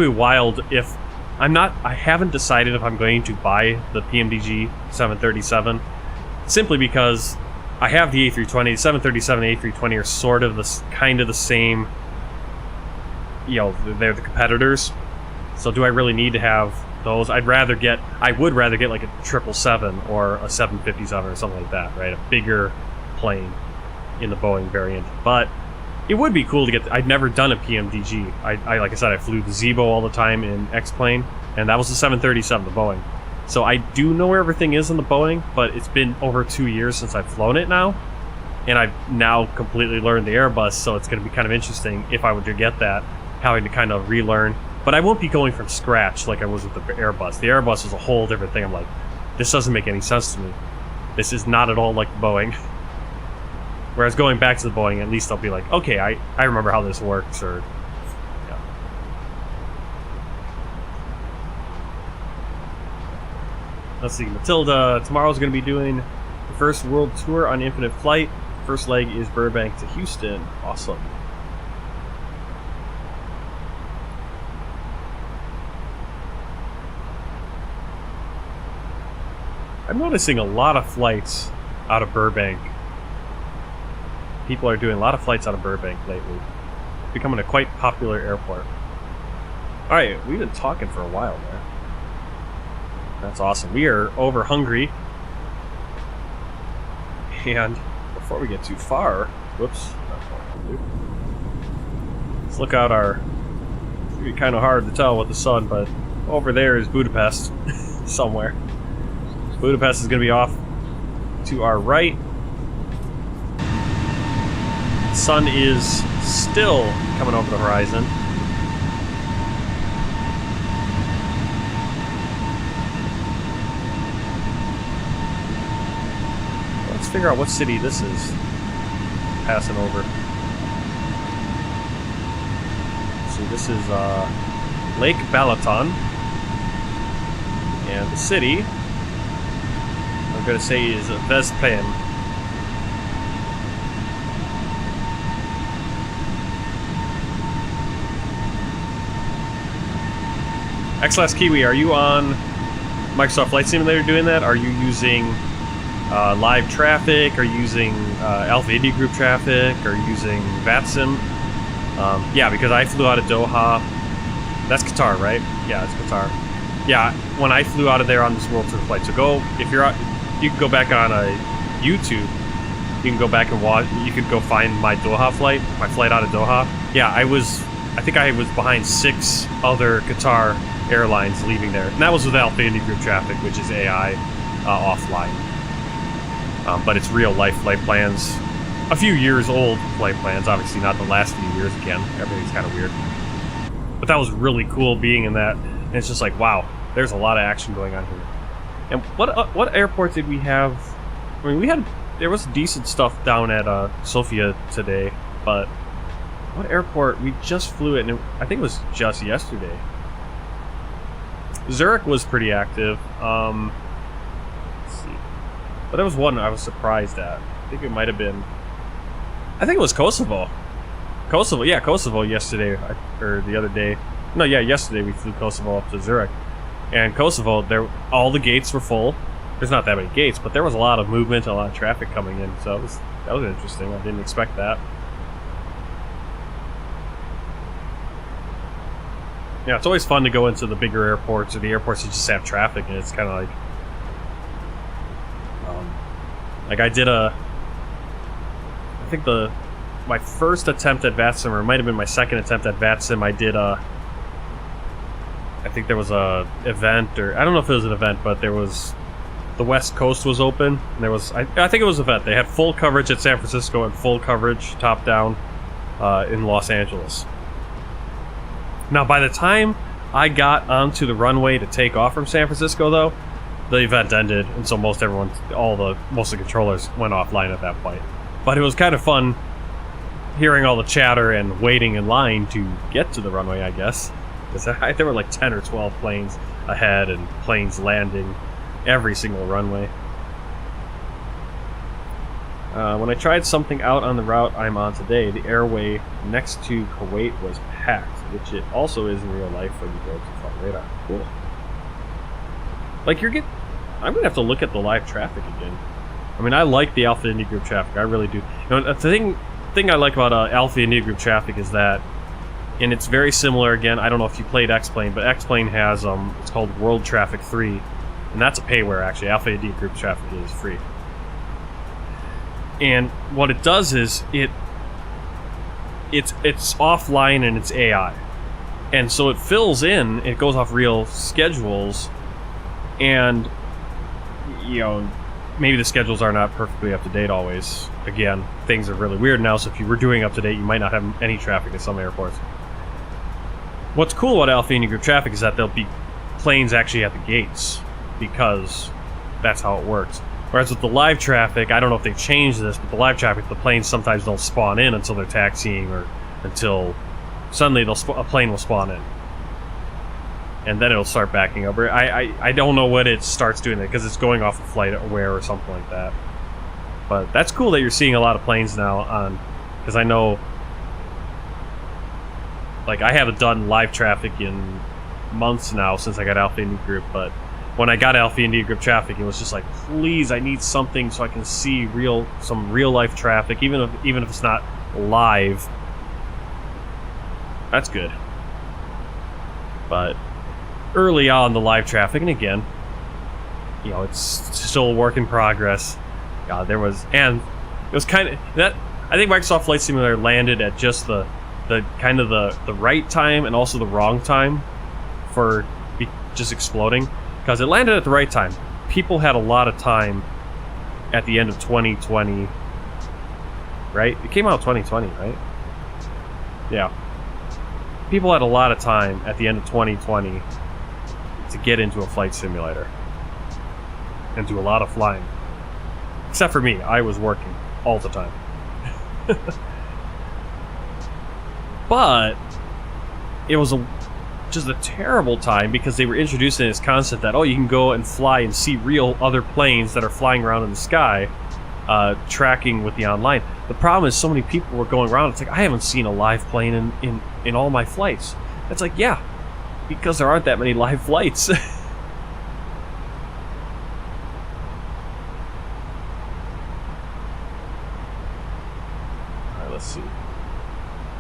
wild if I haven't decided if I'm going to buy the PMDG 737, simply because I have the A320. The 737 and A320 are sort of the same. You know, they're the competitors. So do I really need to have those? I would rather get like a 777 or a 757 or something like that, right? A bigger plane in the Boeing variant. But it would be cool to get. I'd never done a PMDG. I like I said, I flew the Zibo all the time in X-Plane, and that was the 737, the Boeing. So I do know where everything is in the Boeing, but it's been over 2 years since I've flown it now, and I've now completely learned the Airbus. So it's going to be kind of interesting if I were to get that, having to kind of relearn. But I won't be going from scratch like I was with the Airbus. The Airbus is a whole different thing. I'm like, this doesn't make any sense to me. This is not at all like the Boeing. Whereas going back to the Boeing, at least I'll be like, okay, I remember how this works, or... Yeah. Let's see, Matilda, tomorrow's going to be doing the first world tour on Infinite Flight. First leg is Burbank to Houston. Awesome. I'm noticing a lot of flights out of Burbank. People are doing a lot of flights out of Burbank lately. It's becoming a quite popular airport. Alright, we've been talking for a while there. That's awesome. We are over hungry. And before we get too far, whoops, let's look out our... It's going to be kind of hard to tell with the sun, but over there is Budapest somewhere. Budapest is going to be off to our right. The sun is still coming over the horizon. Let's figure out what city this is passing over. So this is Lake Balaton. And the city, I'm going to say, is Veszprém. X-Last Kiwi, are you on Microsoft Flight Simulator doing that? Are you using live traffic? Are you using Alpha India Group traffic? Are you using VATSIM? Yeah, because I flew out of Doha. That's Qatar, right? Yeah, it's Qatar. Yeah, when I flew out of there on this World Tour flight. So go, if you're out, you can go back on YouTube. You can go back and watch. You could go find my Doha flight, my flight out of Doha. Yeah, I think I was behind 6 other Qatar airlines leaving there, and that was with Alpha India Group traffic, which is AI offline. But it's real life flight plans. A few years old flight plans, obviously not the last few years again. Everything's kind of weird. But that was really cool being in that. And it's just like, wow, there's a lot of action going on here. And what airport did we have? I mean, there was decent stuff down at Sofia today, but what airport? We just flew it, and I think it was just yesterday. Zurich was pretty active. Let's see. But there was one I was surprised at. I think it might have been... I think it was Kosovo. Kosovo yesterday, or the other day. No, yeah, yesterday we flew Kosovo up to Zurich. And Kosovo, all the gates were full. There's not that many gates, but there was a lot of movement, a lot of traffic coming in, so that was interesting. I didn't expect that. Yeah, it's always fun to go into the bigger airports or the airports that just have traffic, and it's kind of like I did I think my first attempt at VATSIM, or it might have been my second attempt at VATSIM, I did I think there was a event, or I don't know if it was an event, but there was, the West Coast was open, and there was, I think it was an event. They had full coverage at San Francisco and full coverage top down in Los Angeles. Now, by the time I got onto the runway to take off from San Francisco, though, the event ended, and so most of the controllers went offline at that point. But it was kind of fun hearing all the chatter and waiting in line to get to the runway, I guess. Because there were like 10 or 12 planes ahead, and planes landing every single runway. When I tried something out on the route I'm on today, the airway next to Kuwait was packed, which it also is in real life when you go to front radar. Cool. Like I'm gonna have to look at the live traffic again. I mean, I like the Alpha India Group traffic. I really do. You know, the thing I like about Alpha India Group traffic is that, and it's very similar. Again, I don't know if you played X-Plane, but X-Plane has it's called World Traffic 3, and that's a payware actually. Alpha India Group traffic is free. And what it does is it's offline and it's AI, and so it fills in. It goes off real schedules, and you know, maybe the schedules are not perfectly up to date always. Again, things are really weird now, so if you were doing up to date, you might not have any traffic at some airports. What's cool about Alpha India Group traffic is that there'll be planes actually at the gates, because that's how it works. Whereas with the live traffic, I don't know if they've changed this, but the live traffic, the planes sometimes don't spawn in until they're taxiing, or until suddenly a plane will spawn in. And then it'll start backing up. I don't know what it starts doing there, because it's going off of flight aware or something like that. But that's cool that you're seeing a lot of planes now on, because I know, like, I haven't done live traffic in months now since I got Alpha India Group, but when I got Alpha India Group traffic, it was just like, please, I need something so I can see some real life traffic, even if it's not live. That's good. But early on, the live traffic, and again, you know, it's still a work in progress. It was kind of that. I think Microsoft Flight Simulator landed at just the kind of the right time and also the wrong time for just exploding. Because it landed at the right time. People had a lot of time at the end of 2020, right? It came out 2020, right? Yeah. People had a lot of time at the end of 2020 to get into a flight simulator and do a lot of flying. Except for me, I was working all the time. But it was just a terrible time, because they were introducing this concept that, oh, you can go and fly and see real other planes that are flying around in the sky, tracking with the online. The problem is so many people were going around, it's like, I haven't seen a live plane in all my flights. It's like, yeah, because there aren't that many live flights. let's see.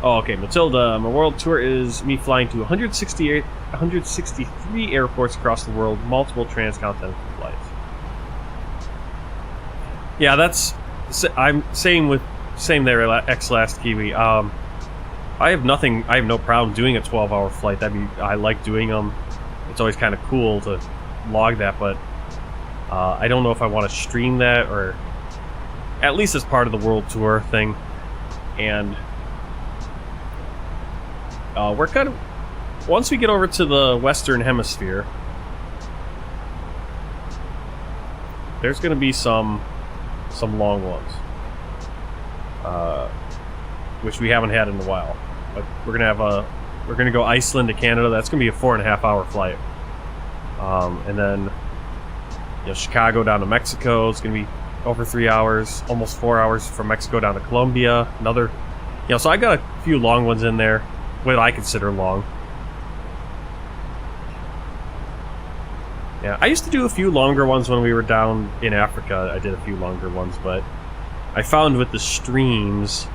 Oh, okay, Matilda. My world tour is me flying to 163 airports across the world, multiple transcontinental flights. Yeah, that's. I'm same there, X Last Kiwi. I have no problem doing a 12-hour flight. I like doing them. It's always kind of cool to log that, but I don't know if I want to stream that, or at least as part of the world tour thing. And we're kind of, once we get over to the Western Hemisphere, there's going to be some long ones, which we haven't had in a while. But we're gonna go Iceland to Canada. That's gonna be a 4.5-hour flight, and then Chicago down to Mexico. It's gonna be over 3 hours, almost 4 hours from Mexico down to Colombia. Another, so I got a few long ones in there, what I consider long. Yeah, I used to do a few longer ones when we were down in Africa. I did a few longer ones, but I found with the streams,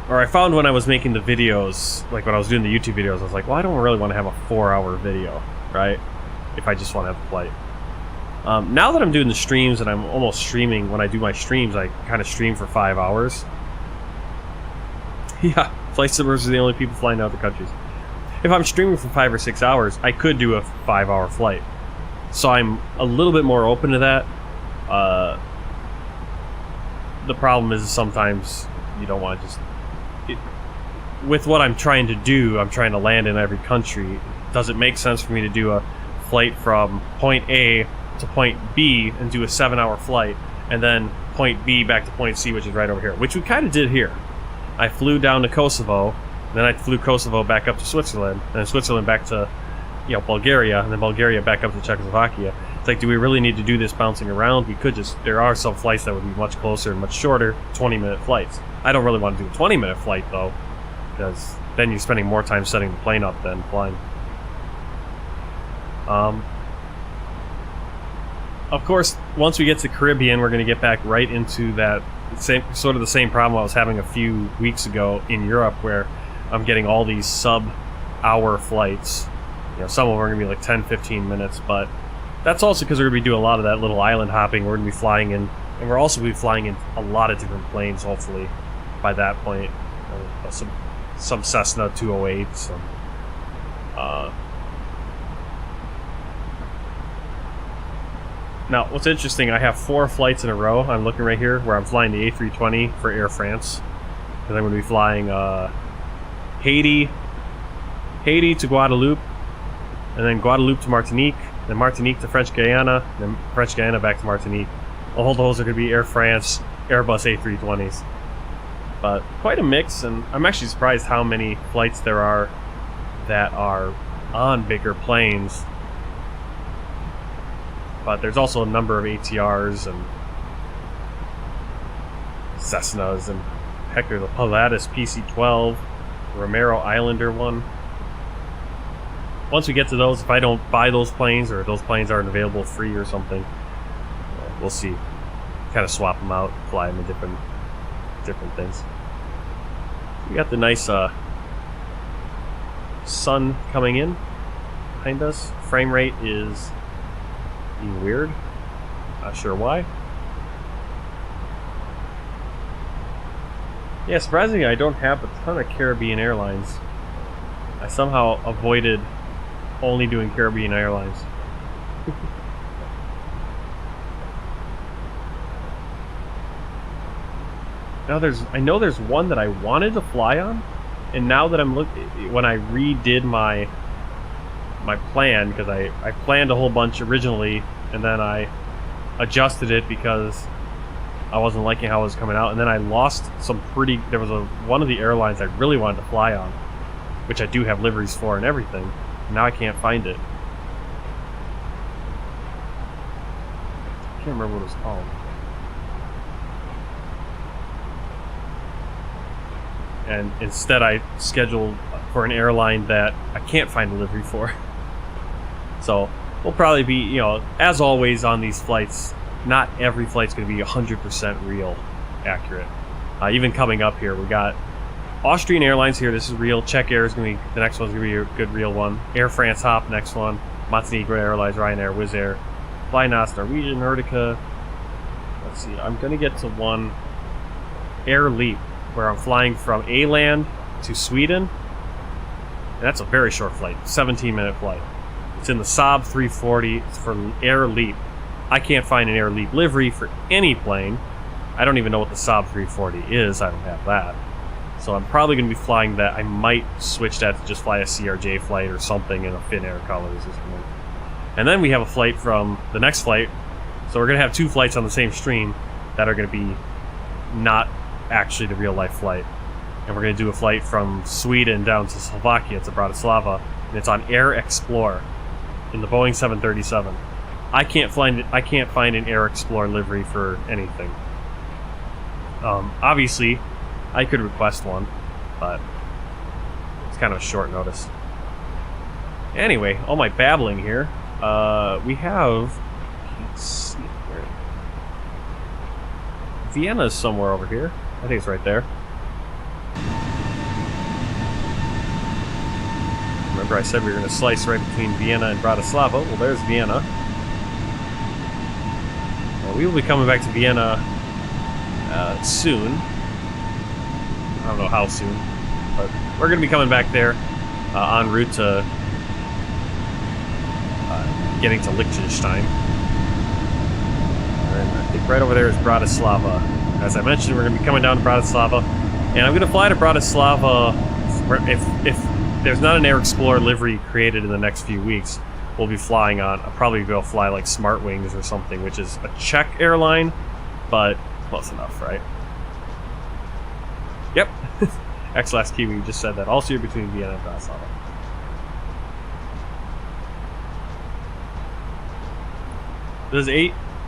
or I found when I was making the videos, like when I was doing the YouTube videos, I was like, well, I don't really want to have a 4-hour video, right? If I just want to have a flight. Now that I'm doing the streams and I'm almost streaming, when I do my streams, I kind of stream for 5 hours. Yeah, flight simmers are the only people flying out of the countries. If I'm streaming for 5 or 6 hours, I could do a 5-hour flight. So I'm a little bit more open to that. The problem is sometimes you don't want to just... with what I'm trying to do, I'm trying to land in every country. Does it make sense for me to do a flight from point A to point B and do a 7-hour flight, and then point B back to point C, which is right over here, which we kind of did here. I flew down to Kosovo, then I flew Kosovo back up to Switzerland, and then Switzerland back to Bulgaria, and then Bulgaria back up to Czechoslovakia. It's like, do we really need to do this bouncing around? We could just, there are some flights that would be much closer and much shorter, 20-minute flights. I don't really want to do a 20-minute flight though, because then you're spending more time setting the plane up than flying. Of course, once we get to the Caribbean, we're going to get back right into that sort of the same problem I was having a few weeks ago in Europe, where I'm getting all these sub-hour flights. Some of them are going to be like 10-15 minutes, but that's also because we're going to be doing a lot of that little island hopping. We're going to be flying in, and we're also going to be flying in a lot of different planes, hopefully, by that point. Some Cessna 208s, Now, what's interesting, I have 4 flights in a row. I'm looking right here where I'm flying the A320 for Air France. Because I'm going to be flying Haiti to Guadeloupe, and then Guadeloupe to Martinique, then Martinique to French Guiana, then French Guiana back to Martinique. All those are going to be Air France Airbus A320s. But quite a mix, and I'm actually surprised how many flights there are that are on bigger planes. But there's also a number of ATRs and Cessnas, and heck, there's a Pilatus PC-12, Romero Islander one. Once we get to those, if I don't buy those planes, or those planes aren't available free or something, we'll see. Kind of swap them out, fly them in different things. We got the nice sun coming in behind us. Frame rate is being weird. Not sure why. Yeah, surprisingly, I don't have a ton of Caribbean Airlines. I somehow avoided only doing Caribbean Airlines. Now I know there's one that I wanted to fly on, and now that I'm when I redid my plan, because I planned a whole bunch originally, and then I adjusted it because I wasn't liking how it was coming out, and then I lost some there was one of the airlines I really wanted to fly on, which I do have liveries for and everything. Now I can't find it. I can't remember what it was called. And instead I scheduled for an airline that I can't find a livery for. So we'll probably be, as always on these flights, not every flight's going to be 100% real accurate. Even coming up here, we got Austrian Airlines here. This is real. Czech Air is going to be, the next one's going to be a good real one. Air France Hop, next one. Montenegro Airlines, Ryanair, Wizz Air, Flynas, Norwegian, Nordica. Let's see, I'm going to get to one Air Leap, where I'm flying from A-Land to Sweden. And that's a very short flight, 17-minute flight. It's in the Saab 340. It's for Air Leap. I can't find an Air Leap livery for any plane. I don't even know what the Saab 340 is. I don't have that. So I'm probably going to be flying that. I might switch that to just fly a CRJ flight or something in a Finnair colors or something. And then we have a flight from the next flight. So we're going to have 2 flights on the same stream that are going to be not actually the real life flight. And we're going to do a flight from Sweden down to Slovakia to Bratislava. And it's on Air Explorer in the Boeing 737. I can't find an Air Explorer livery for anything. Obviously, I could request one, but it's kind of a short notice. Anyway, all my babbling here. We have... Let's see here. Vienna is somewhere over here. I think it's right there. Remember I said we were going to slice right between Vienna and Bratislava. Well, there's Vienna. Well, we will be coming back to Vienna soon. I don't know how soon, but we're going to be coming back there en route to getting to Liechtenstein. And I think right over there is Bratislava. As I mentioned, we're going to be coming down to Bratislava, and I'm going to fly to Bratislava. If there's not an Air Explorer livery created in the next few weeks, we'll be flying on. I'll probably go fly like Smart Wings or something, which is a Czech airline, but close enough, right? Yep. X-Last Kiwi just said that. Also between Vienna and Bratislava. Does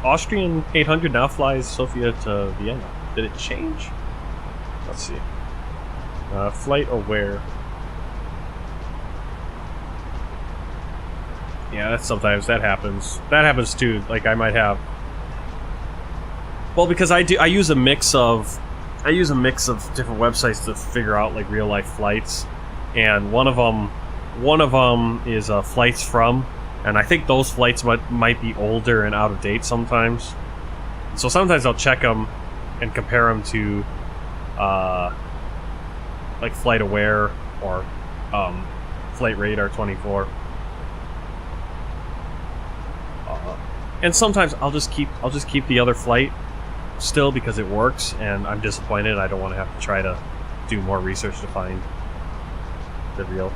Austrian 800 now flies Sofia to Vienna? Did it change? Let's see. Flight aware. Yeah, that's sometimes that happens. That happens too. Like I might have. Well, because I use a mix of different websites to figure out like real life flights, and one of them is flights from, and I think those flights might be older and out of date sometimes. So sometimes I'll check them and compare them to like Flight Aware or Flight Radar 24. And sometimes I'll just keep the other flight still because it works, and I'm disappointed. I don't want to have to try to do more research to find the real.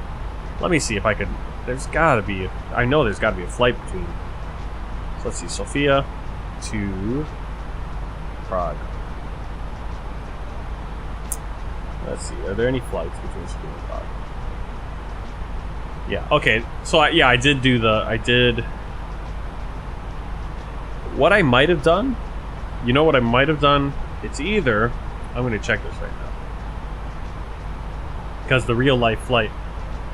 Let me see if I could. There's got to be. I know there's got to be a flight between. So let's see, Sofia to Prague. Let's see. Are there any flights between Sofia and Prague? Yeah. Okay. So I did do the. I did. What I might have done, you know what I might have done? It's either, I'm going to check this right now. Because the real life flight,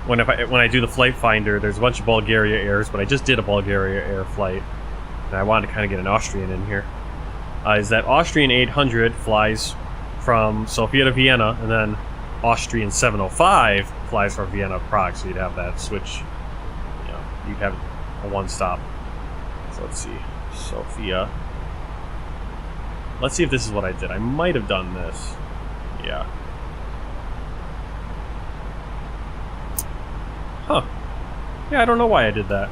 when I do the flight finder, there's a bunch of Bulgaria Airs, but I just did a Bulgaria Air flight, and I wanted to kind of get an Austrian in here. Is that Austrian 800 flies from Sofia to Vienna, and then Austrian 705 flies from Vienna to Prague, so you'd have that switch, you'd have a one-stop. So let's see. Sofia. Let's see if this is what I did. I might have done this. Yeah. Huh. Yeah, I don't know why I did that.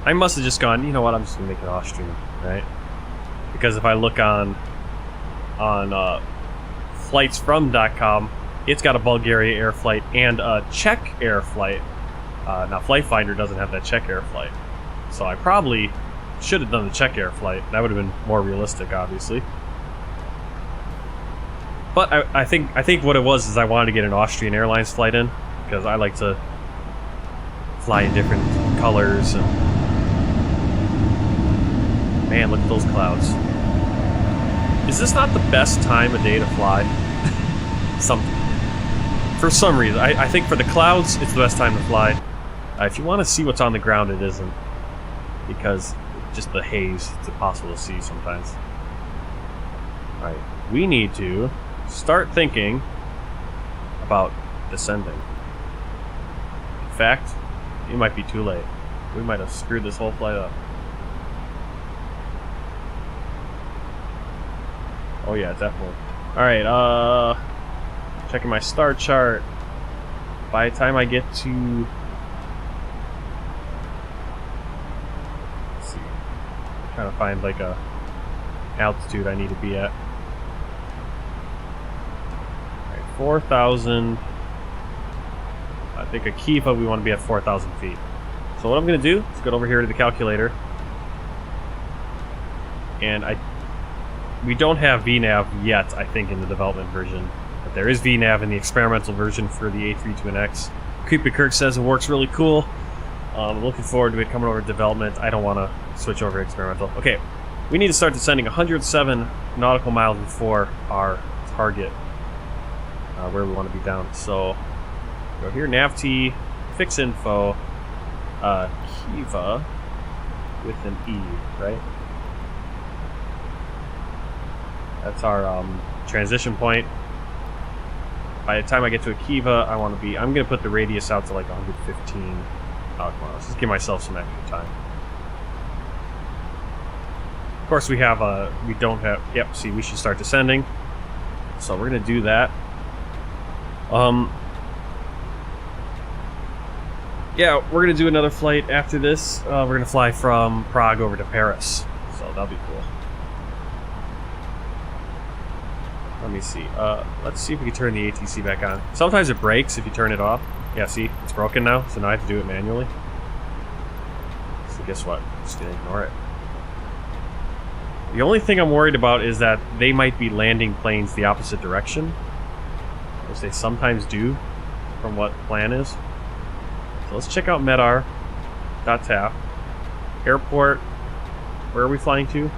I must have just gone, you know what, I'm just going to make it Austrian, right? Because if I look on flightsfrom.com, it's got a Bulgaria Air flight and a Czech Air flight. Now, Flight Finder doesn't have that Czech Air flight. So I probably should have done the Czech Air flight. That would have been more realistic, obviously. But I think what it was is I wanted to get an Austrian Airlines flight in, because I like to fly in different colors. And man, look at those clouds. Is this not the best time of day to fly? For some reason. I think for the clouds, it's the best time to fly. If you want to see what's on the ground, it isn't. Because just the haze, it's impossible to see sometimes. Alright, we need to start thinking about descending. In fact, it might be too late. We might have screwed this whole flight up. Oh yeah, definitely. Alright, checking my star chart. By the time I get to... Let's see. I'm trying to find like a altitude I need to be at. Alright, 4,000. I think a Kiva we want to be at 4,000 feet. So what I'm going to do is go over here to the calculator. And we don't have VNAV yet, I think, in the development version. But there is VNAV in the experimental version for the A32NX. Creepy Kirk says it works really cool. I'm looking forward to it coming over to development. I don't want to switch over to experimental. Okay, we need to start descending 107 nautical miles before our target, where we want to be down. So, go here, NavT, fix info, Kiva with an E, right? That's our transition point. By the time I get to a Kiva, I want to be... I'm going to put the radius out to like 115 nautical miles. Just give myself some extra time. Of course, we have we don't have... Yep, see, we should start descending. So we're going to do that. Yeah, we're going to do another flight after this. We're going to fly from Prague over to Paris. So that'll be cool. Let me see. Let's see if we can turn the ATC back on. Sometimes it breaks if you turn it off. Yeah, see? It's broken now, so now I have to do it manually. So guess what? I'm just gonna ignore it. The only thing I'm worried about is that they might be landing planes the opposite direction, which they sometimes do, from what the plan is. So let's check out medar.tap. Airport. Where are we flying to?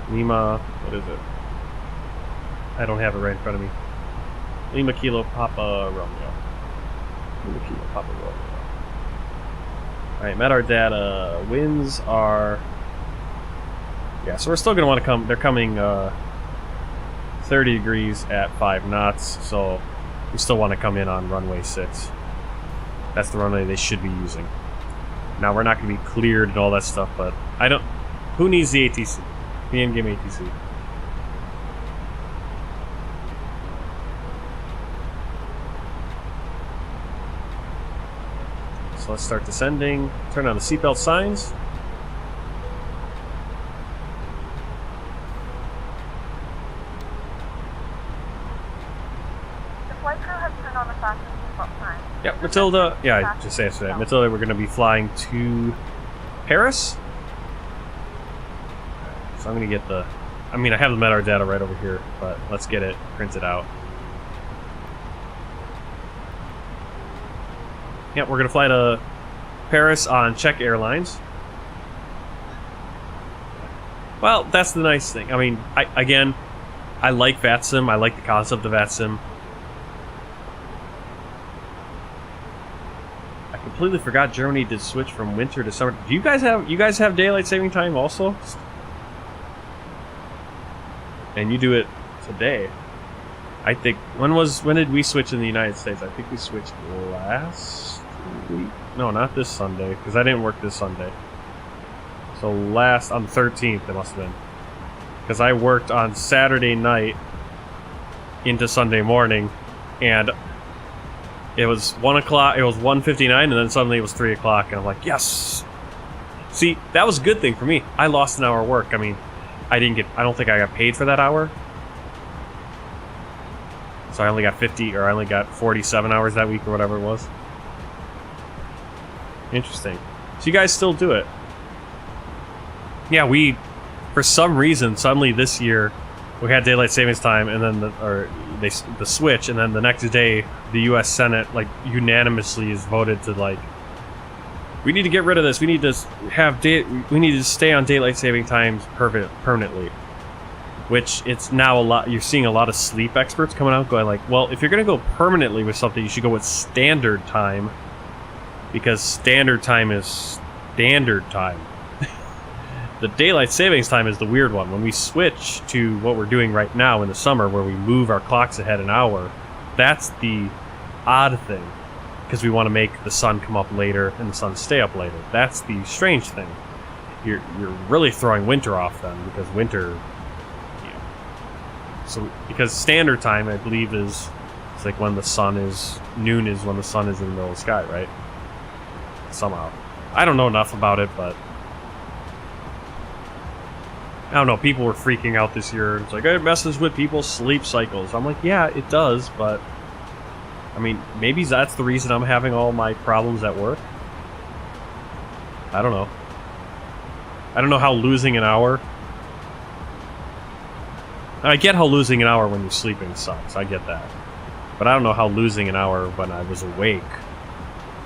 Lima. What is it? I don't have it right in front of me. Lima Kilo Papa Romeo. Lima Kilo Papa Romeo. Alright, Medar data. Winds are... Yeah, so we're still going to want to come... They're coming 30 degrees at 5 knots, so we still want to come in on runway 6. That's the runway they should be using. Now, we're not going to be cleared and all that stuff, but I don't... Who needs the ATC? The in-game ATC. So let's start descending. Turn on the seatbelt signs. The flight crew has turned on the fasten seatbelt sign. Yep, Matilda. Yeah, I just say that. Matilda, we're going to be flying to Paris. So I'm going to get the... I mean, I have the Medar data right over here, but let's get it printed out. Yep, we're going to fly to Paris on Czech Airlines. Well, that's the nice thing. I mean, I like VATSIM. I like the concept of VATSIM. I completely forgot Germany did switch from winter to summer. Do you guys have daylight saving time also? And you do it today. I think when did we switch in the United States? I think we switched last week. No, not this Sunday, because I didn't work this Sunday. So on the 13th it must have been. Because I worked on Saturday night into Sunday morning, and it was 1 o'clock, it was 1:59, and then suddenly it was 3 o'clock, and I'm like, yes! See, that was a good thing for me. I lost an hour of work. I mean, I don't think I got paid for that hour. So I only got 47 hours that week or whatever it was. Interesting. So you guys still do it? Yeah, for some reason, suddenly this year, we had daylight savings time, and then the switch, and then the next day, the U.S. Senate unanimously is voted to we need to get rid of this. We need to stay on daylight saving times permanently. Which it's now a lot. You're seeing a lot of sleep experts coming out going well, if you're going to go permanently with something, you should go with standard time, because standard time is standard time. The daylight savings time is the weird one. When we switch to what we're doing right now in the summer, where we move our clocks ahead an hour, that's the odd thing, because we want to make the sun come up later and the sun stay up later. That's the strange thing. You're really throwing winter off then, because winter, so because standard time, I believe, is it's like when the sun is noon is when the sun is in the middle of the sky, right? Somehow, I don't know enough about it, but I don't know. People were freaking out this year. It's like, it messes with people's sleep cycles. I'm like, yeah, it does, but I mean, maybe that's the reason I'm having all my problems at work. I don't know. I don't know how losing an hour... I get how losing an hour when you're sleeping sucks. I get that. But I don't know how losing an hour when I was awake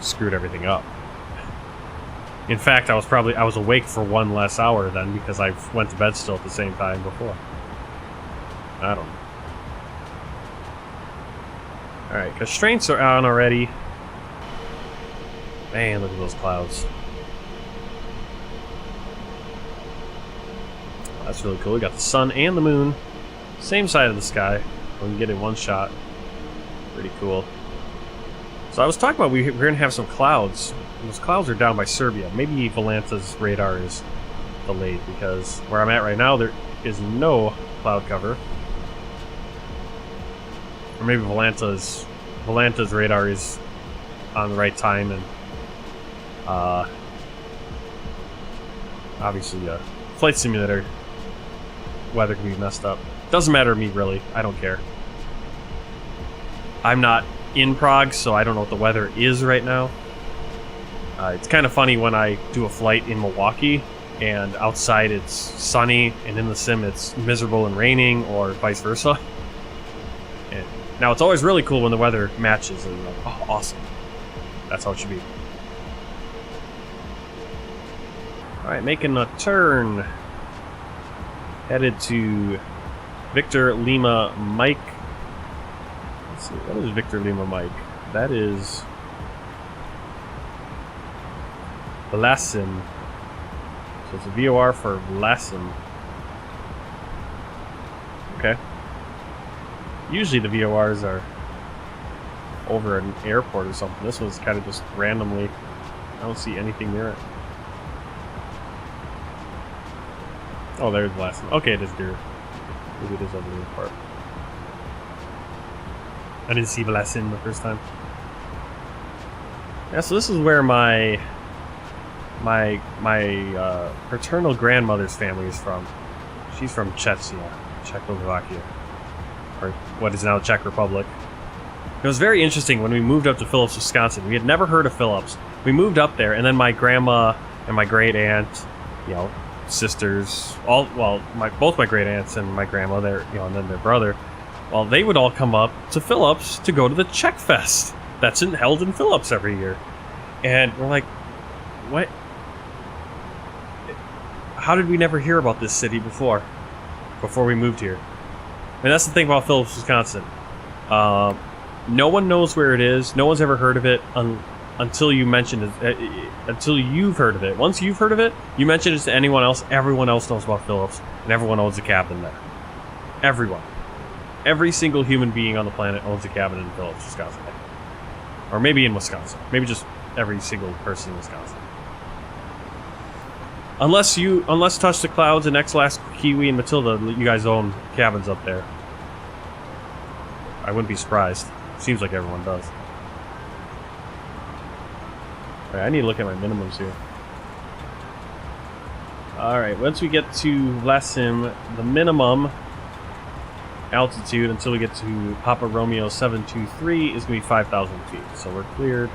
screwed everything up. In fact, I was awake for one less hour then, because I went to bed still at the same time before. I don't know. Alright, constraints are on already. Man, look at those clouds. Oh, that's really cool. We got the sun and the moon. Same side of the sky. We can get in one shot. Pretty cool. So I was talking about we're going to have some clouds. Those clouds are down by Serbia. Maybe Volanta's radar is delayed, because where I'm at right now there is no cloud cover. Or maybe Volanta's radar is on the right time, and obviously flight simulator weather can be messed up. Doesn't matter to me, really. I don't care. I'm not in Prague, so I don't know what the weather is right now. It's kind of funny when I do a flight in Milwaukee and outside it's sunny, and in the sim it's miserable and raining, or vice versa. And now it's always really cool when the weather matches, and you're like, oh, awesome. That's how it should be. Alright, making a turn. Headed to Victor Lima Mike. Let's see, what is Victor Lima Mike? That is Vlasim. So it's a VOR for Vlasim. Okay. Usually the VORs are over an airport or something. This one's kind of just randomly. I don't see anything near it. Oh, there's Vlasim. Okay, it is there. Maybe it is over the airport. I didn't see Vlasim the first time. Yeah, so this is where my paternal grandmother's family is from. She's from Czechia, Czechoslovakia, or what is now the Czech Republic. It was very interesting when we moved up to Phillips, Wisconsin. We had never heard of Phillips. We moved up there, and then my grandma and my great aunt, you know, sisters, both my great aunts and my grandma, and then their brother, well, they would all come up to Phillips to go to the Czech Fest that's held in Phillips every year. And we're like, what? How did we never hear about this city before we moved here? And that's the thing about Phillips, Wisconsin. No one knows where it is. No one's ever heard of it until you mention it. Until you've heard of it. Once you've heard of it, you mention it to anyone else. Everyone else knows about Phillips, and everyone owns a cabin there. Everyone. Every single human being on the planet owns a cabin in Phillips, Wisconsin. Or maybe in Wisconsin. Maybe just every single person in Wisconsin. Unless Touch the Clouds and X-Last Kiwi and Matilda, you guys own cabins up there. I wouldn't be surprised. Seems like everyone does. Alright, I need to look at my minimums here. Alright, once we get to Vlasim, the minimum altitude until we get to Papa Romeo 723 is going to be 5,000 feet. So we're cleared.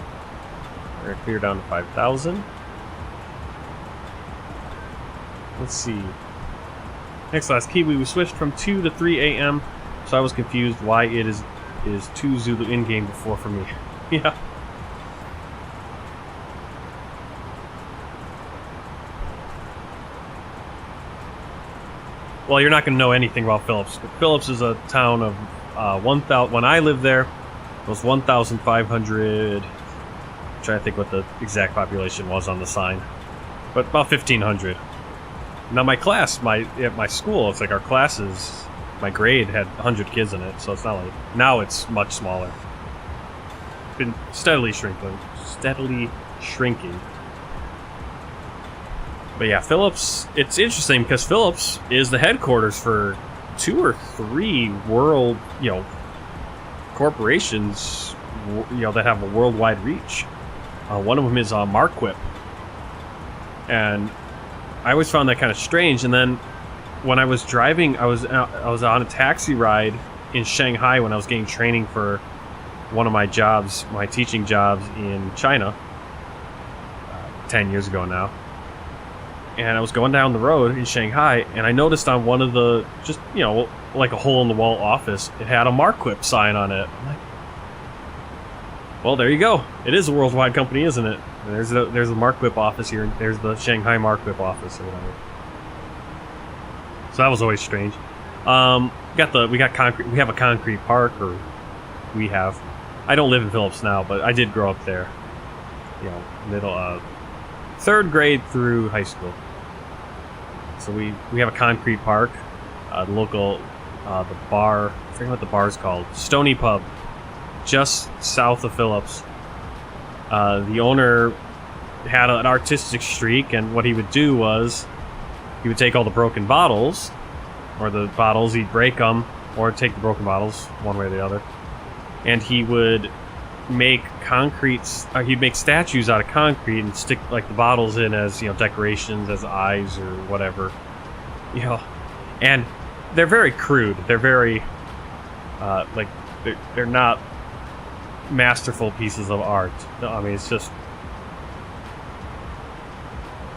We're going to clear down to 5,000. Let's see. Next last Kiwi, we switched from 2 to 3 a.m. So I was confused why it is 2 Zulu in-game before for me. Yeah. Well, you're not going to know anything about Phillips. Phillips is a town of 1,000. When I lived there, it was 1,500. I'm trying to think what the exact population was on the sign, but about 1,500. Now my class, at my school, it's like our classes, my grade had 100 kids in it, so it's not like, now it's much smaller. Been steadily shrinking. But yeah, Philips, it's interesting because Philips is the headquarters for 2 or 3 world, corporations, that have a worldwide reach. One of them is Marquip. And I always found that kind of strange. And then when I was driving, I was on a taxi ride in Shanghai when I was getting training for one of my jobs, my teaching jobs in China, 10 years ago now. And I was going down the road in Shanghai, and I noticed on one of the, just, like a hole-in-the-wall office, it had a Marquip sign on it. I'm like, well, there you go. It is a worldwide company, isn't it? And there's a Marquip office here, and there's the Shanghai Marquip office or whatever. So that was always strange. We have a concrete park, or we have. I don't live in Philips now, but I did grow up there. Third grade through high school. So we have a concrete park. The local, the bar, I forget what the bar's called, Stony Pub, just south of Philips. The owner had an artistic streak, and what he would do was he would take all the broken bottles, or the bottles, he'd break them, or take the broken bottles, one way or the other, and he would make he'd make statues out of concrete and stick like the bottles in as decorations, as eyes or whatever, and they're very crude. They're very they're not masterful pieces of art. I mean, it's just,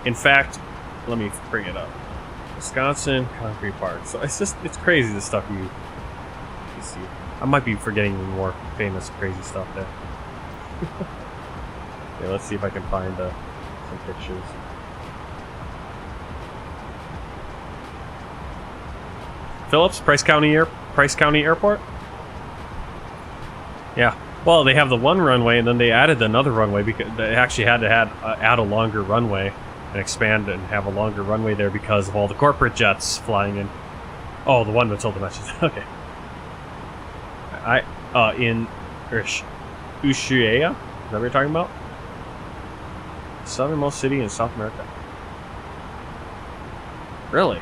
in fact, let me bring it up. Wisconsin Concrete Park. So it's crazy the stuff you see. I might be forgetting the more famous crazy stuff there. Okay, let's see if I can find some pictures. Philips, Price County Airport? Yeah. Well, they have the one runway, and then they added another runway because they actually had to add a longer runway and expand and have a longer runway there because of all the corporate jets flying in. Oh, the one Matilda mentioned. Okay. In Ushuaia? Is that what you're talking about? Southernmost city in South America. Really?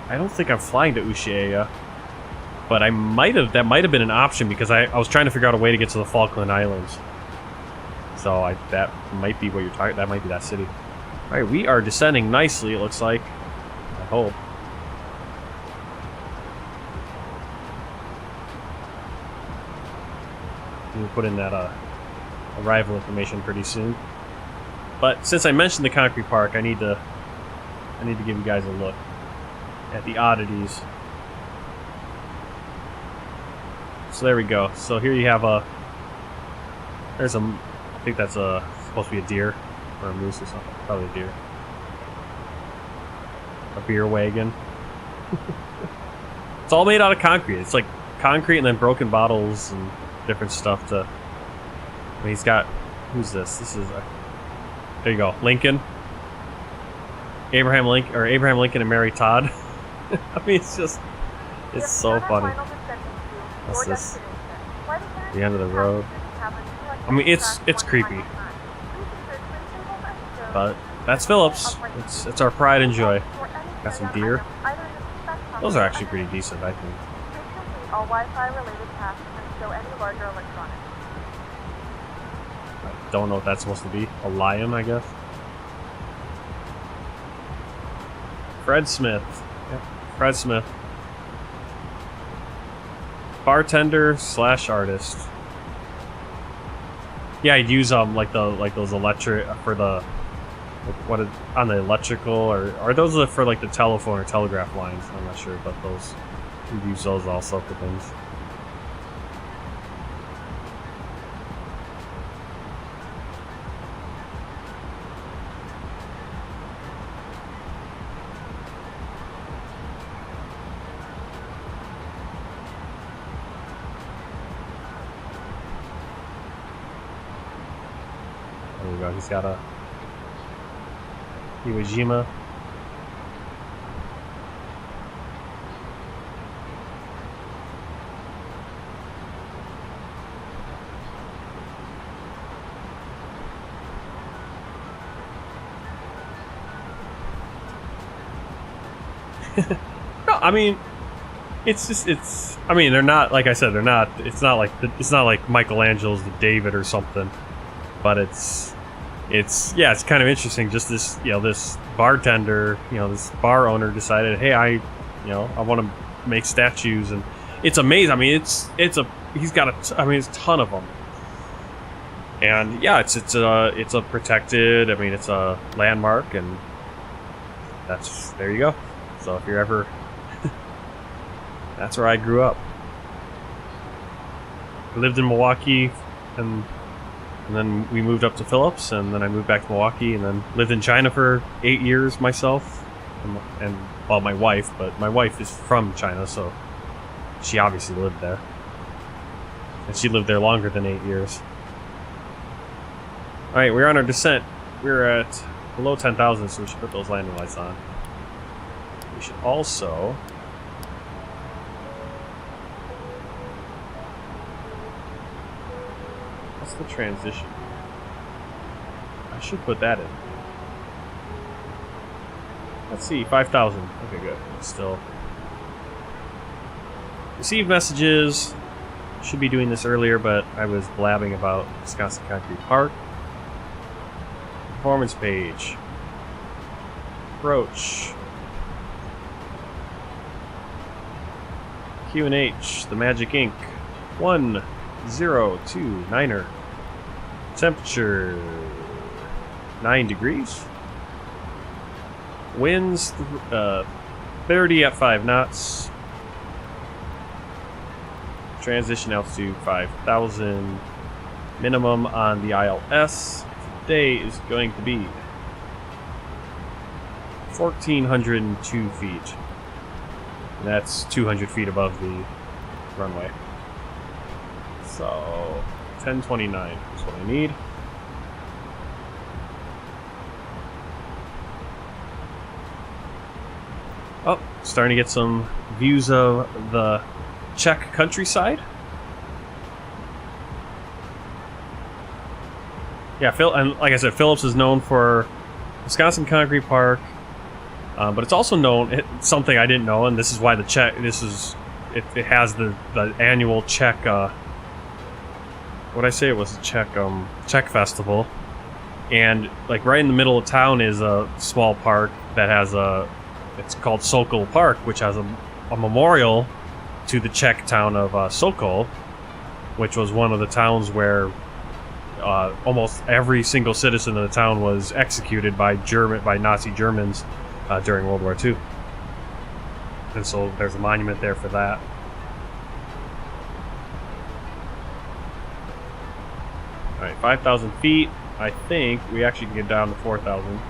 I don't think I'm flying to Ushuaia, but that might have been an option because I was trying to figure out a way to get to the Falkland Islands. So that might be what you're talking. That might be that city. All right, we are descending nicely. It looks like. I hope. We'll put in that arrival information pretty soon. But since I mentioned the concrete park, I need to give you guys a look at the oddities. So there we go. So here you have I think that's supposed to be a deer or a moose or something. Probably a deer. A beer wagon. It's all made out of concrete. It's like concrete and then broken bottles and different stuff to. I mean, he's got. Who's this? This is. There you go, Lincoln. Abraham Lincoln and Mary Todd. I mean, it's just. It's so funny. What's this? The end of the road. I mean, it's creepy. But that's Philips. It's our pride and joy. Got some deer. Those are actually pretty decent, I think. All Wi-Fi related tasks and show any larger electronics. I don't know what that's supposed to be. A lion, I guess. Fred Smith. Yep, Fred Smith. Bartender / artist. Yeah, I'd use like those electric for the on the electrical or those are for like the telephone or telegraph lines. I'm not sure, but those you use those also for things. There we go. He's got a Iwo Jima No, I mean, it's just, it's, I mean, they're not, like I said, they're not, it's not like Michelangelo's The David or something, but it's, yeah, it's kind of interesting, just this, you know, this bartender, you know, this bar owner decided, hey, I want to make statues, and it's amazing. I mean, he's got a ton of them. And yeah, it's a protected, I mean, it's a landmark, and there you go. So if you're ever, that's where I grew up. I lived in Milwaukee, and then we moved up to Phillips, and then I moved back to Milwaukee, and then lived in China for 8 years myself, and well, my wife, but my wife is from China, so she obviously lived there. And she lived there longer than 8 years. Alright, we're on our descent. We're at below 10,000, so we should put those landing lights on. We should also... What's the transition? I should put that in. Let's see, 5,000. Okay, good. Still. Receive messages. Should be doing this earlier, but I was blabbing about Wisconsin Concrete Park. Performance page. Approach. Q&H, the magic ink. 1029er. Temperature 9 degrees. Winds 30 at 5 knots. Transition altitude 5,000. Minimum on the ILS today is going to be 1,402 feet. And that's 200 feet above the runway. So 1029 is what I need. Oh, starting to get some views of the Czech countryside. Yeah, and like I said, Phillips is known for Wisconsin Concrete Park, but it's also known, it's something I didn't know, and this is why the Czech, it has the annual Czech, what'd I say, it was a Czech festival, and like right in the middle of town is a small park that has it's called Sokol Park, which has a memorial to the Czech town of Sokol, which was one of the towns where almost every single citizen of the town was executed by Nazi Germans during World War II. And so there's a monument there for that. Alright, 5,000 feet. I think we actually can get down to 4,000.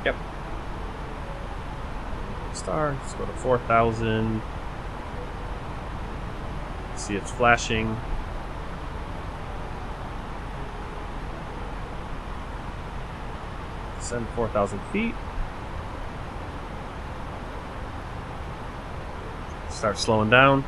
Yep. Star, let's go to 4,000. See, it's flashing. Descend 4,000 feet. Start slowing down.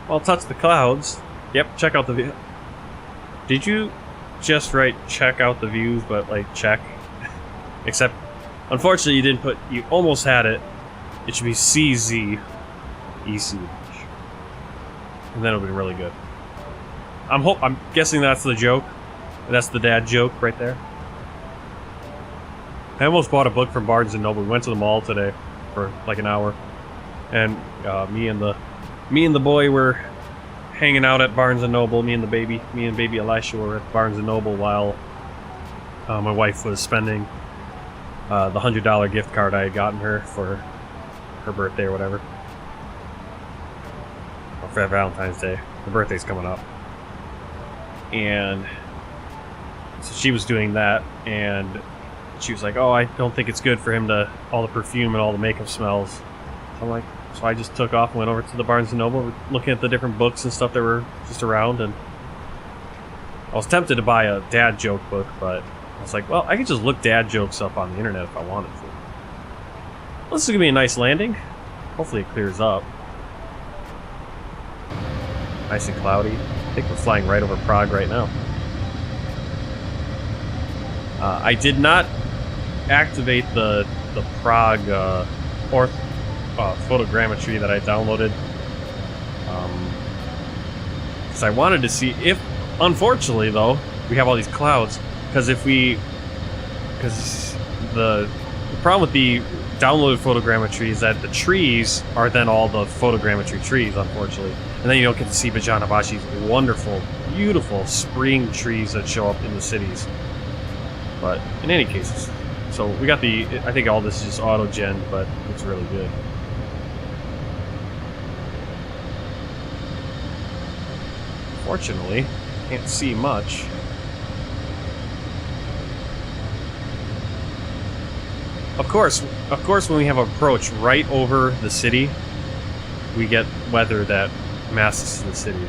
Well, touch the clouds. Yep, check out the view. Did you just write check out the views, but like check? Except, unfortunately, you didn't put, you almost had it. It should be CZ EC. And then it'll be really good. I'm guessing that's the joke. That's the dad joke right there. I almost bought a book from Barnes & Noble. We went to the mall today for like an hour. And me and the boy were hanging out at Barnes & Noble. Me and baby Elisha were at Barnes & Noble while my wife was spending the $100 gift card I had gotten her for her birthday or whatever. Or for Valentine's Day. Her birthday's coming up. And so she was doing that, and she was like, oh, I don't think it's good for him to, all the perfume and all the makeup smells. So I'm like, so I just took off and went over to the Barnes & Noble, looking at the different books and stuff that were just around, and I was tempted to buy a dad joke book, but I was like, well, I could just look dad jokes up on the internet if I wanted to. Well, this is going to be a nice landing. Hopefully it clears up. Nice and cloudy. I think we're flying right over Prague right now. I did not activate the Prague photogrammetry that I downloaded. Because I wanted to see if, unfortunately though, we have all these clouds. Because the problem with the downloaded photogrammetry is that the trees are then all the photogrammetry trees, unfortunately. And then you don't get to see Bajanabashi's wonderful, beautiful spring trees that show up in the cities. But in any case, so we got the, I think all this is just auto-gen, but it's really good. Fortunately, can't see much. Of course, when we have approach right over the city, we get weather that masks the city.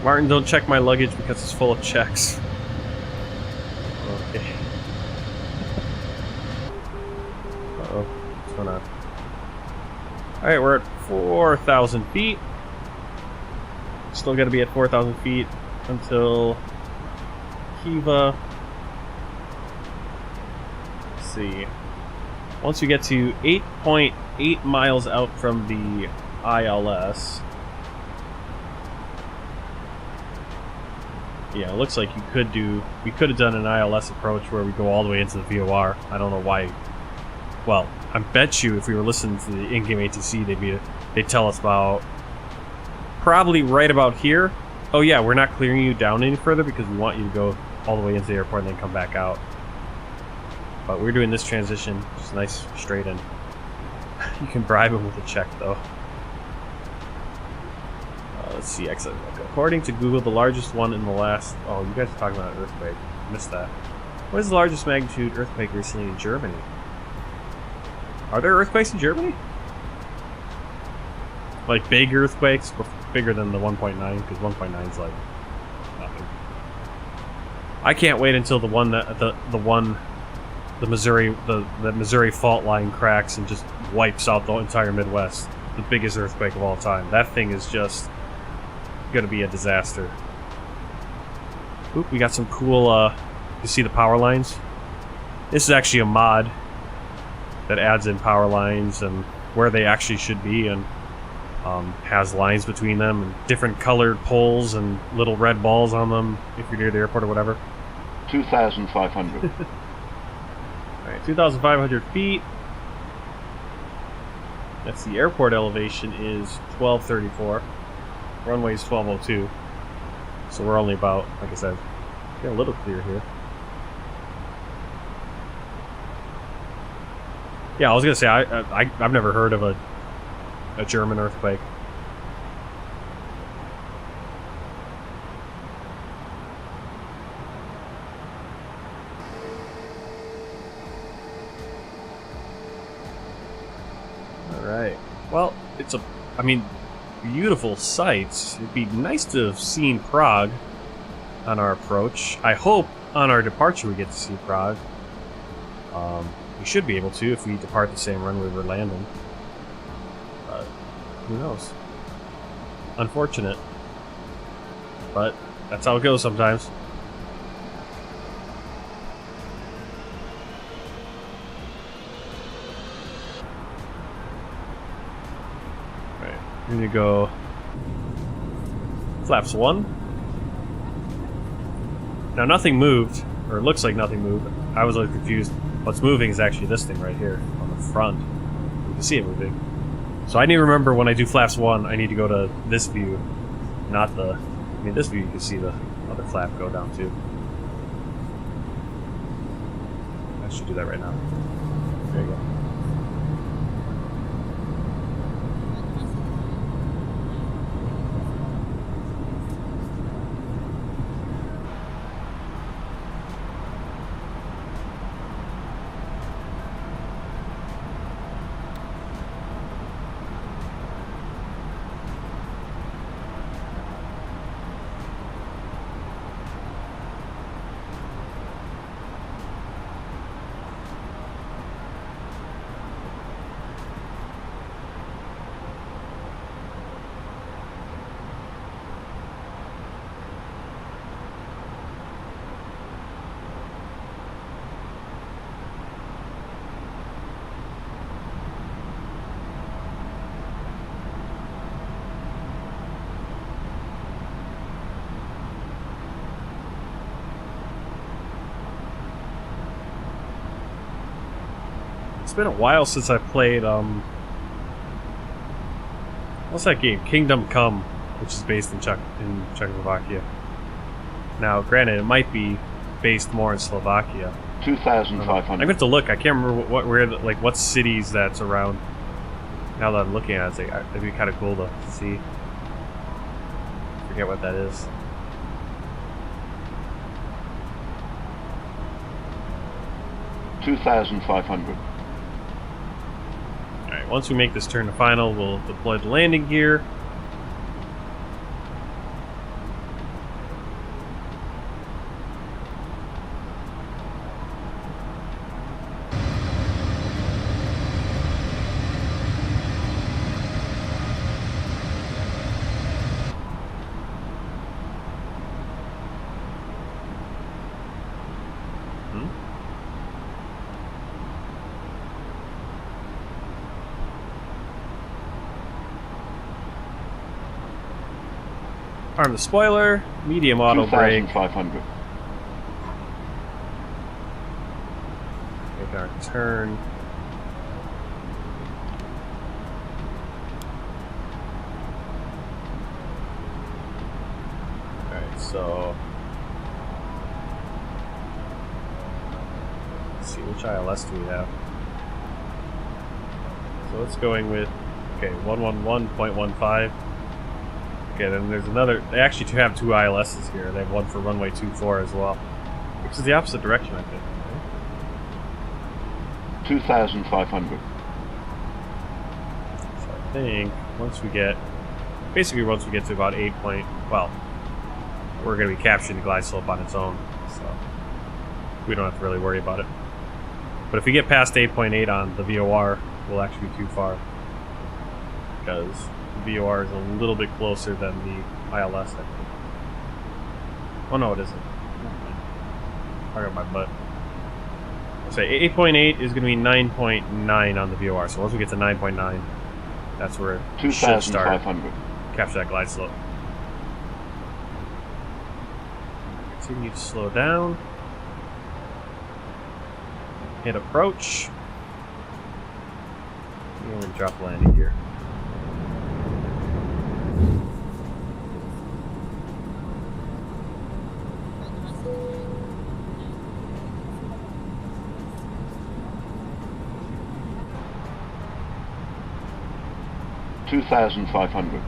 Martin, don't check my luggage because it's full of checks. Okay. Uh-oh. What's going on? Alright, we're at 4,000 feet. Still gotta be at 4,000 feet until Kiva. Let's see. Once we get to 8.8 miles out from the ILS. Yeah, it looks like we could have done an ILS approach where we go all the way into the VOR. I don't know why. Well, I bet you if we were listening to the in-game ATC, they'd tell us about probably right about here. Oh yeah, we're not clearing you down any further because we want you to go all the way into the airport and then come back out. But we're doing this transition, just nice straight in. You can bribe him with a check though. Let's see, exit. According to Google, the largest one in the last... Oh, you guys are talking about an earthquake. Missed that. What is the largest magnitude earthquake recently in Germany? Are there earthquakes in Germany? Like big earthquakes? Bigger than the 1.9? Because 1.9 is like nothing. I can't wait until the Missouri fault line cracks and just wipes out the entire Midwest. The biggest earthquake of all time. That thing is just gonna be a disaster. Oop, we got some cool, you see the power lines? This is actually a mod that adds in power lines and where they actually should be, and has lines between them and different colored poles and little red balls on them if you're near the airport or whatever. 2,500. Alright, 2,500 feet. That's the airport elevation is 1234. Runway is 1202. So we're only about, like I said, get a little clear here. Yeah, I was gonna say I've never heard of a German earthquake. All right. Well, it's a, I mean, beautiful sights. It'd be nice to have seen Prague on our approach. I hope on our departure we get to see Prague. We should be able to if we depart the same runway we're landing. But who knows? Unfortunate. But that's how it goes sometimes. Alright, we're gonna go flaps 1. Now nothing moved, or it looks like nothing moved. I was a little confused. What's moving is actually this thing right here on the front. You can see it moving. So I need to remember when I do flaps 1, I need to go to this view, not the... I mean, this view you can see the other flap go down too. I should do that right now. There you go. been a while since I played, what's that game? Kingdom Come, which is based in Czechoslovakia. Now, granted, it might be based more in Slovakia. 2,500. I'm going to look. I can't remember what cities that's around. Now that I'm looking at it, it's like, it'd be kind of cool to see. Forget what that is. $2,500. Alright, once we make this turn to final, we'll deploy the landing gear. Arm the spoiler, medium auto brake. 2,500. Make our turn. Alright, so let's see, which ILS do we have? So it's going with, okay, 111.15. Okay, then there's another. They actually have two ILSs here. They have one for runway 24 as well, which is the opposite direction, I think. Right? 2,500. So I think once we get to about 8 point, well, we're going to be capturing the glide slope on its own, so we don't have to really worry about it. But if we get past 8.8 on the VOR, we'll actually be too far, because the VOR is a little bit closer than the ILS, I think. Oh no, it isn't. I got my butt. I'll say 8.8 is going to be 9.9 on the VOR, so once we get to 9.9, that's where it should start. 2,500. Capture that glide slope. Continue to slow down. Hit approach. And we're going to drop landing gear. $2,500.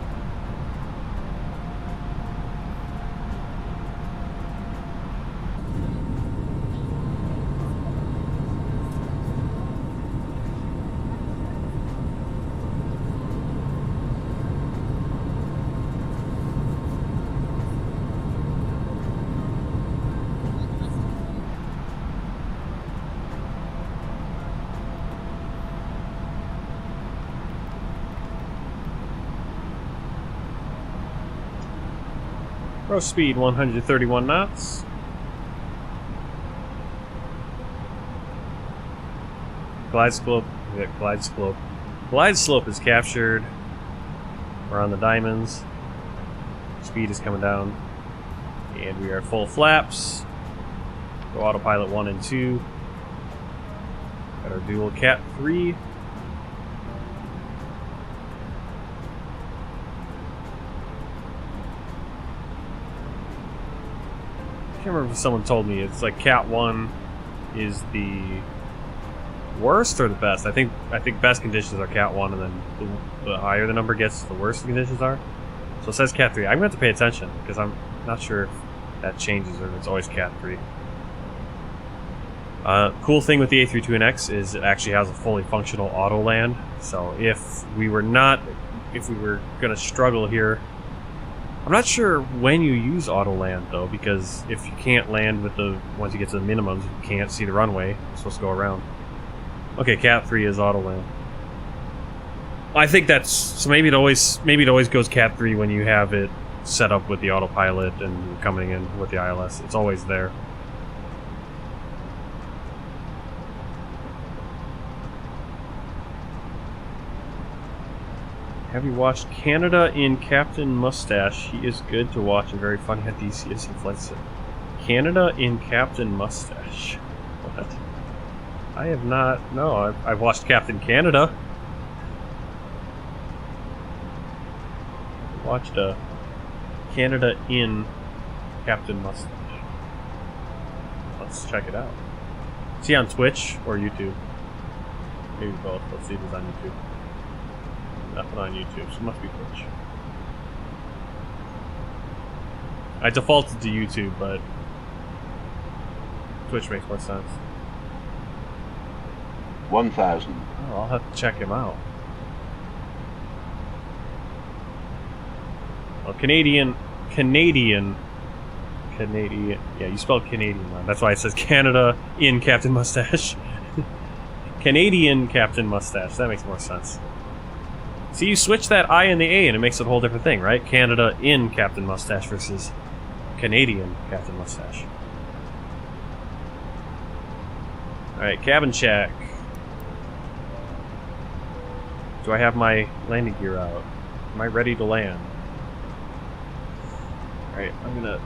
Gross speed 131 knots. Glide slope is captured. We're on the diamonds. Speed is coming down. And we are full flaps. Go autopilot 1 and 2. Got our dual Cat 3. I can't remember if someone told me it's like Cat 1 is the worst or the best. I think best conditions are Cat 1, and then the higher the number gets, the worse the conditions are. So it says Cat 3. I'm going to have to pay attention because I'm not sure if that changes or if it's always Cat 3. Cool thing with the A32NX is it actually has a fully functional auto land. So if we were going to struggle here, I'm not sure when you use auto land though, because if you can't land with once you get to the minimums, you can't see the runway. You're supposed to go around. Okay, Cat 3 is auto land. I think that's so. Maybe it always goes Cat 3 when you have it set up with the autopilot and you're coming in with the ILS. It's always there. Have you watched Canada in Captain Mustache? He is good to watch and very funny at DCS and Flight Sim. Canada in Captain Mustache. What? I have not. No, I've watched Captain Canada. Watched Canada in Captain Mustache. Let's check it out. Is he on Twitch or YouTube? Maybe both. Let's see if he's on YouTube. Nothing on YouTube, so it must be Twitch. I defaulted to YouTube, but Twitch makes more sense. 1,000. Oh, I'll have to check him out. Well, Canadian. Yeah, you spelled Canadian wrong. That's why it says Canada in Captain Mustache. Canadian Captain Mustache. That makes more sense. See, you switch that I and the A and it makes it a whole different thing, right? Canada in Captain Mustache versus Canadian Captain Mustache. Alright, cabin check. Do I have my landing gear out? Am I ready to land? Alright, I'm gonna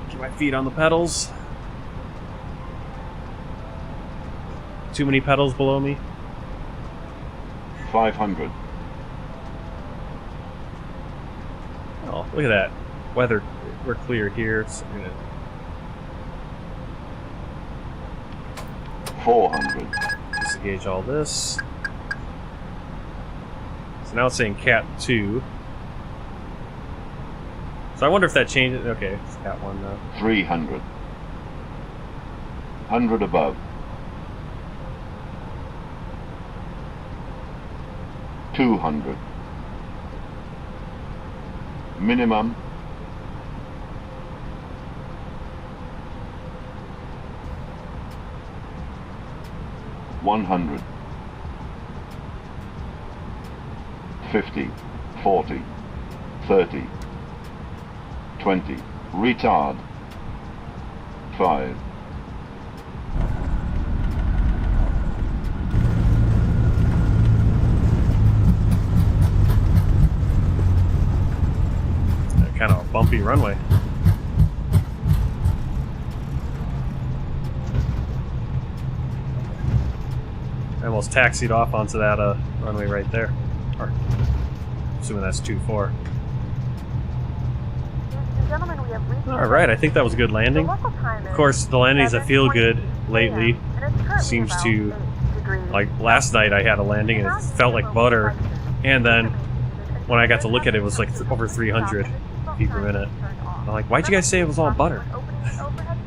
get my feet on the pedals. Too many pedals below me? 500. Oh, look at that. Weather, we're clear here, so I'm gonna... 400. disengage all this. So now it's saying Cat 2. So I wonder if that changes. Okay, it's Cat 1 now. 300. 100 above. 200. Minimum. 100. 50. 40. 30. 20. Retard. 5. Kind of a bumpy runway. I almost taxied off onto that runway right there. Or, assuming that's 24. Gentlemen, we have reached Alright, I think that was a good landing. Of course, the landings that feel good lately seems to... Like, last night I had a landing and it felt like butter. And then, when I got to look at it, it was like over 300 feet per minute. I'm like, why'd you guys say it was all butter?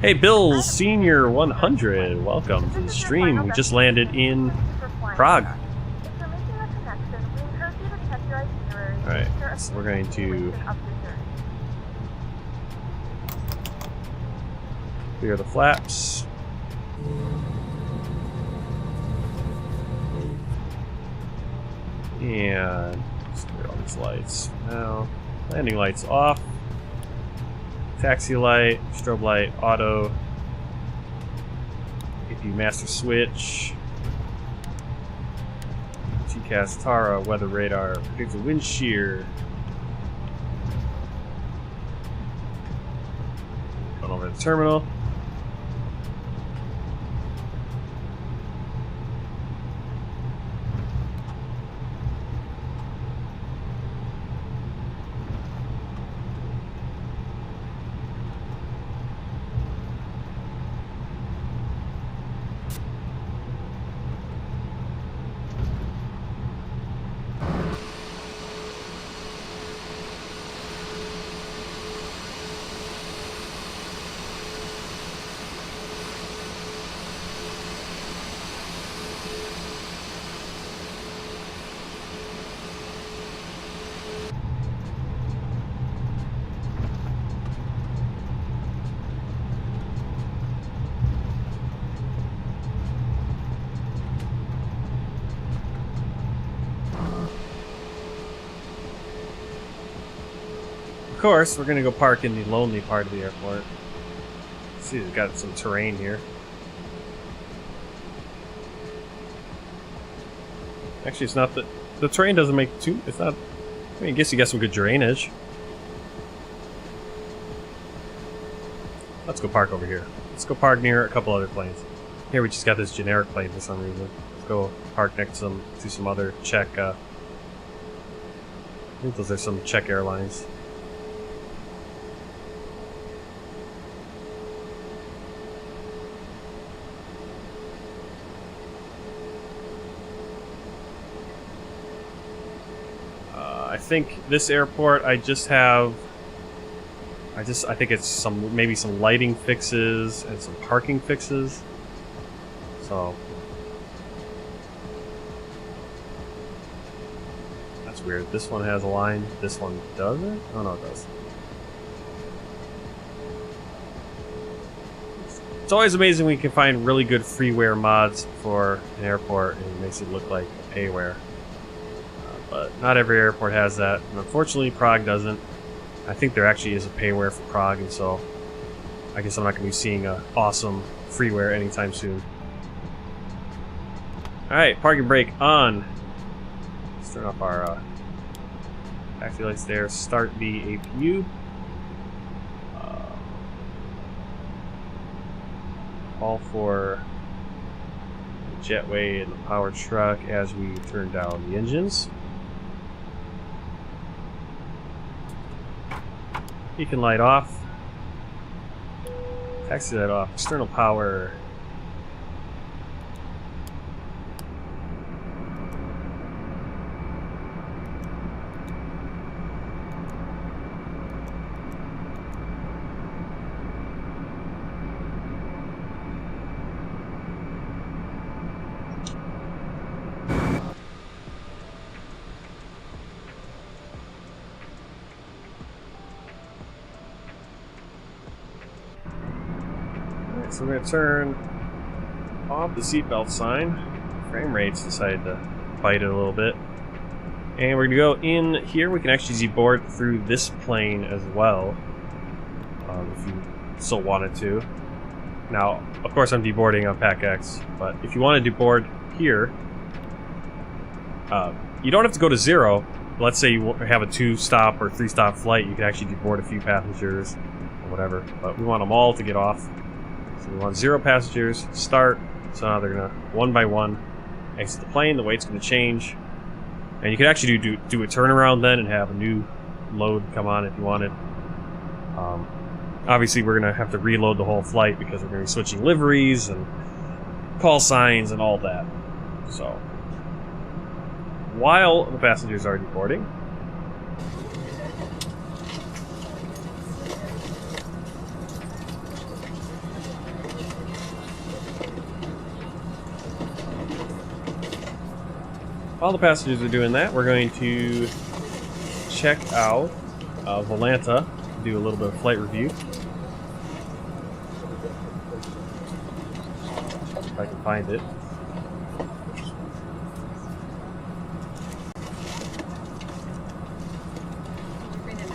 Hey, Bills Senior 100, welcome to the stream. We just landed in Prague. Alright, so we're going to clear the flaps. And let's clear all these lights. Now, landing lights off. Taxi light, strobe light, auto. AP master switch. TCAS Tara, weather radar, predicted wind shear. Going over to the terminal. Of course, we're gonna go park in the lonely part of the airport. See, we've got some terrain here. Actually, it's not the terrain doesn't make too. It's not. I mean, I guess you got some good drainage. Let's go park over here. Let's go park near a couple other planes. Here we just got this generic plane for some reason. Let's go park next to some other Czech. I think those are some Czech airlines. I think this airport I think it's maybe some lighting fixes and some parking fixes. So that's weird. This one has a line. This one doesn't? Oh no, it does. It's always amazing when you can find really good freeware mods for an airport and it makes it look like a payware. But not every airport has that, and unfortunately Prague doesn't. I think there actually is a payware for Prague, and so I guess I'm not going to be seeing an awesome freeware anytime soon. Alright, parking brake on. Let's turn off our taxi lights there. Start the APU. Call for the jetway and the power truck as we turn down the engines. Beacon light off. Taxi light off. External power. So we're going to turn off the seatbelt sign. Frame rates decided to bite it a little bit. And we're going to go in here. We can actually deboard through this plane as well, if you so wanted to. Now, of course I'm deboarding on Pack X, but if you want to deboard here, you don't have to go to 0. Let's say you have a 2-stop or 3-stop flight, you can actually deboard a few passengers or whatever, but we want them all to get off. So we want 0 passengers, start, so now they're going to, one by one, exit the plane, the weight's going to change. And you can actually do a turnaround then and have a new load come on if you wanted. Obviously we're going to have to reload the whole flight because we're going to be switching liveries and call signs and all that. So, while the passengers are deboarding, while the passengers are doing that, we're going to check out Volanta, do a little bit of flight review. If I can find it.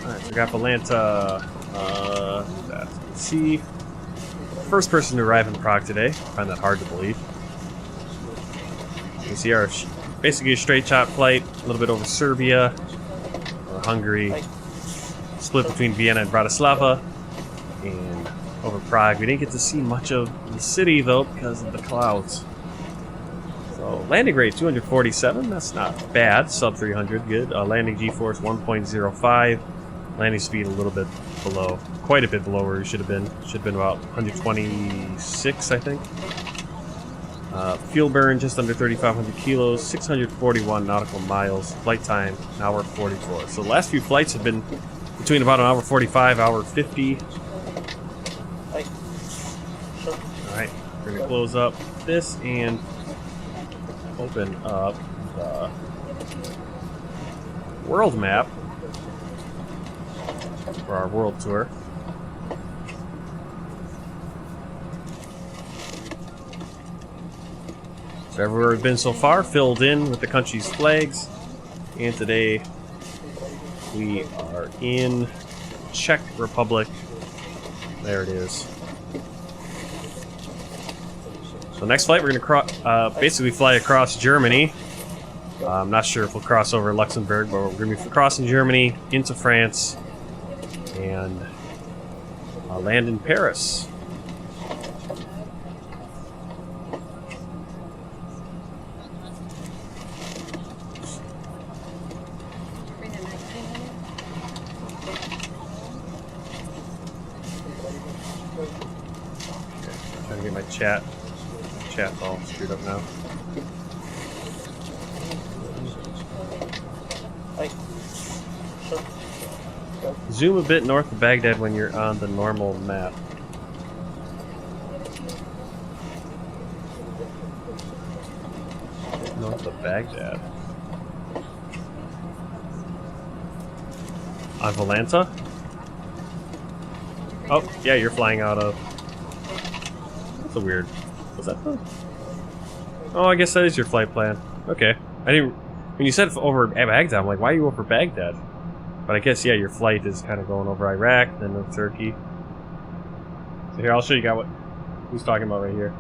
Alright, so we got Volanta, let's see. First person to arrive in Prague today. I find that hard to believe. You can see our basically a straight shot flight, a little bit over Serbia, Hungary, split between Vienna and Bratislava, and over Prague. We didn't get to see much of the city though because of the clouds. So landing rate 247, that's not bad, sub 300, good. Landing G-force 1.05, landing speed a little bit below, quite a bit below where we should have been. Should have been about 126, I think. Fuel burn just under 3,500 kilos, 641 nautical miles, flight time, an hour 44. So the last few flights have been between about an hour 45, hour 50. Alright, we're going to close up this and open up the world map for our world tour. So everywhere we've been so far, filled in with the country's flags, and today we are in Czech Republic. There it is. So next flight, we're going to basically fly across Germany. I'm not sure if we'll cross over Luxembourg, but we're going to be crossing Germany into France and land in Paris. Chat's all screwed up now. Zoom a bit north of Baghdad when you're on the normal map. North of Baghdad. On Volanta? Oh, yeah, you're flying out of... That's a weird... Was that the... Oh, I guess that is your flight plan. Okay. I didn't... When you said over Baghdad, I'm like, why are you over Baghdad? But I guess, yeah, your flight is kind of going over Iraq, then over Turkey. So here, I'll show you guys what... Who's talking about right here.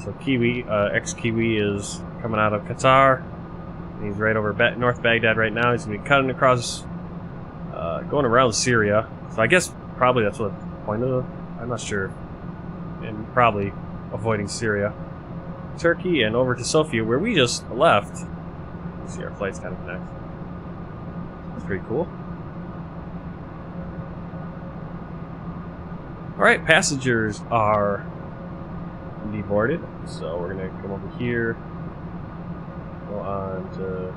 So Kiwi, ex-Kiwi is coming out of Qatar. He's right over North Baghdad right now. He's going to be cutting across, going around Syria. So I guess probably that's what the point of the... I'm not sure. And probably avoiding Syria. Turkey and over to Sofia, where we just left. You see our flights kind of connect. That's pretty cool. Alright, passengers are deboarded, so we're gonna come over here, go on to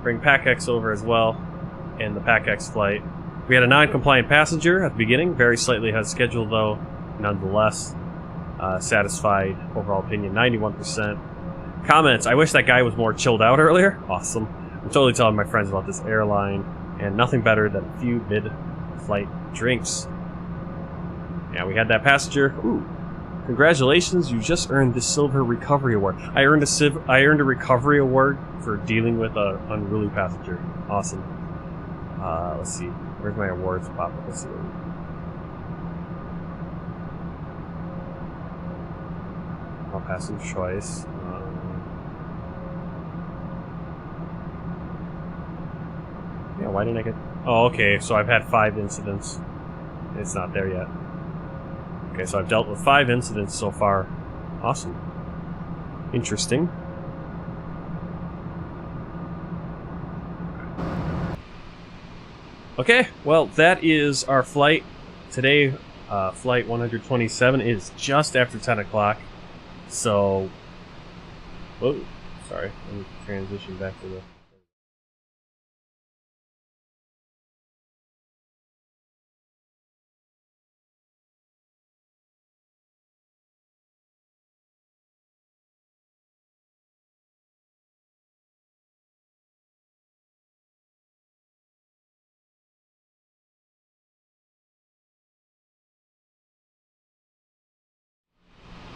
bring PACX over as well, and the PACX flight. We had a non-compliant passenger at the beginning, very slightly ahead of schedule though, nonetheless. Satisfied overall opinion, 91%. Comments, I wish that guy was more chilled out earlier. Awesome. I'm totally telling my friends about this airline, and nothing better than a few mid-flight drinks. Yeah, we had that passenger. Ooh. Congratulations, you just earned the Silver Recovery Award. I earned a recovery award for dealing with an unruly passenger. Awesome. Let's see. Where's my awards pop up? Let's see. I'll pass some choice. Yeah, why didn't I get... Oh, okay, so I've had 5 incidents. It's not there yet. Okay, so I've dealt with 5 incidents so far. Awesome. Interesting. Okay, well, that is our flight. Today, flight 127 is just after 10 o'clock. So... Whoa, sorry. Let me transition back to the...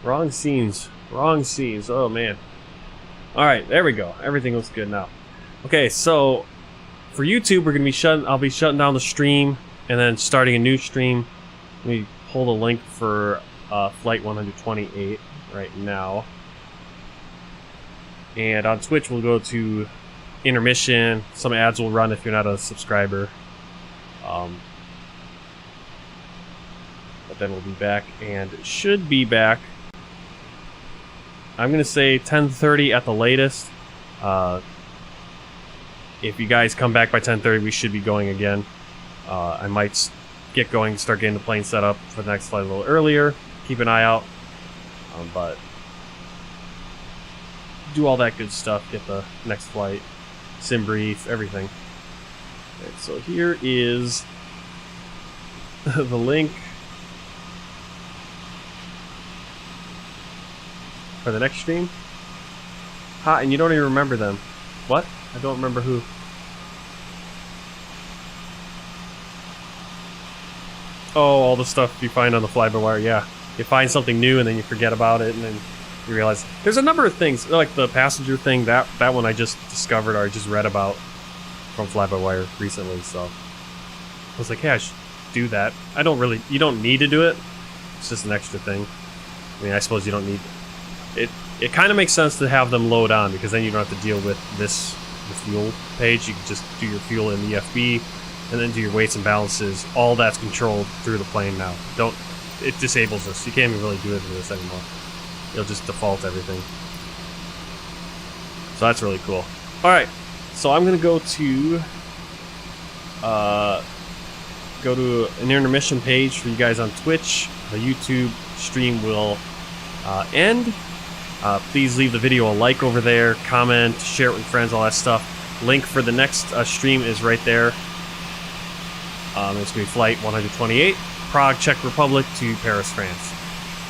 Wrong scenes. Wrong scenes. Oh, man. Alright, there we go. Everything looks good now. Okay, so for YouTube, I'll be shutting down the stream and then starting a new stream. Let me pull the link for Flight 128 right now. And on Twitch, we'll go to Intermission. Some ads will run if you're not a subscriber. But then we'll be back, and should be back. I'm gonna say 10:30 at the latest. If you guys come back by 10:30, we should be going again. I might start getting the plane set up for the next flight a little earlier. Keep an eye out. But do all that good stuff. Get the next flight, sim brief, everything. Okay, so here is the link for the next stream. Ha, and you don't even remember them. What? I don't remember who. Oh, all the stuff you find on the FlyByWire, yeah. You find something new and then you forget about it and then you realize... There's a number of things, like the passenger thing, that one I just discovered or I just read about from FlyByWire recently, so... I was like, hey, I should do that. You don't need to do it. It's just an extra thing. I mean, I suppose you don't need... It kind of makes sense to have them load on because then you don't have to deal with the fuel page. You can just do your fuel in the EFB and then do your weights and balances. All that's controlled through the plane now. It disables this. You can't even really do it with this anymore. It'll just default everything. So that's really cool. Alright, so I'm going to go to an intermission page for you guys on Twitch. The YouTube stream will end. Please leave the video a like over there, comment, share it with friends, all that stuff. Link for the next stream is right there. It's going to be Flight 128, Prague, Czech Republic to Paris, France.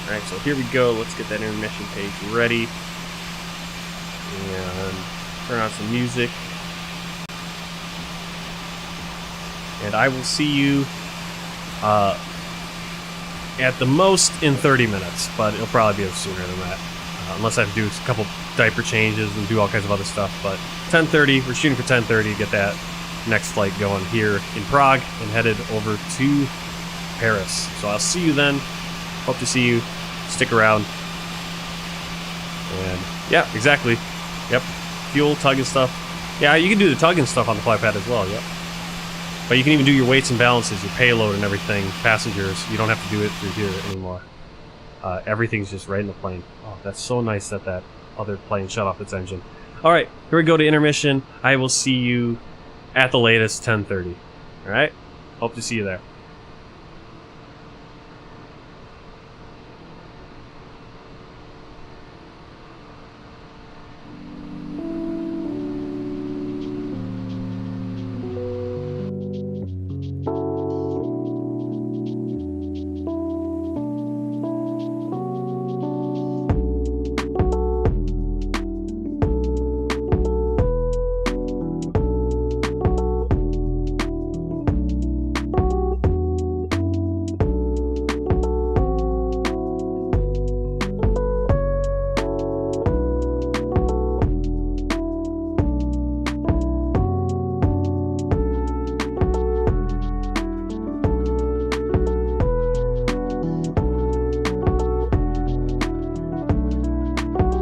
Alright, so here we go. Let's get that intermission page ready. And turn on some music. And I will see you at the most in 30 minutes, but it'll probably be sooner than that. Unless I have to do a couple diaper changes and do all kinds of other stuff. But 10:30, we're shooting for 10:30 to get that next flight going here in Prague and headed over to Paris. So I'll see you then. Hope to see you. Stick around. And yeah, exactly. Yep. Fuel, tug and stuff. Yeah, you can do the tug and stuff on the flypad as well, yep. But you can even do your weights and balances, your payload and everything, passengers. You don't have to do it through here anymore. Everything's just right in the plane. Oh, that's so nice that that other plane shut off its engine. Alright, here we go to intermission. I will see you at the latest 10:30. Alright? Hope to see you there.